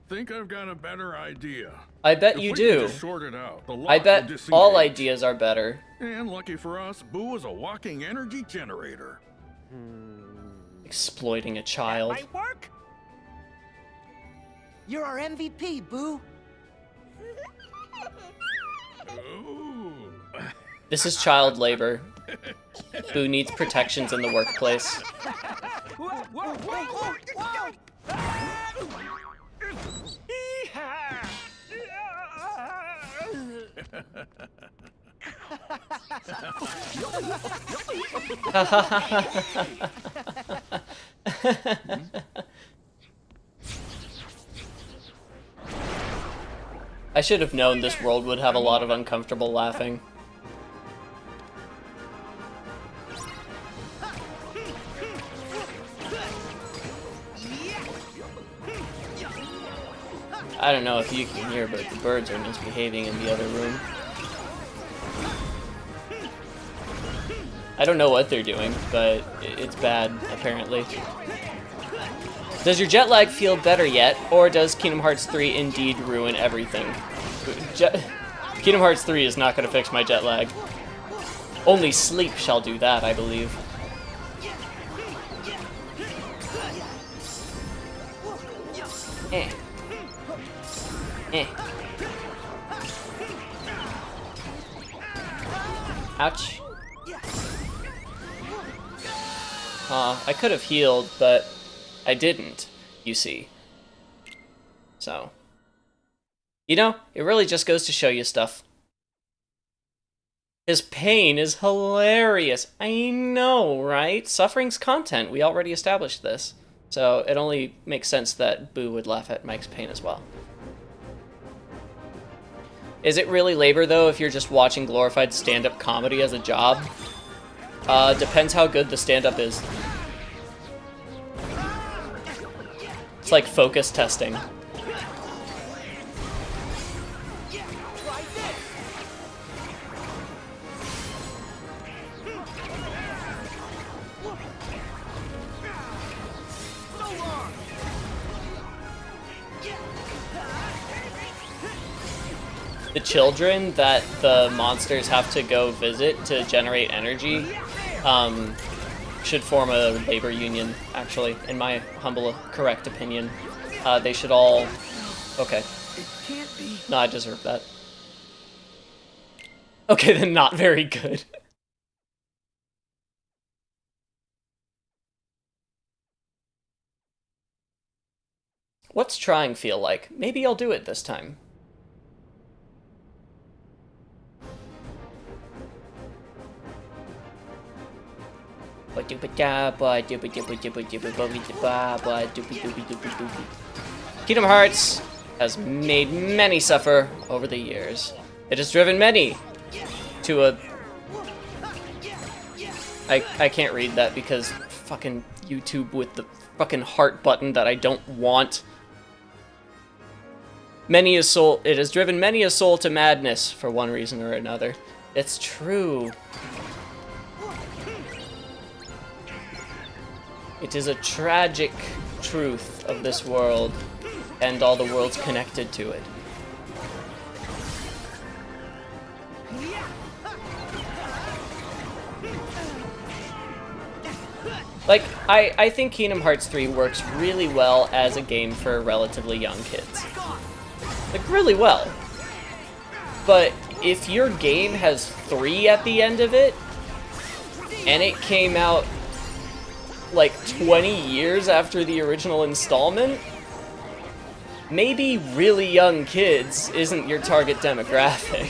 Think I've got a better idea. I bet If you we do. can just short it out, the I lock bet will all disengage. ideas are better. And lucky for us, Boo is a walking energy generator. Exploiting a child. Might work. You're our MVP, Boo. Ooh. This is child labor. Boo needs protections in the workplace. I should have known this world would have a lot of uncomfortable laughing. I don't know if you can hear, but the birds are misbehaving in the other room. I don't know what they're doing, but it's bad, apparently. Does your jet lag feel better yet, or does Kingdom Hearts 3 indeed ruin everything? Kingdom Hearts 3 is not going to fix my jet lag. Only sleep shall do that, I believe. Ouch. I could have healed, but I didn't, you see. So. You know, it really just goes to show you stuff. His pain is hilarious. I know, right? Suffering's content. We already established this. So it only makes sense that Boo would laugh at Mike's pain as well. Is it really labor, though, if you're just watching glorified stand-up comedy as a job? Depends how good the stand-up is. It's like focus testing. The children that the monsters have to go visit to generate energy should form a labor union, actually, in my humble, correct opinion. They should all... Okay. It can't be. No, I deserve that. Okay, then not very good. What's trying feel like? Maybe I'll do it this time. Kingdom Hearts has made many suffer over the years. It has driven many to a... I can't read that because fucking YouTube with the fucking heart button that I don't want. Many a soul... It has driven many a soul to madness for one reason or another. It's true. It is a tragic truth of this world and all the worlds connected to it. Like, I think Kingdom Hearts 3 works really well as a game for relatively young kids. Like, really well. But if your game has 3 at the end of it, and it came out like 20 years after the original installment, maybe really young kids isn't your target demographic.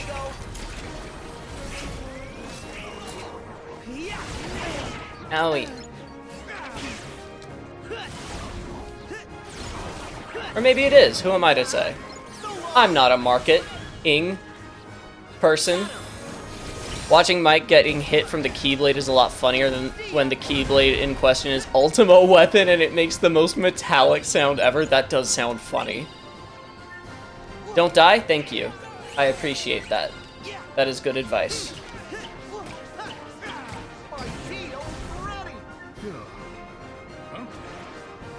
Owie. Or maybe it is, who am I to say? I'm not a marketing person. Watching Mike getting hit from the Keyblade is a lot funnier than when the Keyblade in question is Ultimo Weapon and it makes the most metallic sound ever. That does sound funny. Don't die? Thank you. I appreciate that. That is good advice.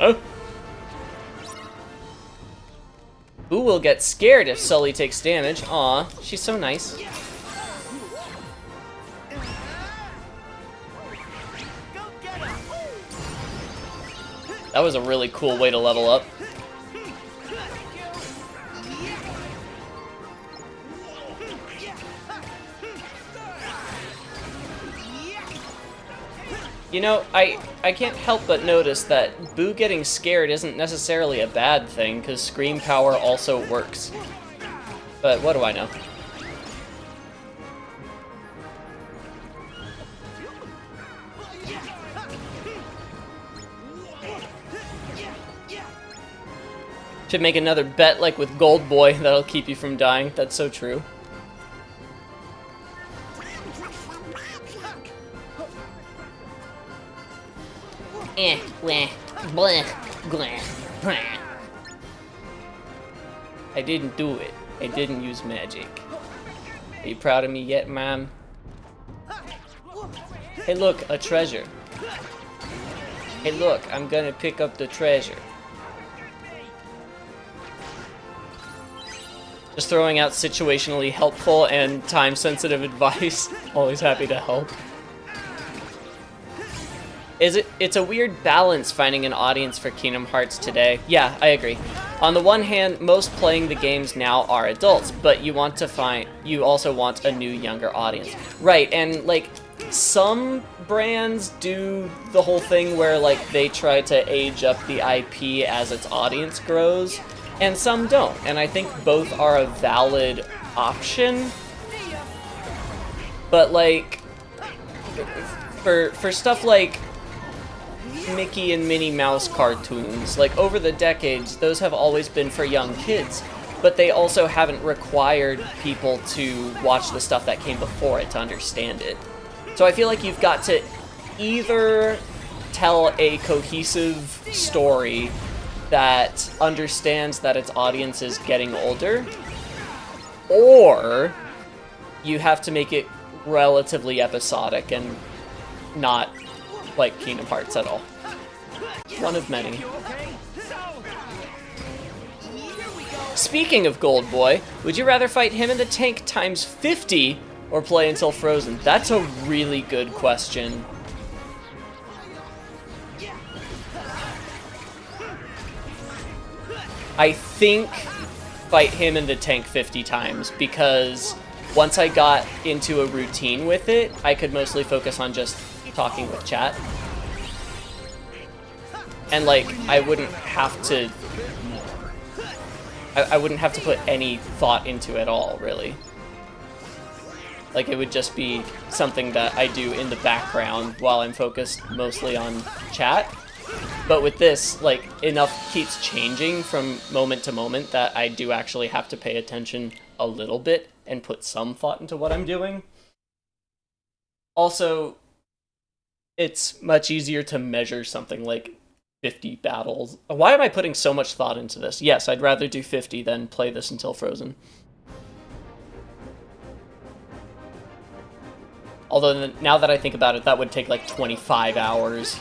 Oh. Boo will get scared if Sully takes damage. Aw, she's so nice. That was a really cool way to level up. You know, I can't help but notice that Boo getting scared isn't necessarily a bad thing, because scream power also works. But what do I know? Should make another bet like with Gold Boy that'll keep you from dying. That's so true. Bleh, bleh, bleh, bleh. I didn't do it. I didn't use magic. Are you proud of me yet, Mom? Hey look, a treasure. Hey look, I'm gonna pick up the treasure. Just throwing out situationally helpful and time-sensitive advice. Always happy to help. It's a weird balance finding an audience for Kingdom Hearts today. Yeah, I agree. On the one hand, most playing the games now are adults, but you also want a new, younger audience. Right, and like, some brands do the whole thing where like they try to age up the IP as its audience grows, and some don't, and I think both are a valid option. But like, for stuff like Mickey and Minnie Mouse cartoons, like over the decades, those have always been for young kids, but they also haven't required people to watch the stuff that came before it to understand it. So I feel like you've got to either tell a cohesive story that understands that its audience is getting older, or you have to make it relatively episodic and not like Kingdom Hearts at all. One of many. Speaking of Gold Boy, would you rather fight him in the tank times 50 or play until Frozen? That's a really good question. I think fight him in the tank 50 times, because once I got into a routine with it, I could mostly focus on just talking with chat. And like, I wouldn't have to put any thought into it at all, really. Like, it would just be something that I do in the background while I'm focused mostly on chat. But with this, like, enough keeps changing from moment to moment that I do actually have to pay attention a little bit and put some thought into what I'm doing. Also, it's much easier to measure something like 50 battles. Why am I putting so much thought into this? Yes, I'd rather do 50 than play this until Frozen. Although, now that I think about it, that would take like 25 hours.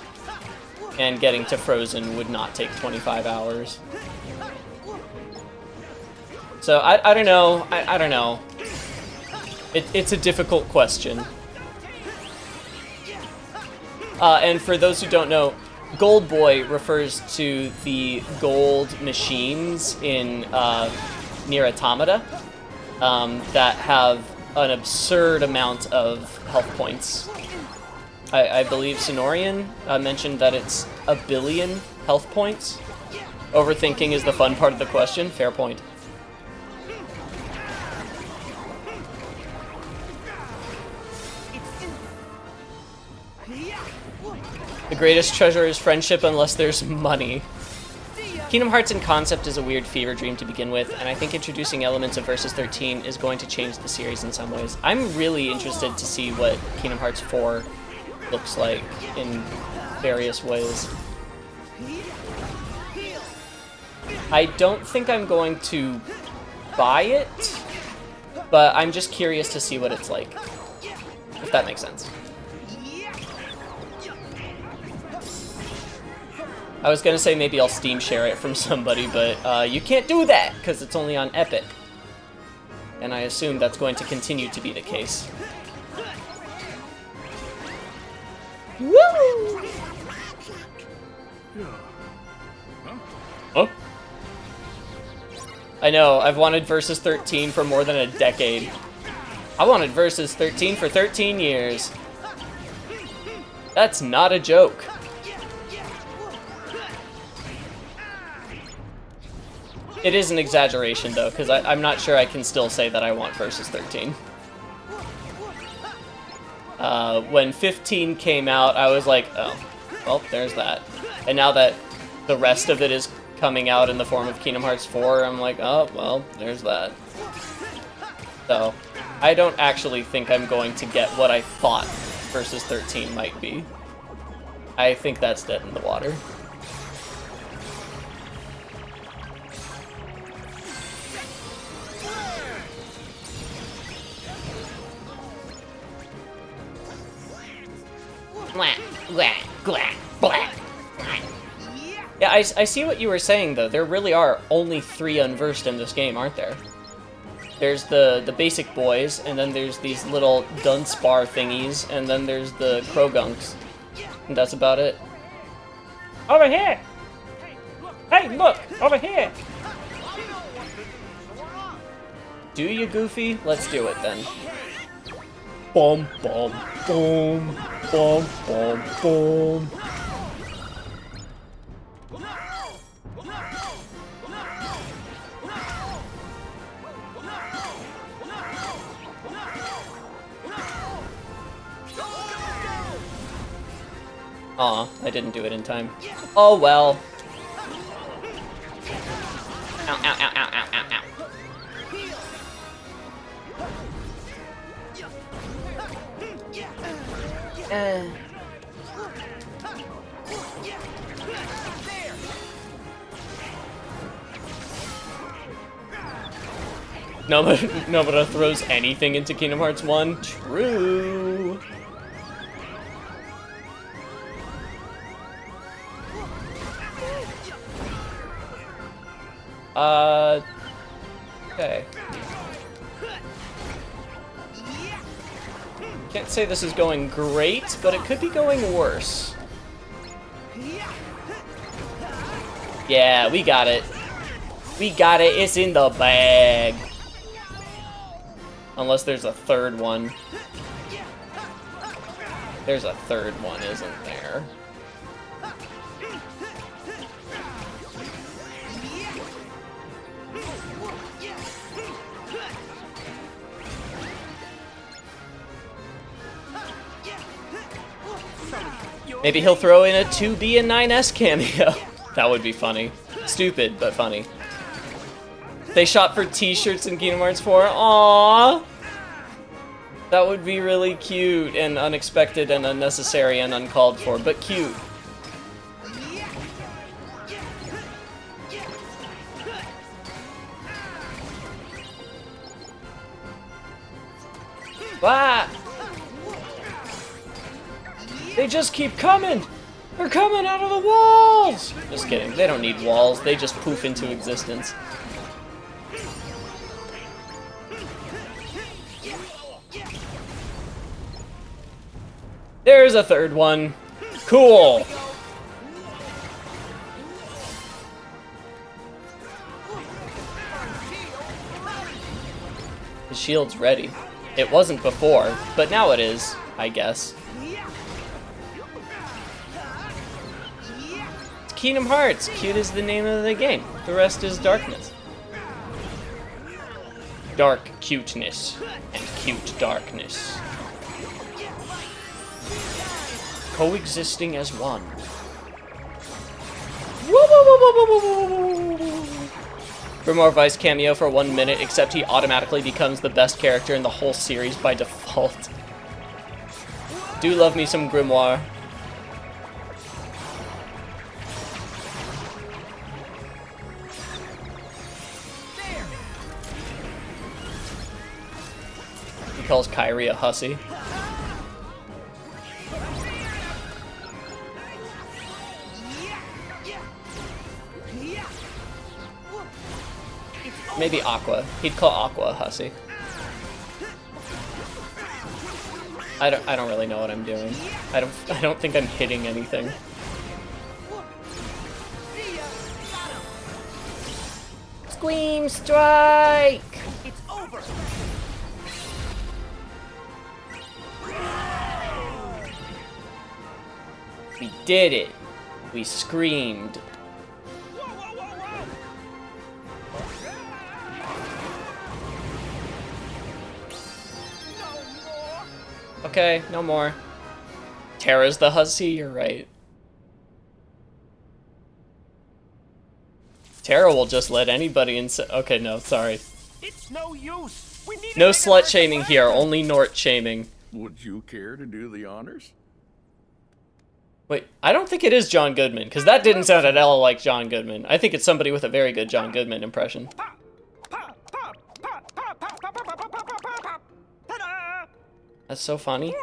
And getting to Frozen would not take 25 hours. So, I don't know. I don't know. It's a difficult question. And for those who don't know, Gold Boy refers to the gold machines in Nier Automata that have an absurd amount of health points. I believe Sonorian mentioned that it's 1 billion health points. Overthinking is the fun part of the question. Fair point. The greatest treasure is friendship unless there's money. Kingdom Hearts in concept is a weird fever dream to begin with, and I think introducing elements of Versus 13 is going to change the series in some ways. I'm really interested to see what Kingdom Hearts 4 looks like in various ways. I don't think I'm going to buy it, but I'm just curious to see what it's like, if that makes sense. I was gonna say maybe I'll Steam share it from somebody, but you can't do that because it's only on Epic. And I assume that's going to continue to be the case. Woo! Huh? I know, I've wanted Versus 13 for more than a decade. I wanted Versus 13 for 13 years. That's not a joke. It is an exaggeration, though, because I'm not sure I can still say that I want Versus 13. When 15 came out, I was like, oh, well, there's that. And now that the rest of it is coming out in the form of Kingdom Hearts 4, I'm like, oh, well, there's that. So, I don't actually think I'm going to get what I thought Versus 13 might be. I think that's dead in the water. Yeah, I see what you were saying, though. There really are only 3 unversed in this game, aren't there? There's the basic boys, and then there's these little Dunsparce thingies, and then there's the Krogunks. And that's about it. Over here! Hey, look! Over here! Do you, Goofy? Let's do it, then. Boom, boom, boom. Boom, boom, boom. Aw, I didn't do it in time. Oh well. Ow, ow, ow, ow, ow, ow, ow. Nobody throws anything into Kingdom Hearts 1? True. Okay. Can't say this is going great, but it could be going worse. Yeah, we got it. We got it. It's in the bag. Unless there's a third one. There's a third one, isn't there? Maybe he'll throw in a 2B and 9S cameo. That would be funny. Stupid, but funny. They shot for t-shirts in Kingdom Hearts 4. Aww! That would be really cute and unexpected and unnecessary and uncalled for, but cute. Ah! They just keep coming! They're coming out of the walls! Just kidding, they don't need walls, they just poof into existence. There's a third one. Cool. His shield's ready. It wasn't before, but now it is, I guess. It's Kingdom Hearts. Cute is the name of the game. The rest is darkness. Dark cuteness and cute darkness. Coexisting as one. Grimoire Vice cameo for 1 minute, except he automatically becomes the best character in the whole series by default. Do love me some Grimoire. He calls Kyrie a hussy. Maybe Aqua. He'd call Aqua a hussy. I don't really know what I'm doing. I don't think I'm hitting anything. Scream strike! It's over. We did it. We screamed. Okay, no more. Terra's the hussy, you're right. Terra will just let anybody in. Okay, no, sorry. It's no use. We need No slut shaming here, only Nort shaming. Would you care to do the honors? Wait, I don't think it is John Goodman, because that didn't sound at all like John Goodman. I think it's somebody with a very good John Goodman impression. That's so funny.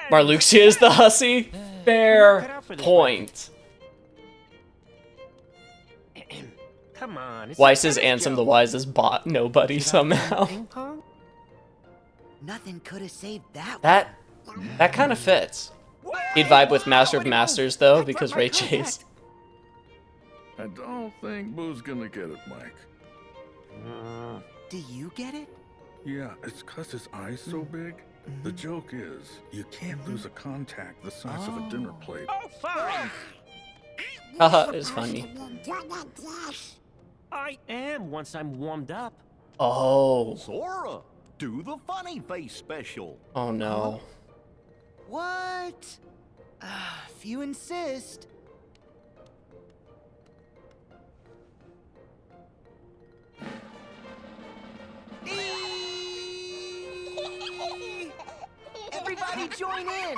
Marluxia is the hussy? Fair point. Come on. Weiss is Ansem the wisest bot nobody somehow. Nothing could have saved that. That kind of fits. He'd vibe with Master of Masters though, because Ray Chase. I don't think Boo's gonna get it, Mike. Do you get it? Yeah, it's 'cause his eye's so big. The joke is, you can't lose a contact the size of a dinner plate. Oh, fine. Haha, it's funny. I am once I'm warmed up. Oh. Sora, do the funny face special. Oh no. What? If you insist. Everybody join in!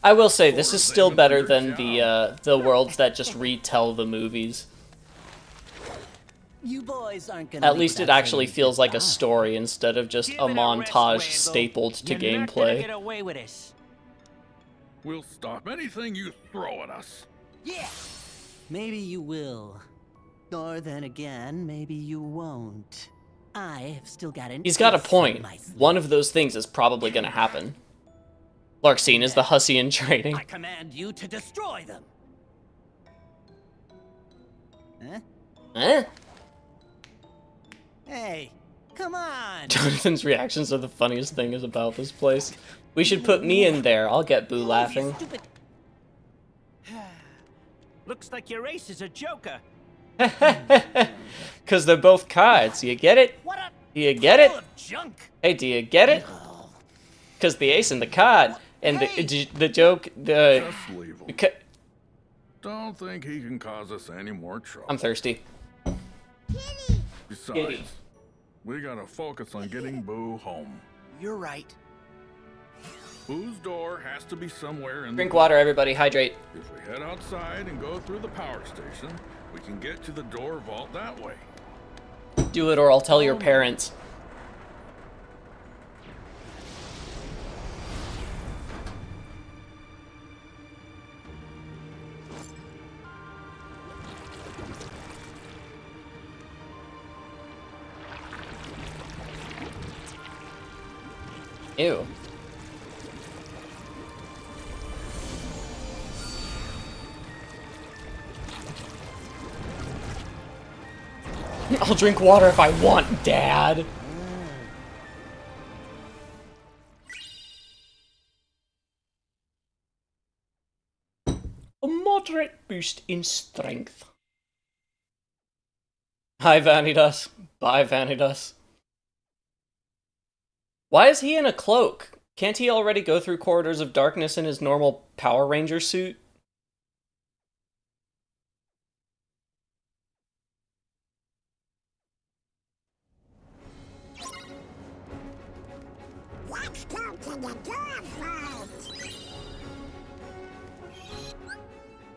I will say this is still better than the worlds that just retell the movies. You boys aren't gonna At least it actually feels like a story instead of just a montage stapled to gameplay. Get away with this. We'll stop anything you throw at us. Yeah. Maybe you will. Or then again, maybe you won't. I have still got an He's got a ace point. in my sleeve. One of those things is probably gonna happen. Larxene is the hussy in training. I command you to destroy them. Huh? Huh? Hey, come on. Jonathan's reactions are the funniest thing is about this place. We should put me in there. I'll get Boo laughing. Looks like your ace is a joker. Because they're both cards. You get it? Do you get it? Junk. Hey, do you get it? Because the ace and the card and the joke. Just leave him. Don't think he can cause us any more trouble. I'm thirsty. Besides, Kitty. we gotta focus on getting Boo home. You're right. Boo's door has to be somewhere in Drink the water, everybody. Hydrate. If we head outside and go through the power station, we can get to the door vault that way. Do it or I'll tell your parents. Ew. I'll drink water if I want, Dad. A moderate boost in strength. Hi, Vanitas. Bye, Vanitas. Why is he in a cloak? Can't he already go through corridors of darkness in his normal Power Ranger suit? Let's go to the dog fight.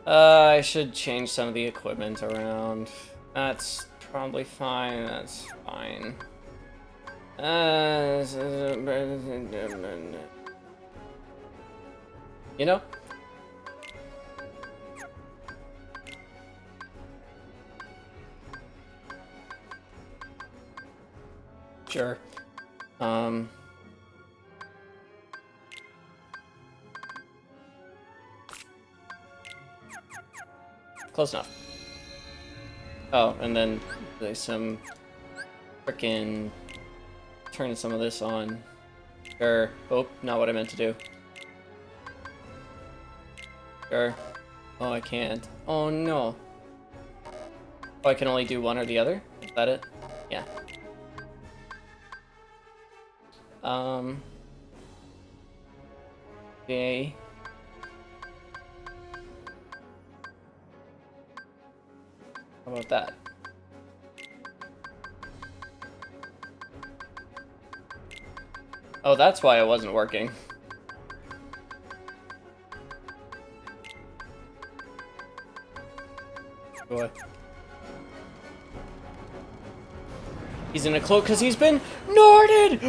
I should change some of the equipment around. That's probably fine. That's fine. You know? Sure. Close enough. Oh, and then there's some frickin' turning some of this on. Sure. Oh, not what I meant to do. Sure. Oh, I can't. Oh, no. Oh, I can only do one or the other? Is that it? Yeah. Okay. How about that? Oh, that's why it wasn't working. Boy. He's in a cloak because he's been Norded!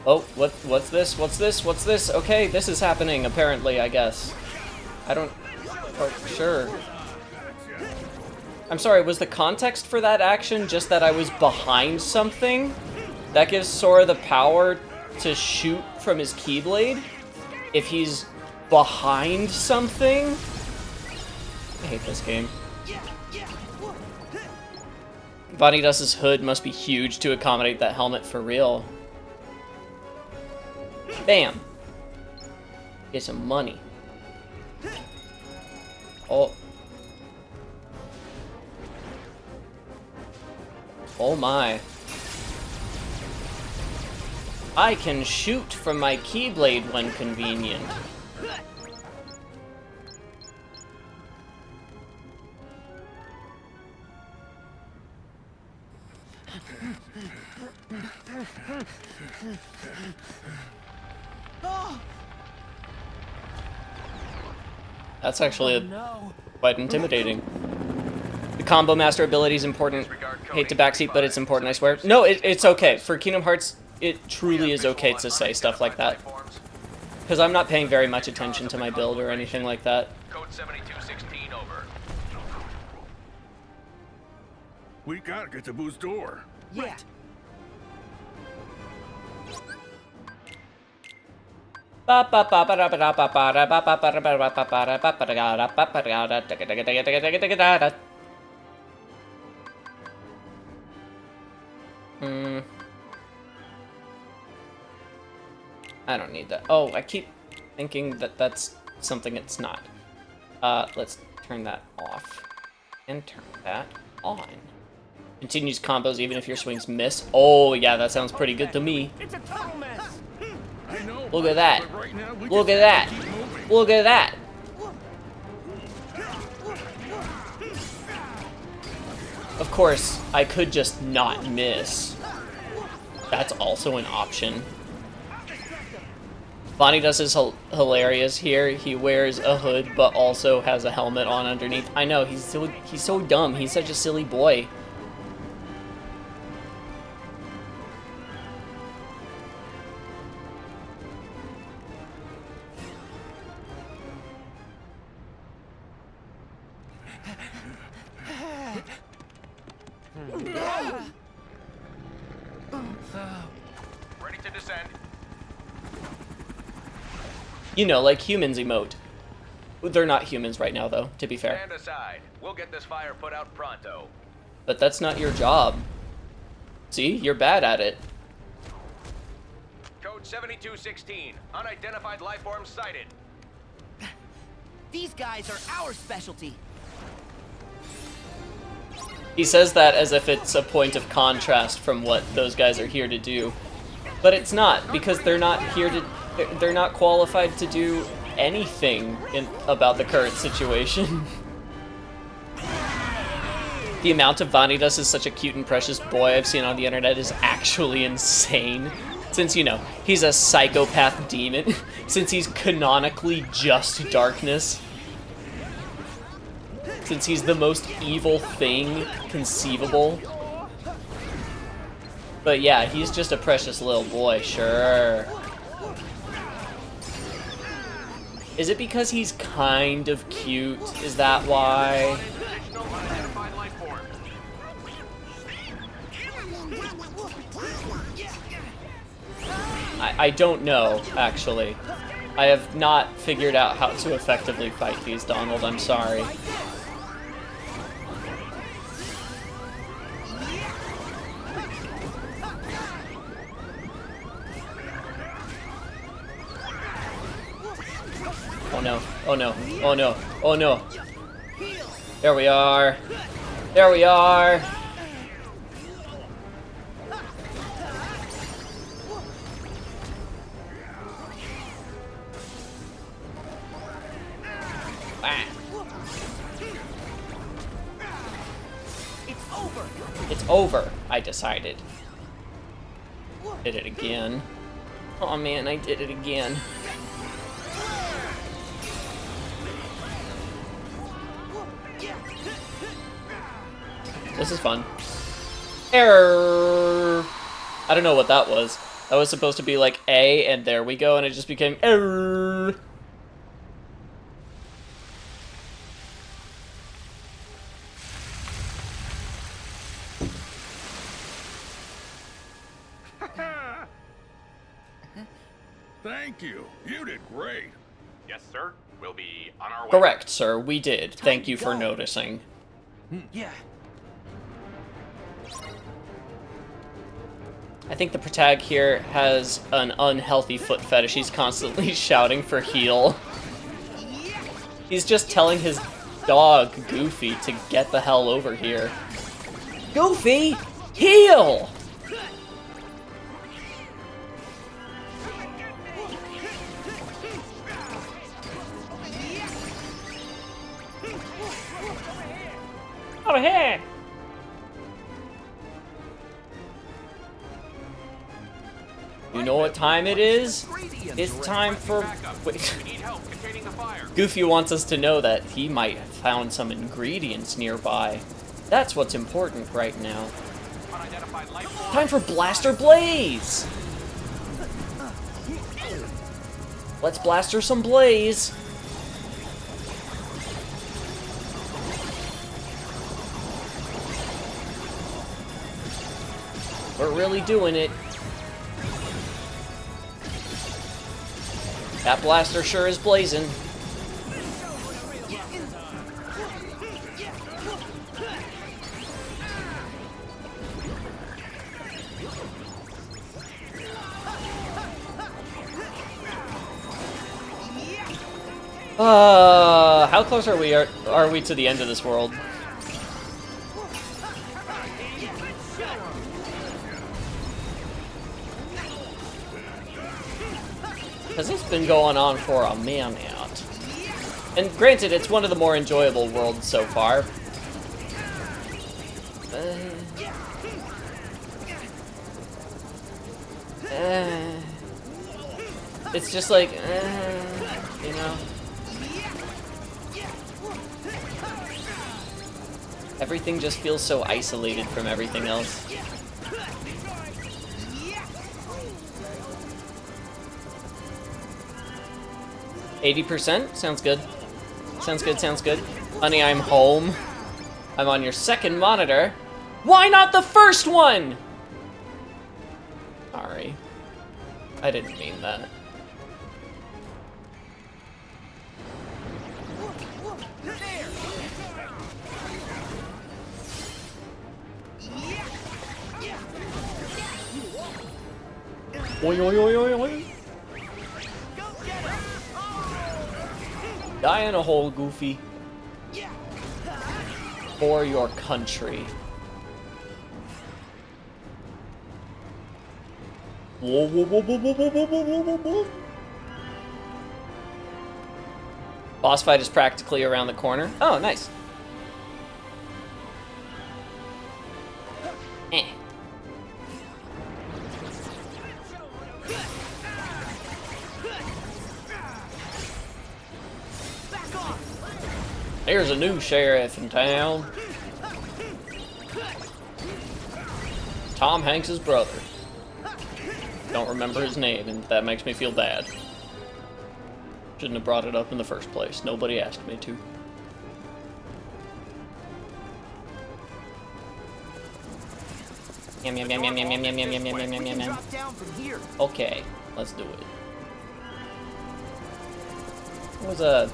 Oh, what's this? What's this? What's this? Okay, this is happening, apparently, I guess. I don't... Oh, sure. I'm sorry, was the context for that action just that I was behind something? That gives Sora the power to shoot from his Keyblade? If he's behind something? I hate this game. Vanidus's hood must be huge to accommodate that helmet for real. Bam! Get some money. Oh. Oh my. I can shoot from my Keyblade when convenient. That's actually quite intimidating. The combo master ability is important. Hate to backseat, but it's important, I swear. No, it's okay. For Kingdom Hearts, it truly is okay to say stuff like that. Because I'm not paying very much attention to my build or anything like that. Code 7216 over. We gotta get to Boo's door. Yeah. I don't need that. Oh, I keep thinking that that's something it's not. Let's turn that off. And turn that on. Continues combos even if your swings miss. Oh, yeah, that sounds pretty good to me. It's a total mess. Look at that. Look at that. Look at that. Of course, I could just not miss. That's also an option. Vanidus is hilarious here. He wears a hood, but also has a helmet on underneath. I know, he's so dumb. He's such a silly boy. Ready to descend. You know, like humans emote. They're not humans right now, though, to be fair. Stand aside. We'll get this fire put out pronto. But that's not your job. See? You're bad at it. Code 7216. Unidentified life forms sighted. These guys are our specialty. He says that as if it's a point of contrast from what those guys are here to do. But it's not, because they're not here to... They're not qualified to do anything about the current situation. The amount of Vanitas is such a cute and precious boy I've seen on the internet is actually insane. Since, you know, he's a psychopath demon. Since he's canonically just darkness. Since he's the most evil thing conceivable. But yeah, he's just a precious little boy, sure. Is it because he's kind of cute? Is that why? I don't know, actually. I have not figured out how to effectively fight these, Donald. I'm sorry. Oh no, oh no, oh no, oh no. There we are. There we are. Ah. It's over. It's over, I decided. Did it again. Oh man, I did it again. This is fun. Error! I don't know what that was. That was supposed to be like A, and there we go, and it just became error. Thank you. You did great. Yes, sir. We'll be on our way. Correct, sir. We did. Thank you for noticing. Yeah. I think the protag here has an unhealthy foot fetish. He's constantly shouting for heal. He's just telling his dog, Goofy, to get the hell over here. Goofy, heal! Over here! You know what time it is? It's time for... Wait. Goofy wants us to know that he might have found some ingredients nearby. That's what's important right now. Time for Blaster Blaze! Let's blaster some blaze! We're really doing it. That blaster sure is blazing. How close are we to the end of this world? Because it's been going on for a minute. And granted, it's one of the more enjoyable worlds so far. It's just like, you know. Everything just feels so isolated from everything else. %? Sounds good. Sounds good, sounds good. Honey, I'm home. I'm on your second monitor. Why not the first one? Sorry. I didn't mean that. Oing, oing, oing, oing, oing. Die in a hole, Goofy. For your country. Whoa, whoa, whoa, whoa, whoa, whoa, whoa, whoa, whoa, whoa. Boss fight is practically around the corner. Oh, nice. Eh. There's a new sheriff in town. Tom Hanks' brother. Don't remember his name, and that makes me feel bad. Shouldn't have brought it up in the first place. Nobody asked me to. Yum, yum, yum, yum, yum, yum, yum, yum, yum, yum, yum, yum, yum. Okay, let's do it. It was a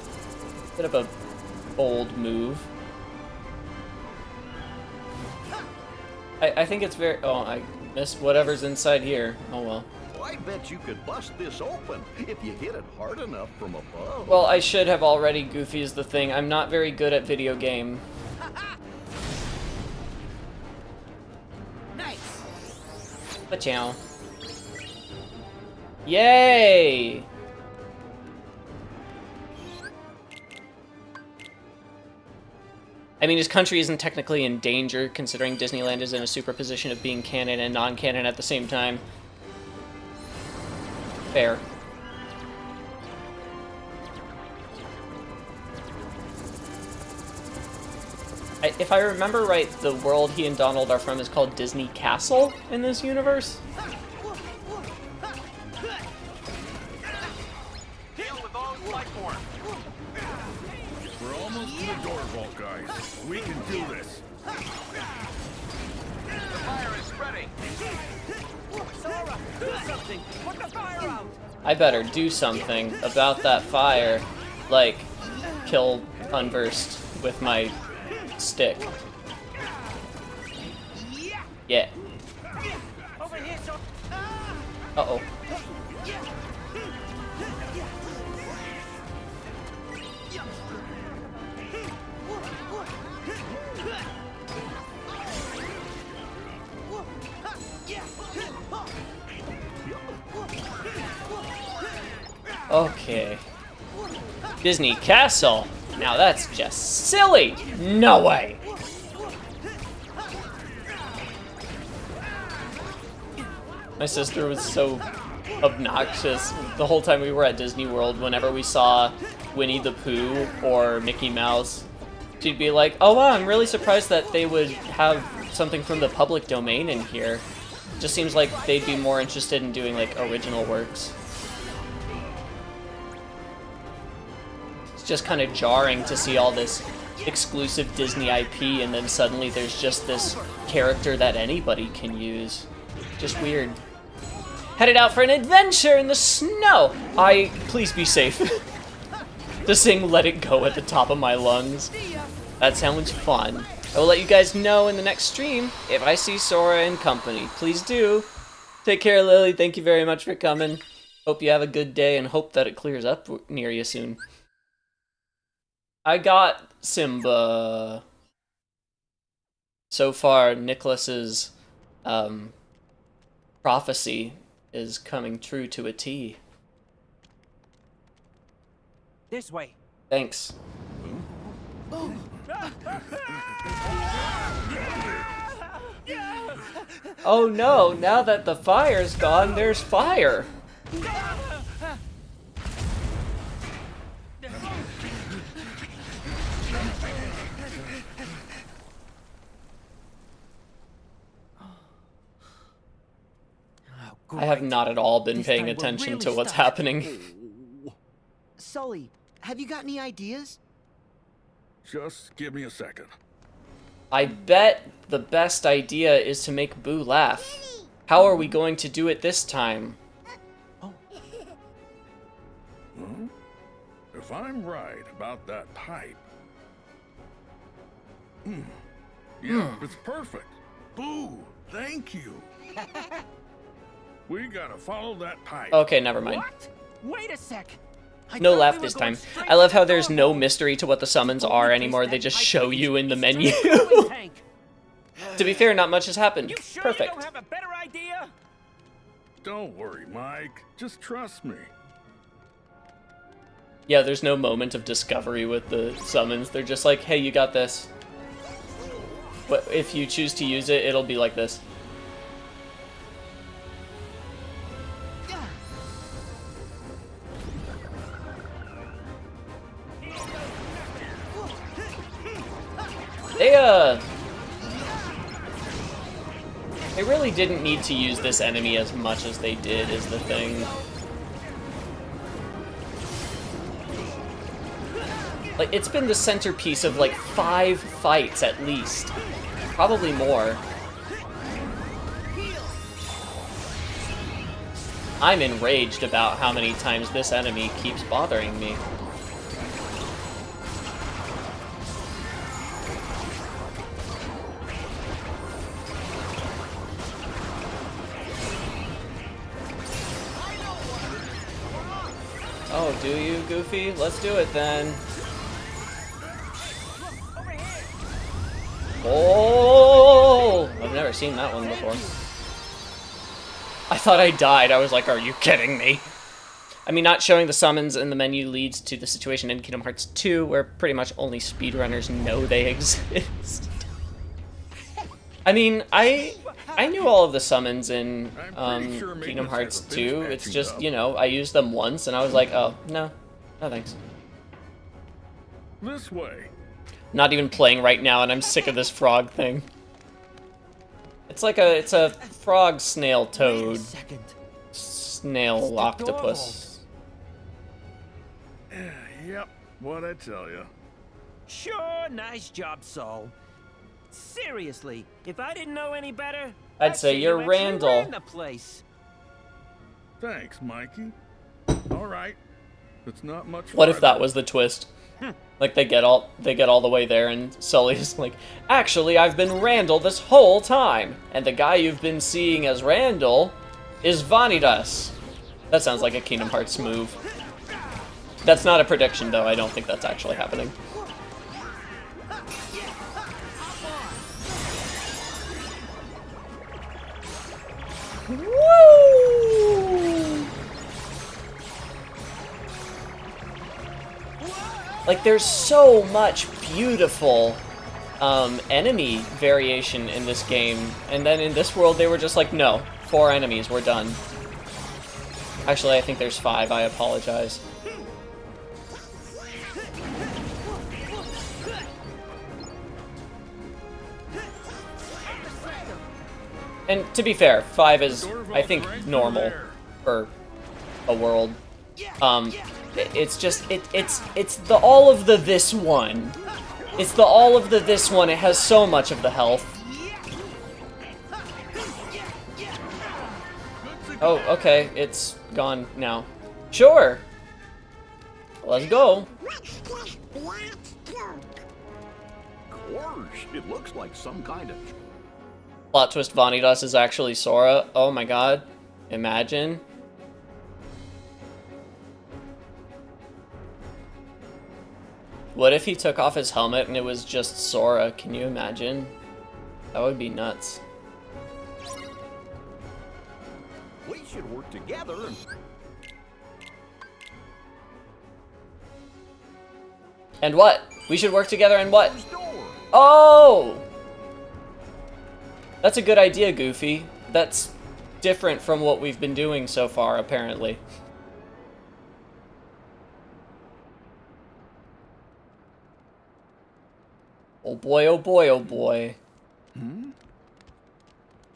bit of a bold move. I think it's very... Oh, I missed whatever's inside here. Oh well. I bet you could bust this open if you hit it hard enough from above. Well, I should have already. Goofy is the thing. I'm not very good at video game. Nice. Pachow. Yay! I mean, his country isn't technically in danger, considering Disneyland is in a superposition of being canon and non-canon at the same time. Fair. If I remember right, the world he and Donald are from is called Disney Castle in this universe. We're almost to the door vault, guys. We can do this. The fire is spreading. Sora, do something. Put the fire out. I better do something about that fire, like kill Unversed with my stick. Yeah. Over here, Sora. Uh-oh. Okay. Disney Castle. Now that's just silly. No way. My sister was so obnoxious the whole time we were at Disney World. Whenever we saw Winnie the Pooh or Mickey Mouse, she'd be like, "Oh wow, I'm really surprised that they would have something from the public domain in here. Just seems like they'd be more interested in doing like original works." It's just kind of jarring to see all this exclusive Disney IP and then suddenly there's just this character that anybody can use. Just weird. Headed out for an adventure in the snow! Please be safe. To sing Let It Go at the top of my lungs. That sounds fun. I will let you guys know in the next stream if I see Sora and company. Please do. Take care, Lily. Thank you very much for coming. Hope you have a good day and hope that it clears up near you soon. I got Simba. So far, Nicholas's prophecy is coming true to a T. This way. Thanks. Oh no, now that the fire's gone, there's fire. I have not at all been paying attention to what's happening. Sully, have you got any ideas? Just give me a second. I bet the best idea is to make Boo laugh. How are we going to do it this time? If I'm right about that pipe... Yeah, it's perfect. Boo, thank you. We gotta follow that pipe. Okay, never mind. What? Wait a sec. No laugh this time. I love how there's no mystery to what the summons are anymore. They just show you in the menu. To be fair, not much has happened. You sure Perfect. You don't have a better idea? Don't worry, Mike. Just trust me. Yeah, there's no moment of discovery with the summons. They're just like, hey, you got this. But if you choose to use it, it'll be like this. They really didn't need to use this enemy as much as they did, is the thing. Like, it's been the centerpiece of, like, 5 fights at least. Probably more. I'm enraged about how many times this enemy keeps bothering me. Oh, do you, Goofy? Let's do it then. Oh! I've never seen that one before. I thought I died. I was like, are you kidding me? I mean, not showing the summons in the menu leads to the situation in Kingdom Hearts 2 where pretty much only speedrunners know they exist. I mean, I knew all of the summons in Kingdom Hearts 2. It's just, you know, I used them once and I was like, oh, no. No thanks. This way. Not even playing right now and I'm sick of this frog thing. It's like it's a frog, snail, toad. Snail, octopus. Yep, what'd I tell you? Sure, nice job, Sol. Seriously, if I didn't know any better, I'd say you're you actually Randall. ran the place. Thanks, Mikey. All right, it's not much. What if that was the twist? Like they get all the way there and Sully's like, actually I've been Randall this whole time, and the guy you've been seeing as Randall is Vanitas. That sounds like a Kingdom Hearts move. That's not a prediction though, I don't think that's actually happening. Woo! Like, there's so much beautiful enemy variation in this game, and then in this world they were just like, no, 4 enemies, we're done. Actually, I think there's 5, I apologize. And to be fair, 5 is, I think, normal for a world. It's just, it's the all of the this one. It's the all of the this one, it has so much of the health. Oh, okay, it's gone now. Sure! Let's go. Gosh, it looks like some kind of... Plot twist, Vanitas is actually Sora. Oh my god. Imagine. What if he took off his helmet and it was just Sora? Can you imagine? That would be nuts. We should work together and... And what? We should work together and what? Oh! That's a good idea, Goofy. That's different from what we've been doing so far, apparently. Oh boy, oh boy, oh boy. Hmm?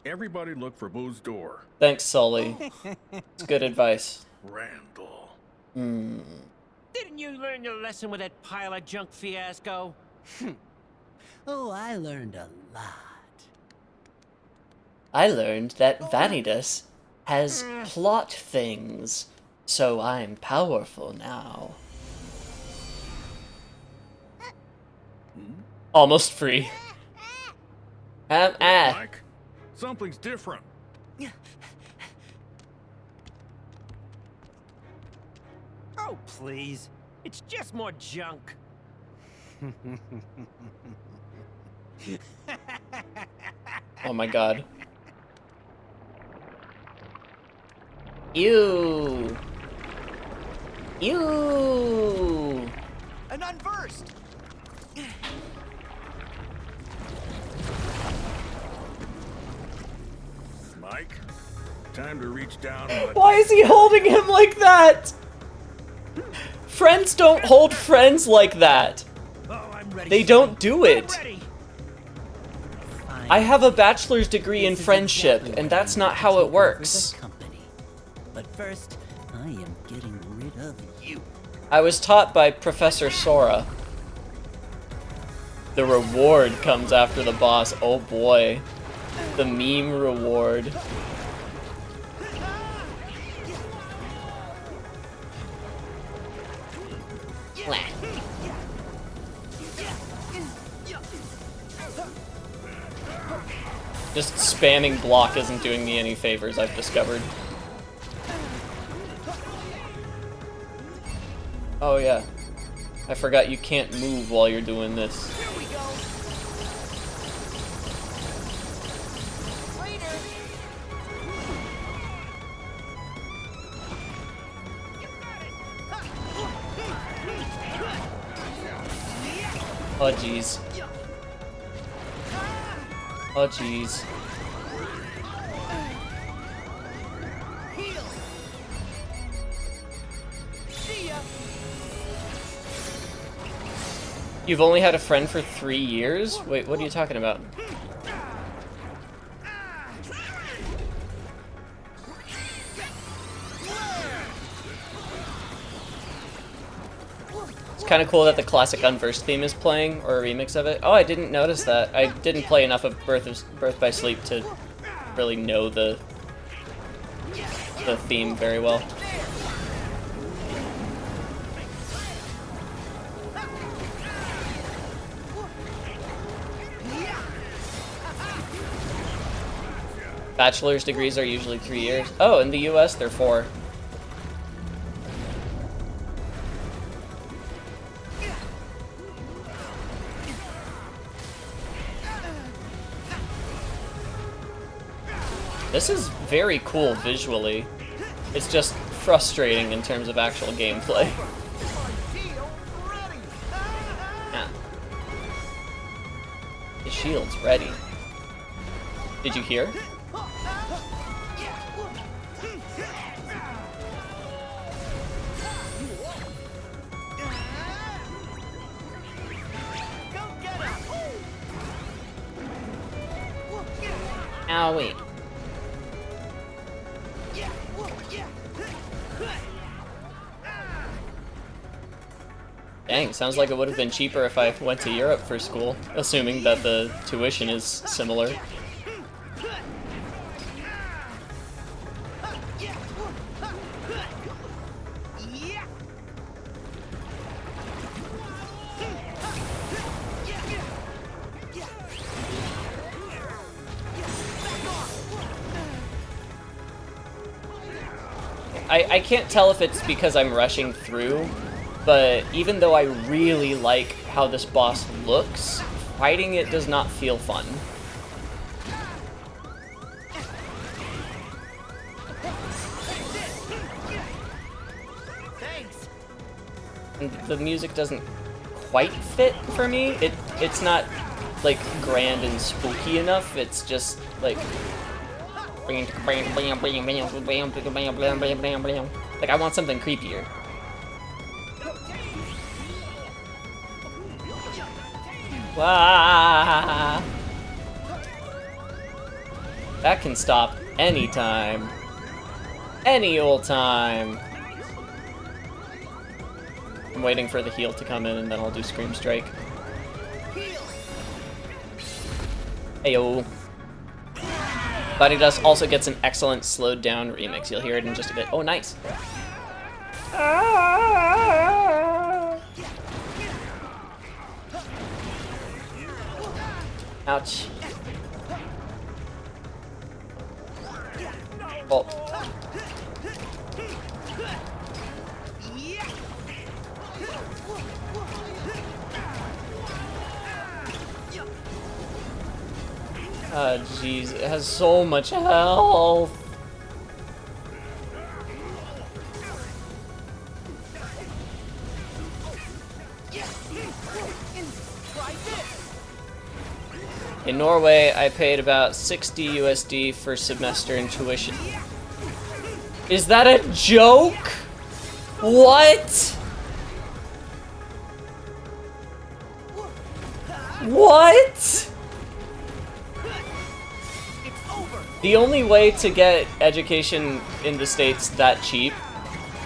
Everybody look for Boo's door. Thanks, Sully. It's good advice. Randall. Didn't you learn your lesson with that pile of junk fiasco? Oh, I learned a lot. I learned that Vanitas has plot things, so I'm powerful now. Almost free. Mike, something's different. Oh, please. It's just more junk. Oh my god. Ew. Ew. An unversed. Mike, time to reach down. Why is he holding him like that? Friends don't hold friends like that. They don't do it. I have a bachelor's degree in friendship, and that's not how it works. But first, I am getting rid of you. I was taught by Professor Sora. The reward comes after the boss. Oh boy. The meme reward. Just spamming block isn't doing me any favors, I've discovered. Oh yeah. I forgot you can't move while you're doing this. Oh jeez. Oh jeez. You've only had a friend for 3 years? Wait, what are you talking about? It's kind of cool that the classic Unversed theme is playing, or a remix of it. Oh, I didn't notice that. I didn't play enough of Birth by Sleep to really know the theme very well. Bachelor's degrees are usually 3 years. Oh, in the US they're 4. This is very cool visually. It's just frustrating in terms of actual gameplay. Yeah. The shield's ready. Did you hear? Owie. Dang, sounds like it would have been cheaper if I went to Europe for school, assuming that the tuition is similar. I can't tell if it's because I'm rushing through, but even though I really like how this boss looks, fighting it does not feel fun. And the music doesn't quite fit for me. It's not like grand and spooky enough. It's just like like I want something creepier. Wah! That can stop anytime. Any old time. I'm waiting for the heal to come in and then I'll do Scream Strike. Ayo. Body Dust also gets an excellent slowed down remix. You'll hear it in just a bit. Oh, nice. Ouch. Oh. Jeez, it has so much health. In Norway, I paid about 60 USD for semester in tuition. Is that a joke? What? What? The only way to get education in the States that cheap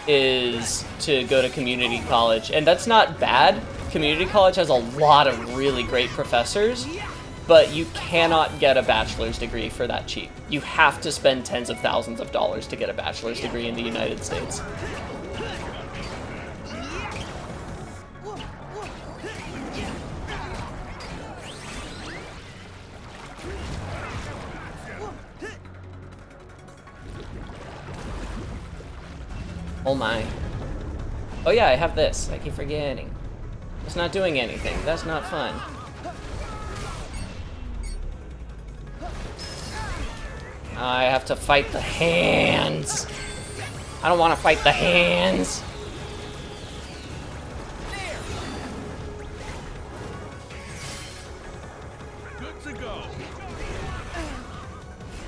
is to go to community college. And that's not bad. Community college has a lot of really great professors, but you cannot get a bachelor's degree for that cheap. You have to spend tens of thousands of dollars to get a bachelor's degree in the United States. Oh my. Oh yeah, I have this. I keep forgetting. It's not doing anything. That's not fun. I have to fight the hands. I don't want to fight the hands. Good to go.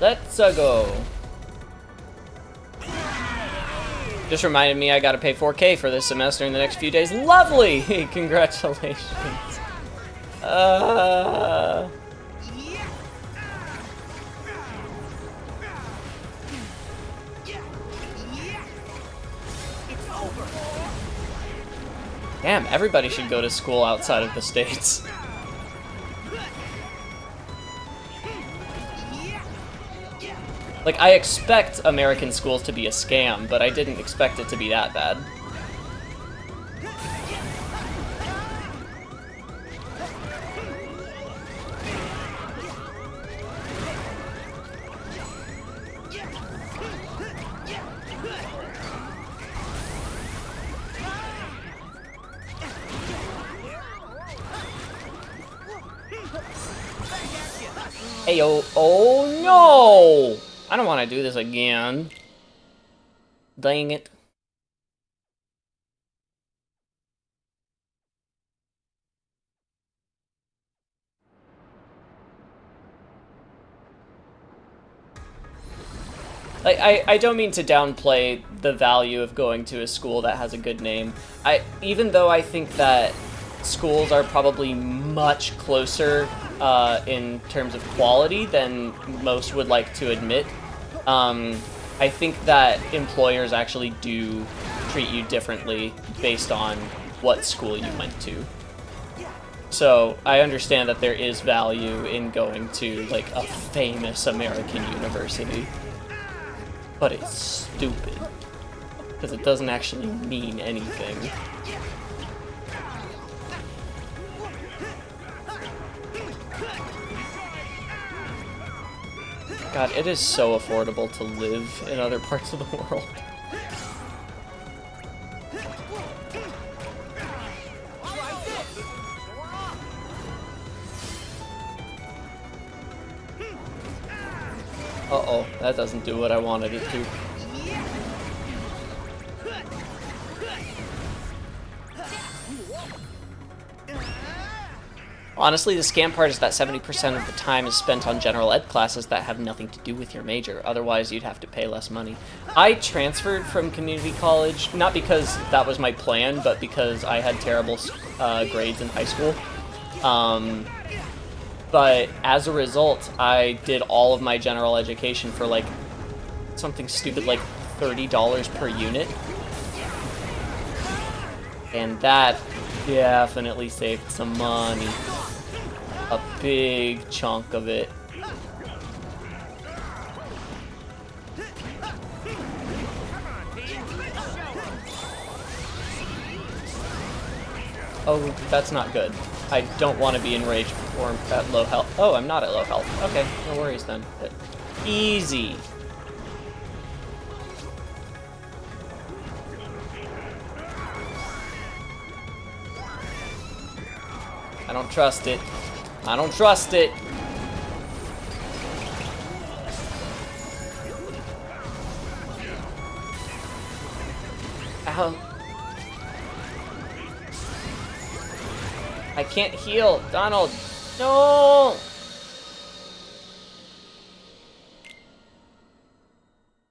Let's go. Just reminded me I gotta pay 4K for this semester in the next few days. Lovely! Congratulations. Damn, everybody should go to school outside of the States. Like, I expect American schools to be a scam, but I didn't expect it to be that bad. Ayo, oh no! I don't want to do this again. Dang it. I don't mean to downplay the value of going to a school that has a good name. Even though I think that schools are probably much closer in terms of quality than most would like to admit, I think that employers actually do treat you differently based on what school you went to. So I understand that there is value in going to like a famous American university, but it's stupid because it doesn't actually mean anything. God, it is so affordable to live in other parts of the world. Uh-oh, that doesn't do what I wanted it to. Honestly, the scam part is that 70% of the time is spent on general ed classes that have nothing to do with your major. Otherwise, you'd have to pay less money. I transferred from community college, not because that was my plan, but because I had terrible grades in high school. But as a result, I did all of my general education for like something stupid like $30 per unit. And that definitely saved some money. A big chunk of it. Oh, that's not good. I don't want to be enraged or at low health. Oh, I'm not at low health. Okay, no worries then. Easy. I don't trust it. I don't trust it. Ow. I can't heal. Donald. No!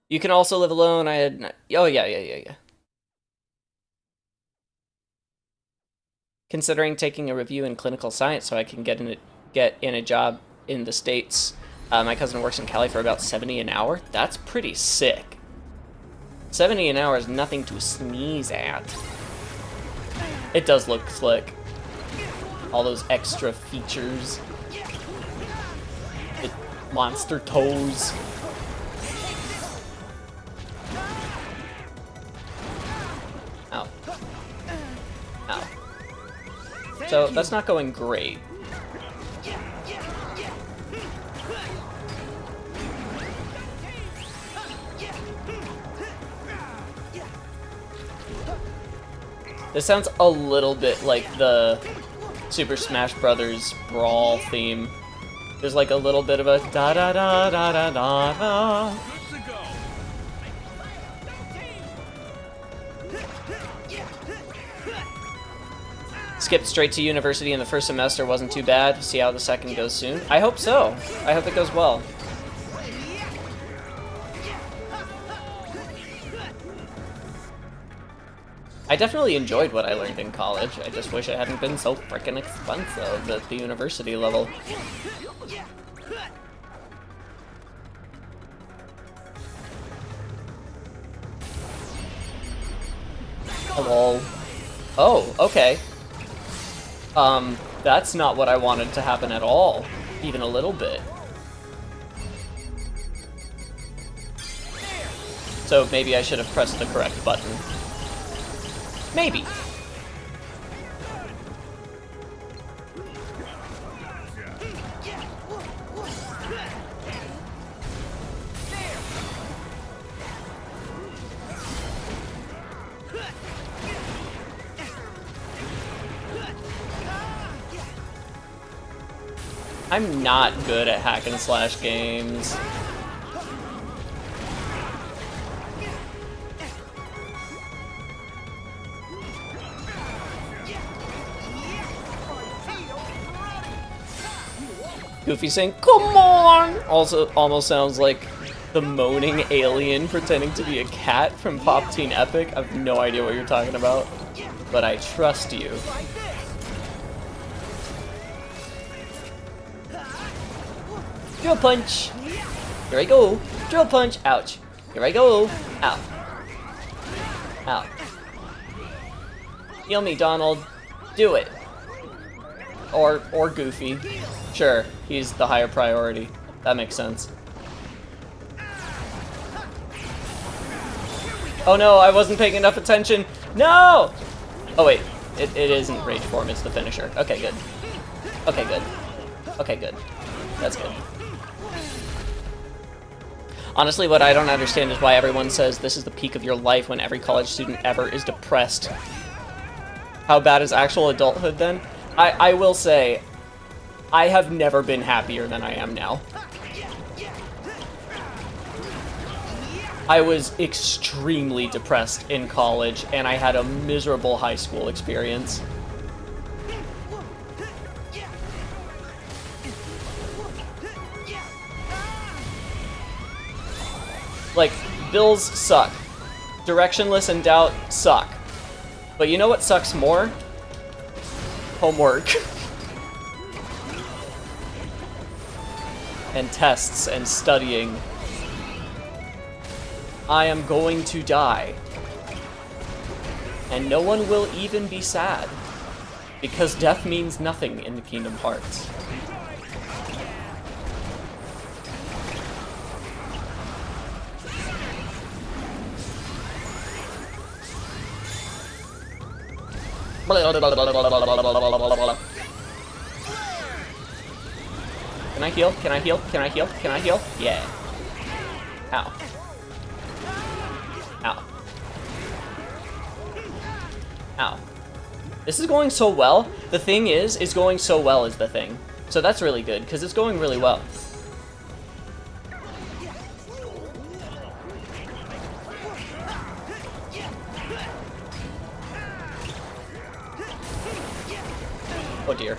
You can also live alone. I had... Oh, yeah. Considering taking a review in clinical science so I can get in a job in the States. My cousin works in Cali for about 70 an hour. That's pretty sick. 70 an hour is nothing to sneeze at. It does look slick. All those extra features. The monster toes. Ow. Ow. So that's not going great. This sounds a little bit like the Super Smash Brothers Brawl theme. There's like a little bit of a da da da da da da da. Skipped straight to university in the first semester, wasn't too bad. See how the second goes soon. I hope so. I hope it goes well. I definitely enjoyed what I learned in college. I just wish it hadn't been so freaking expensive at the university level. Hello. Oh, okay. That's not what I wanted to happen at all. Even a little bit. So maybe I should have pressed the correct button. Maybe. I'm not good at hack and slash games. Goofy saying, "Come on!" Also almost sounds like the moaning alien pretending to be a cat from Pop Teen Epic. I have no idea what you're talking about, but I trust you. Drill punch! Here I go! Drill punch! Ouch! Here I go! Ow! Ow! Heal me, Donald! Do it! Or Goofy. Sure, he's the higher priority. That makes sense. Oh no, I wasn't paying enough attention! No! Oh wait, it isn't rage form, it's the finisher. Okay, good. Okay, good. Okay, good. That's good. Honestly, what I don't understand is why everyone says this is the peak of your life when every college student ever is depressed. How bad is actual adulthood then? I will say, I have never been happier than I am now. I was extremely depressed in college, and I had a miserable high school experience. Like, bills suck. Directionless and doubt suck. But you know what sucks more? Homework. And tests and studying. I am going to die. And no one will even be sad. Because death means nothing in the Kingdom Hearts. Can I heal? Can I heal? Can I heal? Can I heal? Yeah. Ow. Ow. Ow. This is going so well. The thing is, it's going so well is the thing. So that's really good, because it's going really well. Oh dear.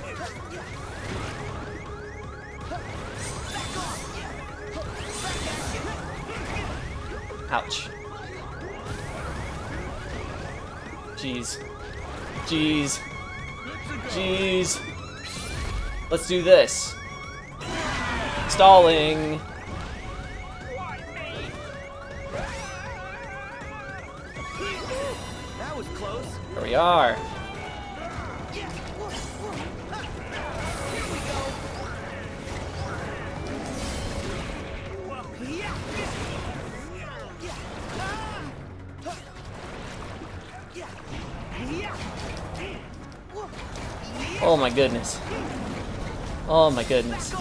Ouch. Jeez. Jeez. Jeez. Let's do this. Stalling. That was close. Here we are. Oh my goodness. Oh my goodness.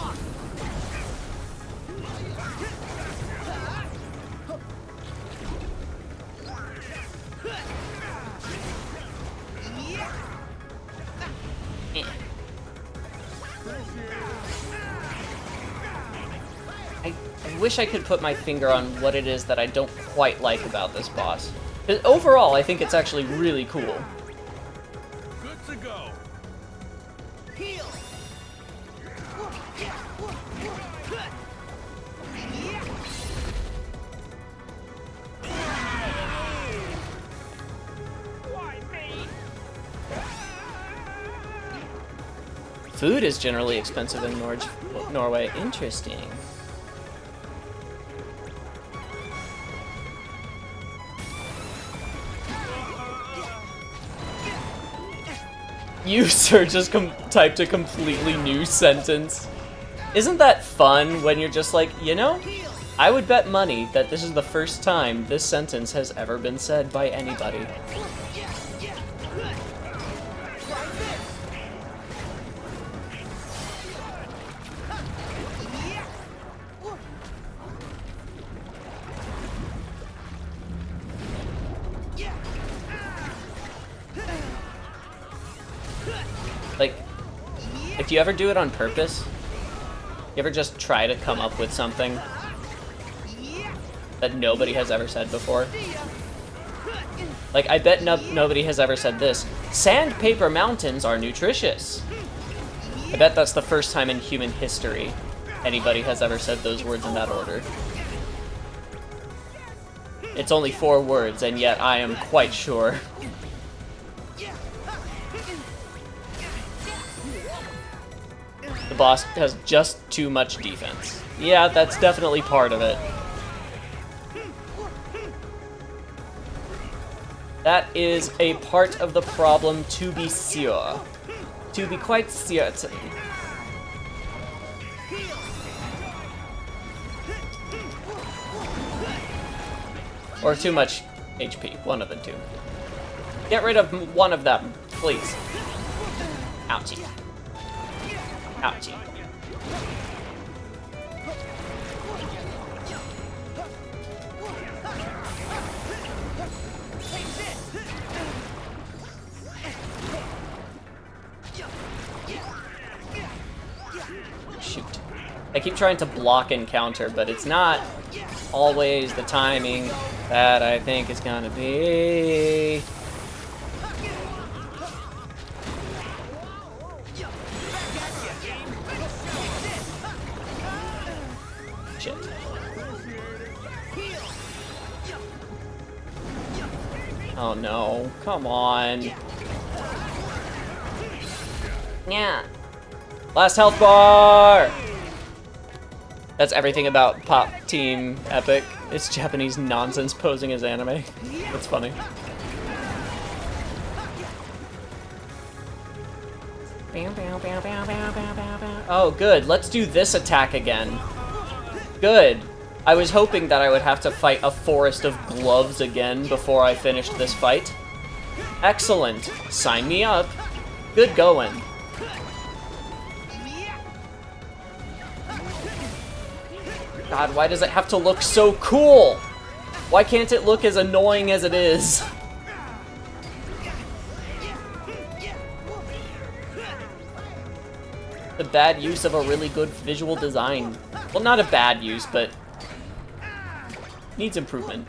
I wish I could put my finger on what it is that I don't quite like about this boss. But overall, I think it's actually really cool. Good to go. Food is generally expensive in Norway. Interesting. You, sir, just typed a completely new sentence. Isn't that fun when you're just like, you know, I would bet money that this is the first time this sentence has ever been said by anybody. Like, do you ever do it on purpose? You ever just try to come up with something that nobody has ever said before? Like, I bet nobody has ever said this. Sandpaper mountains are nutritious. I bet that's the first time in human history anybody has ever said those words in that order. It's only 4 words, and yet I am quite sure. The boss has just too much defense. Yeah, that's definitely part of it. That is a part of the problem, to be sure. To be quite certain. Or too much HP, one of the two. Get rid of one of them, please. Ouchie. Ouchie. Shoot. I keep trying to block and counter, but it's not always the timing that I think it's gonna be. Shit. Oh no, come on. Yeah. Last health bar! That's everything about Pop Team Epic. It's Japanese nonsense posing as anime. That's funny. Oh, good. Let's do this attack again. Good. I was hoping that I would have to fight a forest of gloves again before I finished this fight. Excellent. Sign me up. Good going. God, why does it have to look so cool? Why can't it look as annoying as it is? The bad use of a really good visual design. Well, not a bad use, but needs improvement.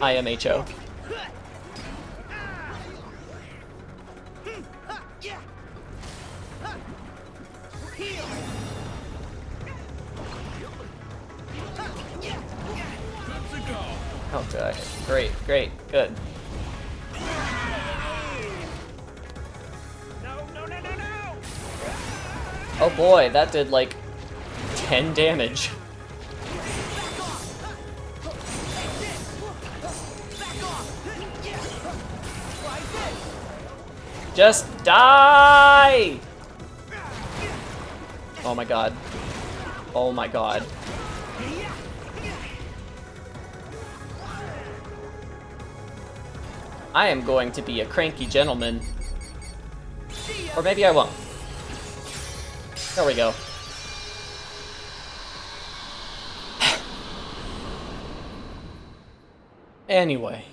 IMHO. Oh, good. Great, great, good. Oh boy, that did like 10 damage. Just die! Oh my god. Oh my god. I am going to be a cranky gentleman. Or maybe I won't. There we go. Anyway.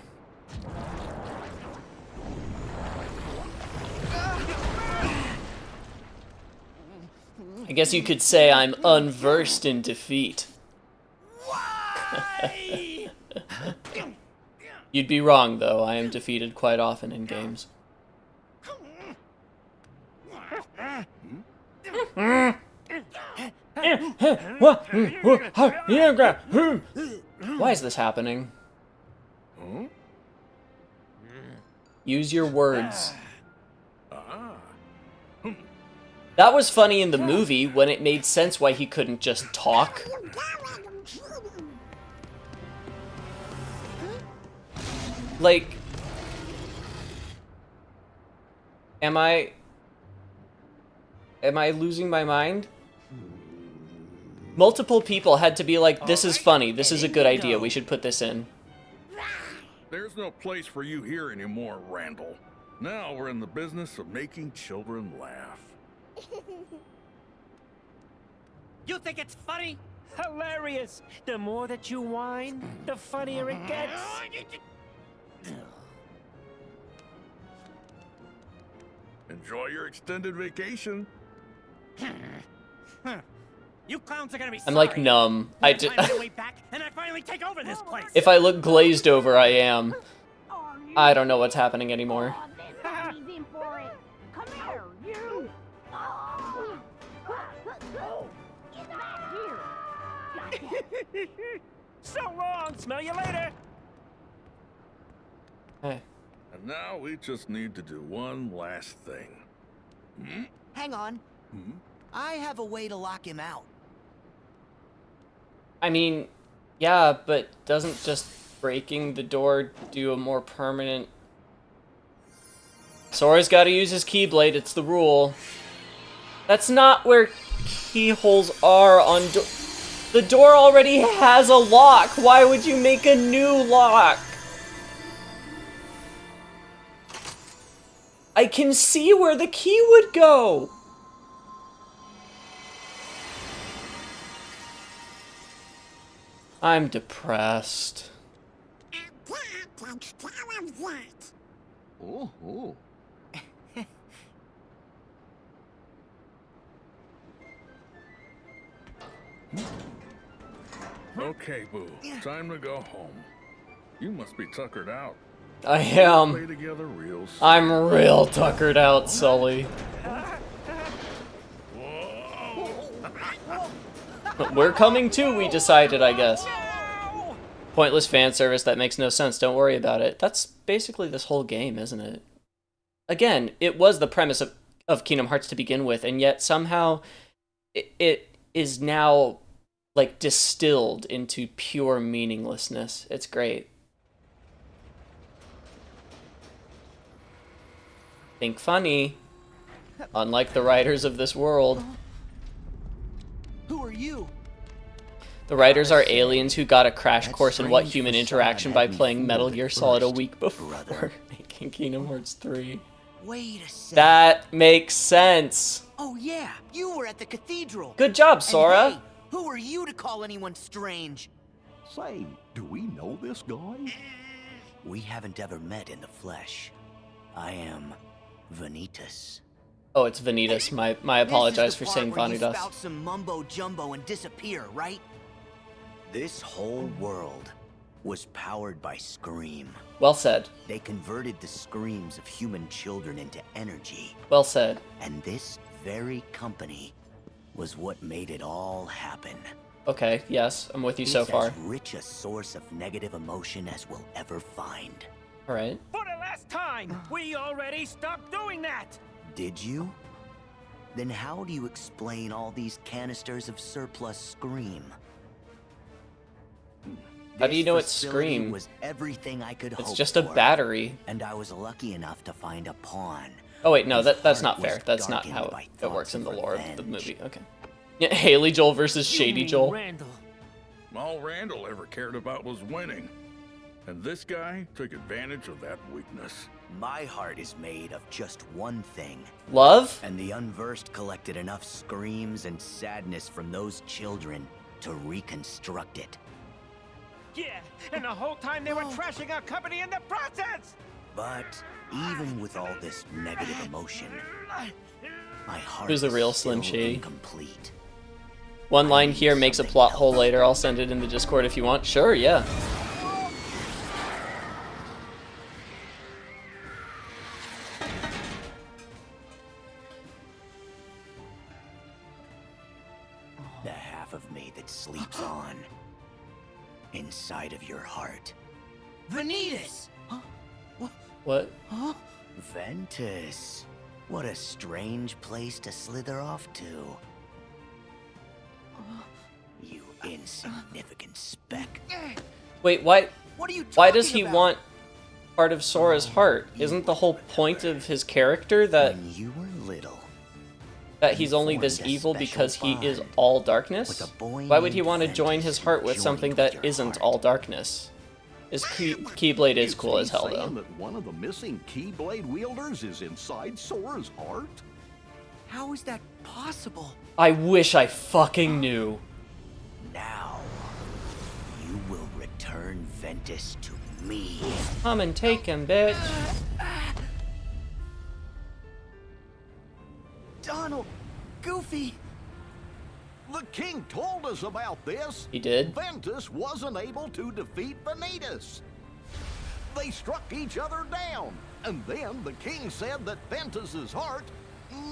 I guess you could say I'm unversed in defeat. You'd be wrong, though. I am defeated quite often in games. Why is this happening? Use your words. That was funny in the movie when it made sense why he couldn't just talk. Like, am I losing my mind? Multiple people had to be like, this is funny, this is a good idea, we should put this in. There's no place for you here anymore, Randall. Now we're in the business of making children laugh. You think it's funny? Hilarious! The more that you whine, the funnier it gets. Enjoy your extended vacation. You clowns are gonna be I'm like sorry. numb. I just Find my way back, and I finally take over this place. If I look glazed over, I am. I don't know what's happening anymore. Come here, you! Get back here! So long. Smell you later. Hey. And now we just need to do one last thing. Hang on. I have a way to lock him out. I mean, yeah, but doesn't just breaking the door do a more permanent... Sora's gotta use his Keyblade, it's the rule. That's not where keyholes are on the door already has a lock! Why would you make a new lock? I can see where the key would go! I'm depressed. Oh. Okay, Boo. Time to go home. You must be tuckered out. I am. Play together real soon. I'm real tuckered out, Sully. We're coming too, we decided, I guess. Pointless fan service that makes no sense. Don't worry about it. That's basically this whole game, isn't it? Again, it was the premise of Kingdom Hearts to begin with, and yet somehow it is now like distilled into pure meaninglessness. It's great. Think funny. Unlike the writers of this world. Who are you? The writers are aliens who got a crash course in what human interaction by playing Metal Gear Solid a week before making Kingdom Hearts 3. Wait a second. That makes sense. Oh yeah, you were at the cathedral. Good job, Sora. And hey, who are you to call anyone strange? Say, do we know this guy? We haven't ever met in the flesh. I am Vanitas. Oh, it's Vanitas. My apologize for saying Where you Vanitas. spout some mumbo jumbo and disappear, right? This whole world was powered by Scream. Well said. They converted the screams of human children into energy. Well said. And this very company was what made it all happen. Okay, yes, I'm with you so far. It's as rich a source of negative emotion as we'll ever find. All right. For the last time, we already stopped doing that. Did you? Then how do you explain all these canisters of surplus Scream? How do you know it's This Scream? facility was everything I could It's hope just a for, battery. and I was lucky enough to find a pawn. Oh wait, no, whose that's heart not fair. was That's not darkened how by it works thoughts in the of lore of the revenge. movie. Okay. Yeah, Haley Joel versus You Shady mean Joel. Randall. All Randall ever cared about was winning. And this guy took advantage of that weakness. My heart is made of just one thing. Love? And the unversed collected enough screams and sadness from those children to reconstruct it. Yeah, and the whole time they were trashing our company in the process. But even with all this negative emotion, my heart Who's the real is Slim still Shady? incomplete. One line here makes a plot hole later. I'll send it in the Discord if you want. Sure, yeah. The half of me that sleeps on inside of your heart. Vanitas! What? Ventus. What a strange place to slither off to. You insignificant speck. Wait, why? What are you Why does talking he about? want part of Sora's heart? Isn't the whole point of his character that When you were little, he's only this formed a evil special because he is bond all darkness? with a boy Why would he named want to join Ventus his who heart with joined something with that your isn't heart. all darkness? His Keyblade is cool as hell, Saying though. that one of the missing Keyblade wielders is inside Sora's heart? How is that possible? I wish I fucking knew. Now, you will return Ventus to me. Come and take him, bitch. Donald, Goofy. The king told us about this. He did? Ventus wasn't able to defeat Vanitas. They struck each other down, and then the king said that Ventus's heart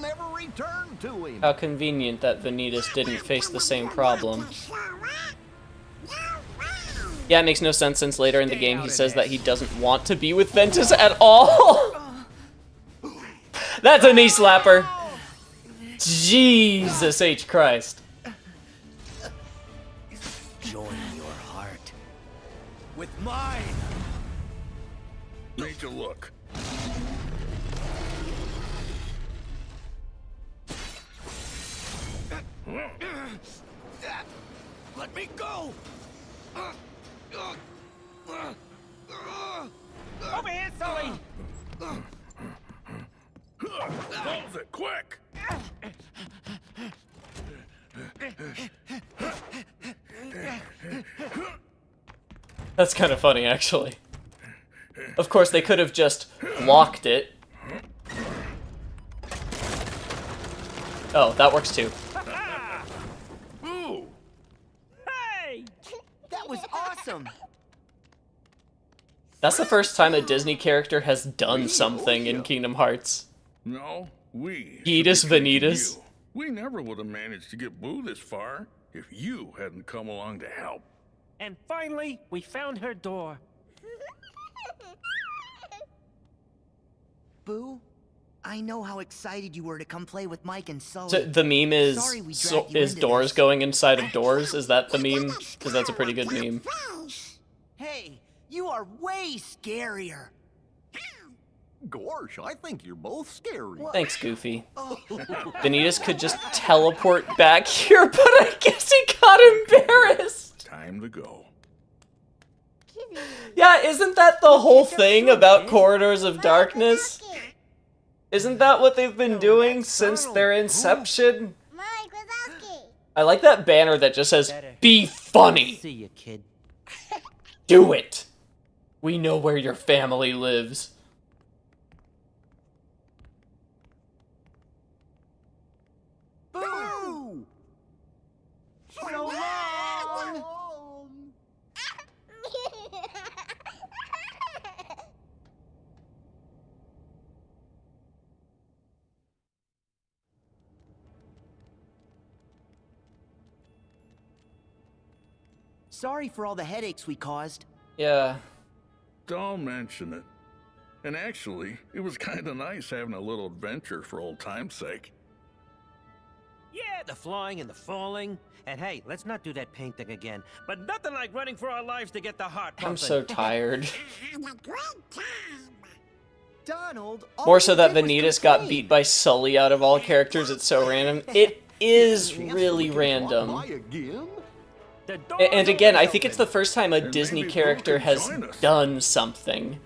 never returned to him. How convenient that Vanitas didn't face the same problem. Yeah, it makes no sense since later in the game he says that he doesn't want to be with Ventus at all. That's a knee slapper. Jesus H. Christ. Join your heart with mine. Need to look. Let me go! Over here, Sully! Close it, quick! That's kind of funny, actually. Of course, they could have just locked it. Oh, that works too. Ooh! Hey! That was awesome. That's the first time a Disney character has done something in Kingdom Hearts. No, we. Edis should be thanking Vanitas. you. We never would have managed to get Boo this far if you hadn't come along to help. And finally, we found her door. Boo, I know how excited you were to come play with Mike and Sully. So the meme is Sorry we dragged you into doors this. going inside of doors? Is that the meme? Because that's a pretty good meme. Hey, you are way scarier. Gosh, I think you're both scary. Thanks, Goofy. Vanitas could just teleport back here, but I guess he got embarrassed. Time to go. Yeah, isn't that the whole thing about Corridors of Darkness? Isn't that what they've been doing since their inception? Mike Wazowski. I like that banner that just says, "Be funny." See you, kid. Do it. We know where your family lives. Sorry for all the headaches we caused. Yeah. Don't mention it. And actually, it was kind of nice having a little adventure for old time's sake. Yeah, the flying and the falling. And hey, let's not do that paint thing again. But nothing like running for our lives to get the heart pumping. I'm so tired. Donald, More so that Vanitas got beat by Sully out of all characters. It's so random. It is really random. And again, I think it's the first time a Disney character has done something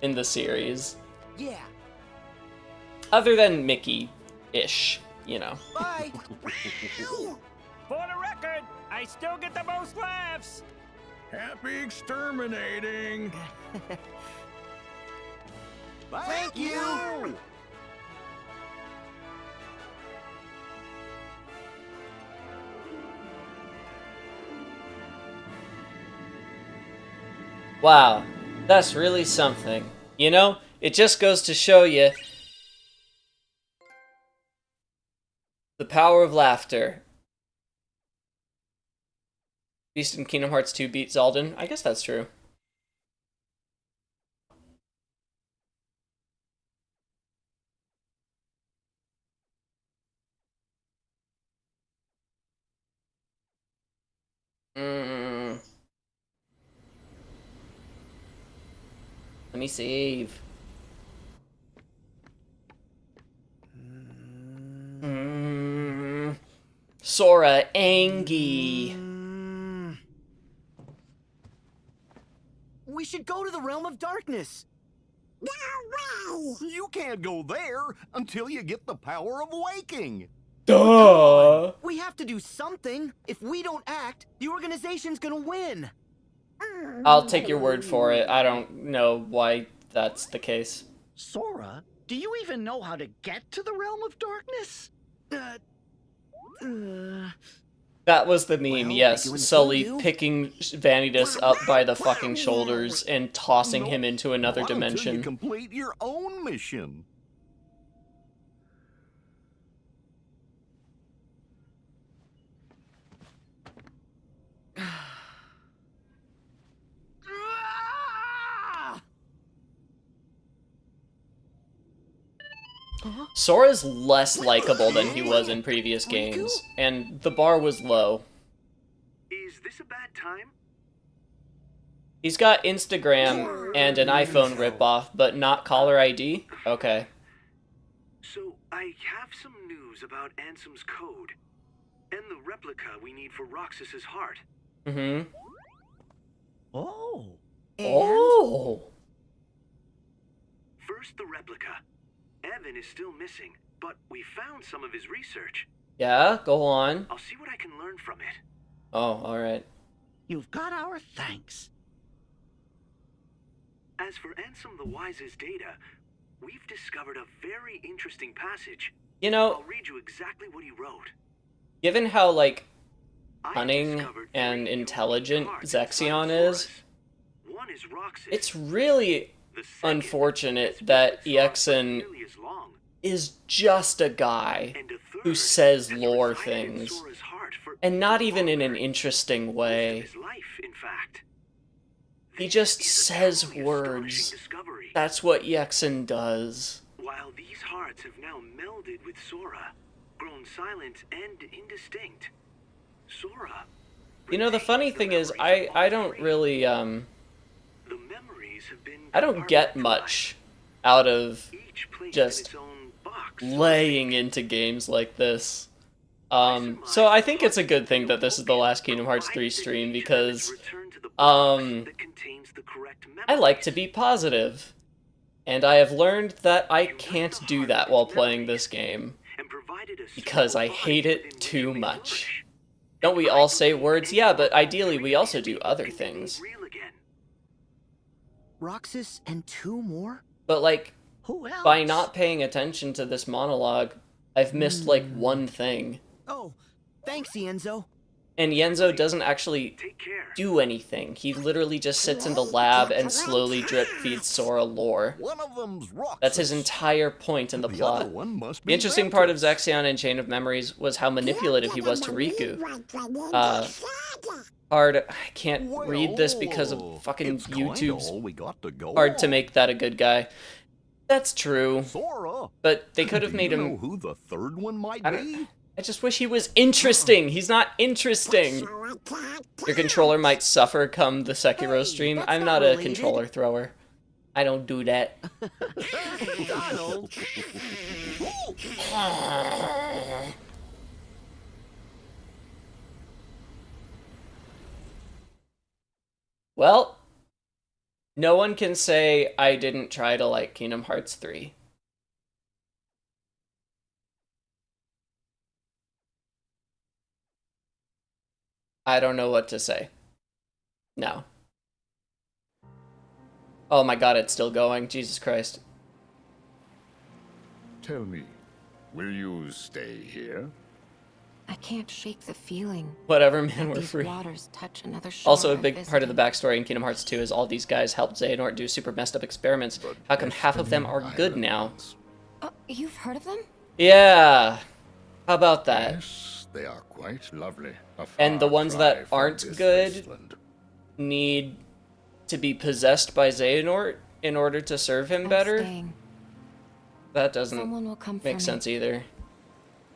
in the series. Yeah. Other than Mickey-ish, you know. Bye. For the record, I still get the most laughs. Happy exterminating! Thank you! Wow, that's really something. You know, it just goes to show you the power of laughter. Beast in Kingdom Hearts 2 beat Zaldin. I guess that's true. Let me save. Sora, Angie. We should go to the Realm of Darkness. No way! You can't go there until you get the power of waking. Duh! We have to do something. If we don't act, the organization's gonna win. I'll take your word for it. I don't know why that's the case. Sora, do you even know how to get to the Realm of Darkness? That was the meme, yes. Sully picking Vanitas up by the fucking shoulders and tossing him into another dimension. Until you complete your own mission. Sora's less likable than he was in previous games, and the bar was low. Is this a bad time? He's got Instagram and an iPhone ripoff, but not caller ID? Okay. So, I have some news about Ansem's code, and the replica we need for Roxas's heart. Mm-hmm. Oh. Oh! First, the replica. Evan is still missing, but we found some of his research. Yeah, go on. I'll see what I can learn from it. Oh, alright. You've got our thanks. As for Ansem the Wise's data, we've discovered a very interesting passage. You know, I'll read you exactly what he wrote. given how, like, cunning and intelligent Zexion is, it's really unfortunate that Exen is just a guy who says lore things, and not even in an interesting way. He just says words. That's what Exen does. While these hearts have now melded with Sora, grown silent and indistinct, Sora... You know, the funny thing is, I don't really, I don't get much out of just laying into games like this. So I think it's a good thing that this is the last Kingdom Hearts 3 stream, because, I like to be positive. And I have learned that I can't do that while playing this game, because I hate it too much. Don't we all say words? Yeah, but ideally we also do other things. Roxas and 2 more? But, like, Who else? by not paying attention to this monologue, I've missed, like, one thing. Oh, thanks, Enzo. And Yenzo doesn't actually do anything. He literally just sits in the lab and slowly drip feeds Sora lore. One of them's Roxas. That's his entire point in the plot. Other one must The be interesting part of Ventus. Zexion and Chain of Memories was how manipulative he was to Riku. I can't read this because of fucking YouTube's hard to make that a good guy. That's true. Sora. But they could have Do made you him... know who the third one might I be? just wish he was interesting. He's not interesting. Your controller might suffer come the Sekiro stream. I'm not a controller thrower. I don't do that. Donald. Well, no one can say I didn't try to like Kingdom Hearts 3. I don't know what to say. No. Oh my god, it's still going. Jesus Christ. Tell me, will you stay here? I can't shake the feeling. Whatever, man, we're these free. Waters touch another shore Also, a I've big part of the visited. backstory in Kingdom Hearts 2 is all these guys helped Xehanort do super messed up experiments. How come half of them are good now? You've heard of them? Yeah. How about that? Yes, they are quite lovely. And the ones that aren't good need to be possessed by Xehanort in order to serve him better? Staying. That doesn't Someone will come for make me. sense either.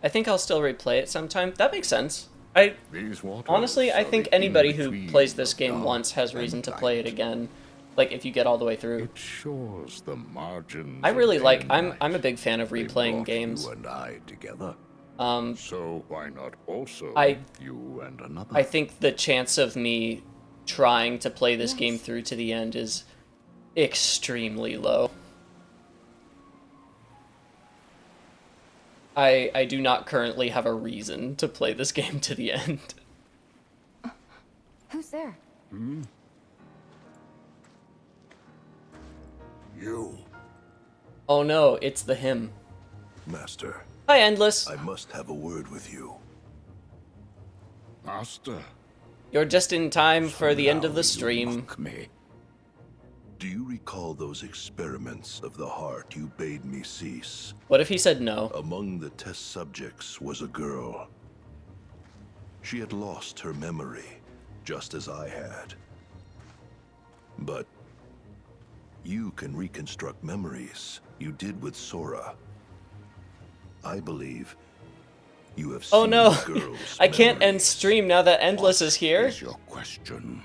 I think I'll still replay it sometime. That makes sense. Honestly, I think anybody who plays this game once has reason to play it again. Like, if you get all the way through. It shows the margins. I really like... I'm a big fan of replaying games. You and I together. Um, so why not also I you and another? I think the chance of me trying to play this game through to the end is extremely low. I do not currently have a reason to play this game to the end. Who's there? You. Oh no, it's the him. Master. Hi, Endless. I must have a word with you. Master. You're just in time for the end of the stream. Do you recall those experiments of the heart you bade me cease? What if he said no? Among the test subjects was a girl. She had lost her memory, just as I had. But you can reconstruct memories. You did with Sora. I believe you have seen Oh no! the girl's I can't memory. end stream now that Endless is here. Your question.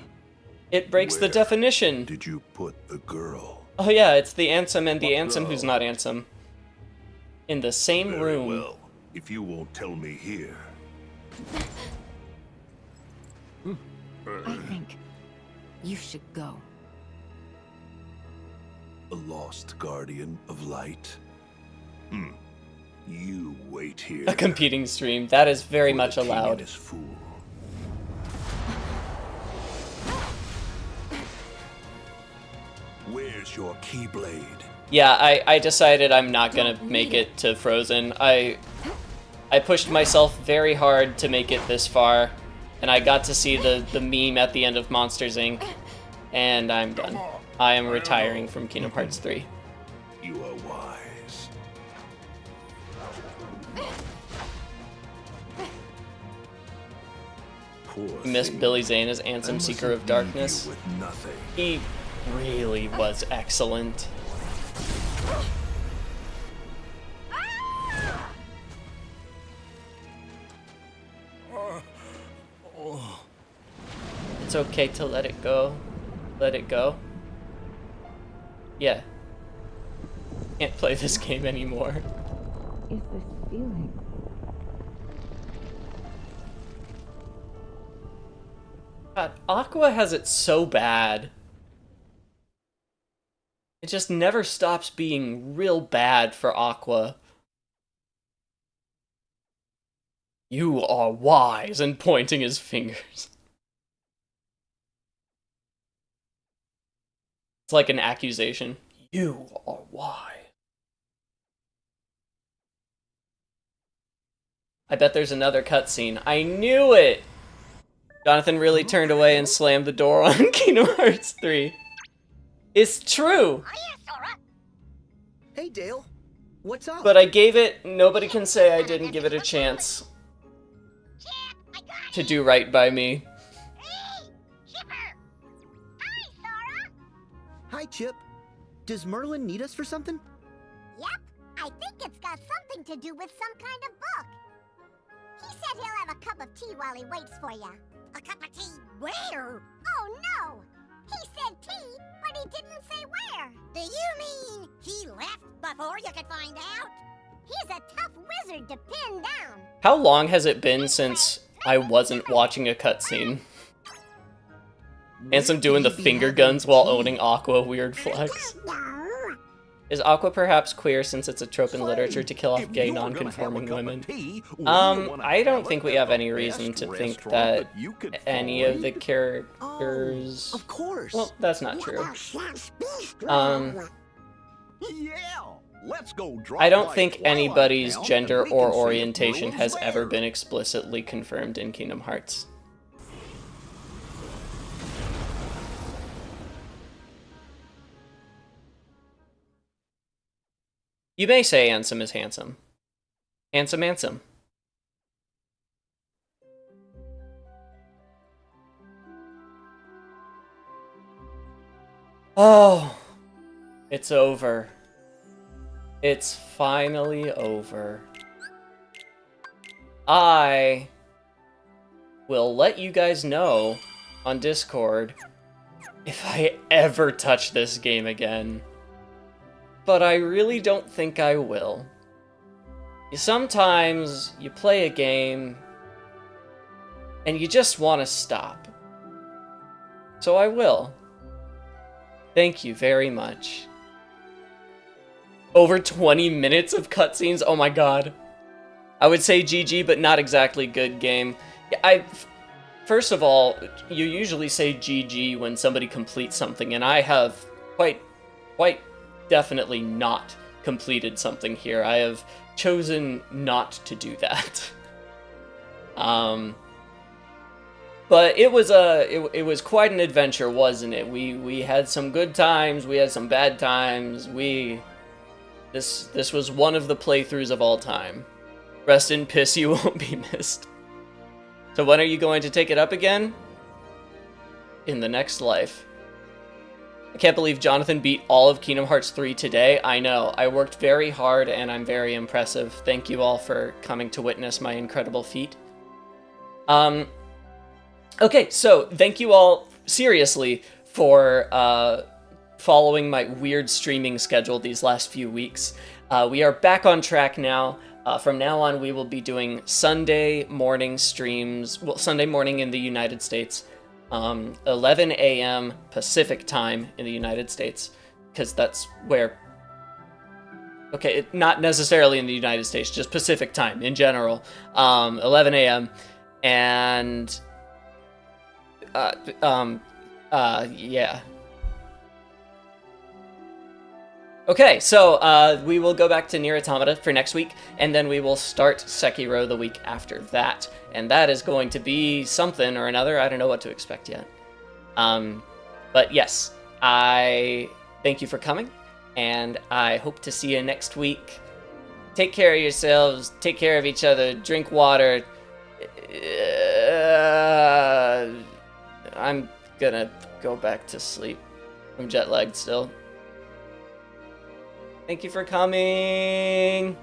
It breaks the definition. Did you put the girl? Oh yeah, it's the Ansem and the Ansem who's not Ansem. In the same Very room. well, if you won't tell me here. I think you should go. A lost guardian of light? You wait here. A competing stream. That is very much allowed. Where's your keyblade? Yeah, I decided I'm not gonna make it to Frozen. I pushed myself very hard to make it this far, and I got to see the meme at the end of Monsters, Inc., and I'm done. I am retiring from Kingdom Hearts 3. You are wise. Miss Billy Zane as Ansem, Seeker of Darkness. With nothing. He really was excellent. It's okay to let it go. Let it go. Yeah. Can't play this game anymore. Is this feeling? God, Aqua has it so bad. It just never stops being real bad for Aqua. You are wise, and pointing his fingers. It's like an accusation. You are wise. I bet there's another cutscene. I knew it! Jonathan really turned away and slammed the door on Kingdom Hearts 3. It's true! Hey, Dale. What's up? But I gave it... Nobody can say I didn't give it a chance to do right by me. Hi, Chip. Does Merlin need us for something? Yep, I think it's got something to do with some kind of book. He said he'll have a cup of tea while he waits for you. A cup of tea where? Oh no! He said tea, but he didn't say where. Do you mean he left before you could find out? He's a tough wizard to pin down. How long has it been since I wasn't watching a cutscene? Ansem doing the finger guns while owning Aqua, weird flex. Is Aqua perhaps queer since it's a trope in literature to kill off gay non-conforming women? I don't think we have any reason to think that any of the characters... Of course. Well, that's not true. Let's go I don't think anybody's gender or orientation has ever been explicitly confirmed in Kingdom Hearts. You may say Ansem is handsome. Handsome, handsome. Oh, it's over. It's finally over. I will let you guys know on Discord if I ever touch this game again. But I really don't think I will. Sometimes you play a game and you just want to stop. So I will. Thank you very much. Over 20 minutes of cutscenes? Oh my god. I would say GG, but not exactly good game. First of all, you usually say GG when somebody completes something, and I have quite definitely not completed something here. I have chosen not to do that. But it was quite an adventure, wasn't it? We had some good times, we had some bad times. This was one of the playthroughs of all time. Rest in piss, you won't be missed. So when are you going to take it up again? In the next life. I can't believe Jonathan beat all of Kingdom Hearts 3 today. I know. I worked very hard and I'm very impressive. Thank you all for coming to witness my incredible feat. Okay, so thank you all seriously for following my weird streaming schedule these last few weeks. We are back on track now. From now on, we will be doing Sunday morning streams. Well, Sunday morning in the United States. 11 a.m. Pacific time in the United States, because that's where... Okay, not necessarily in the United States, just Pacific time in general. 11 a.m. And... yeah. Okay, so we will go back to Nier Automata for next week, and then we will start Sekiro the week after that. And that is going to be something or another. I don't know what to expect yet. But yes, I thank you for coming, and I hope to see you next week. Take care of yourselves, take care of each other, drink water. I'm gonna go back to sleep. I'm jet lagged still. Thank you for coming.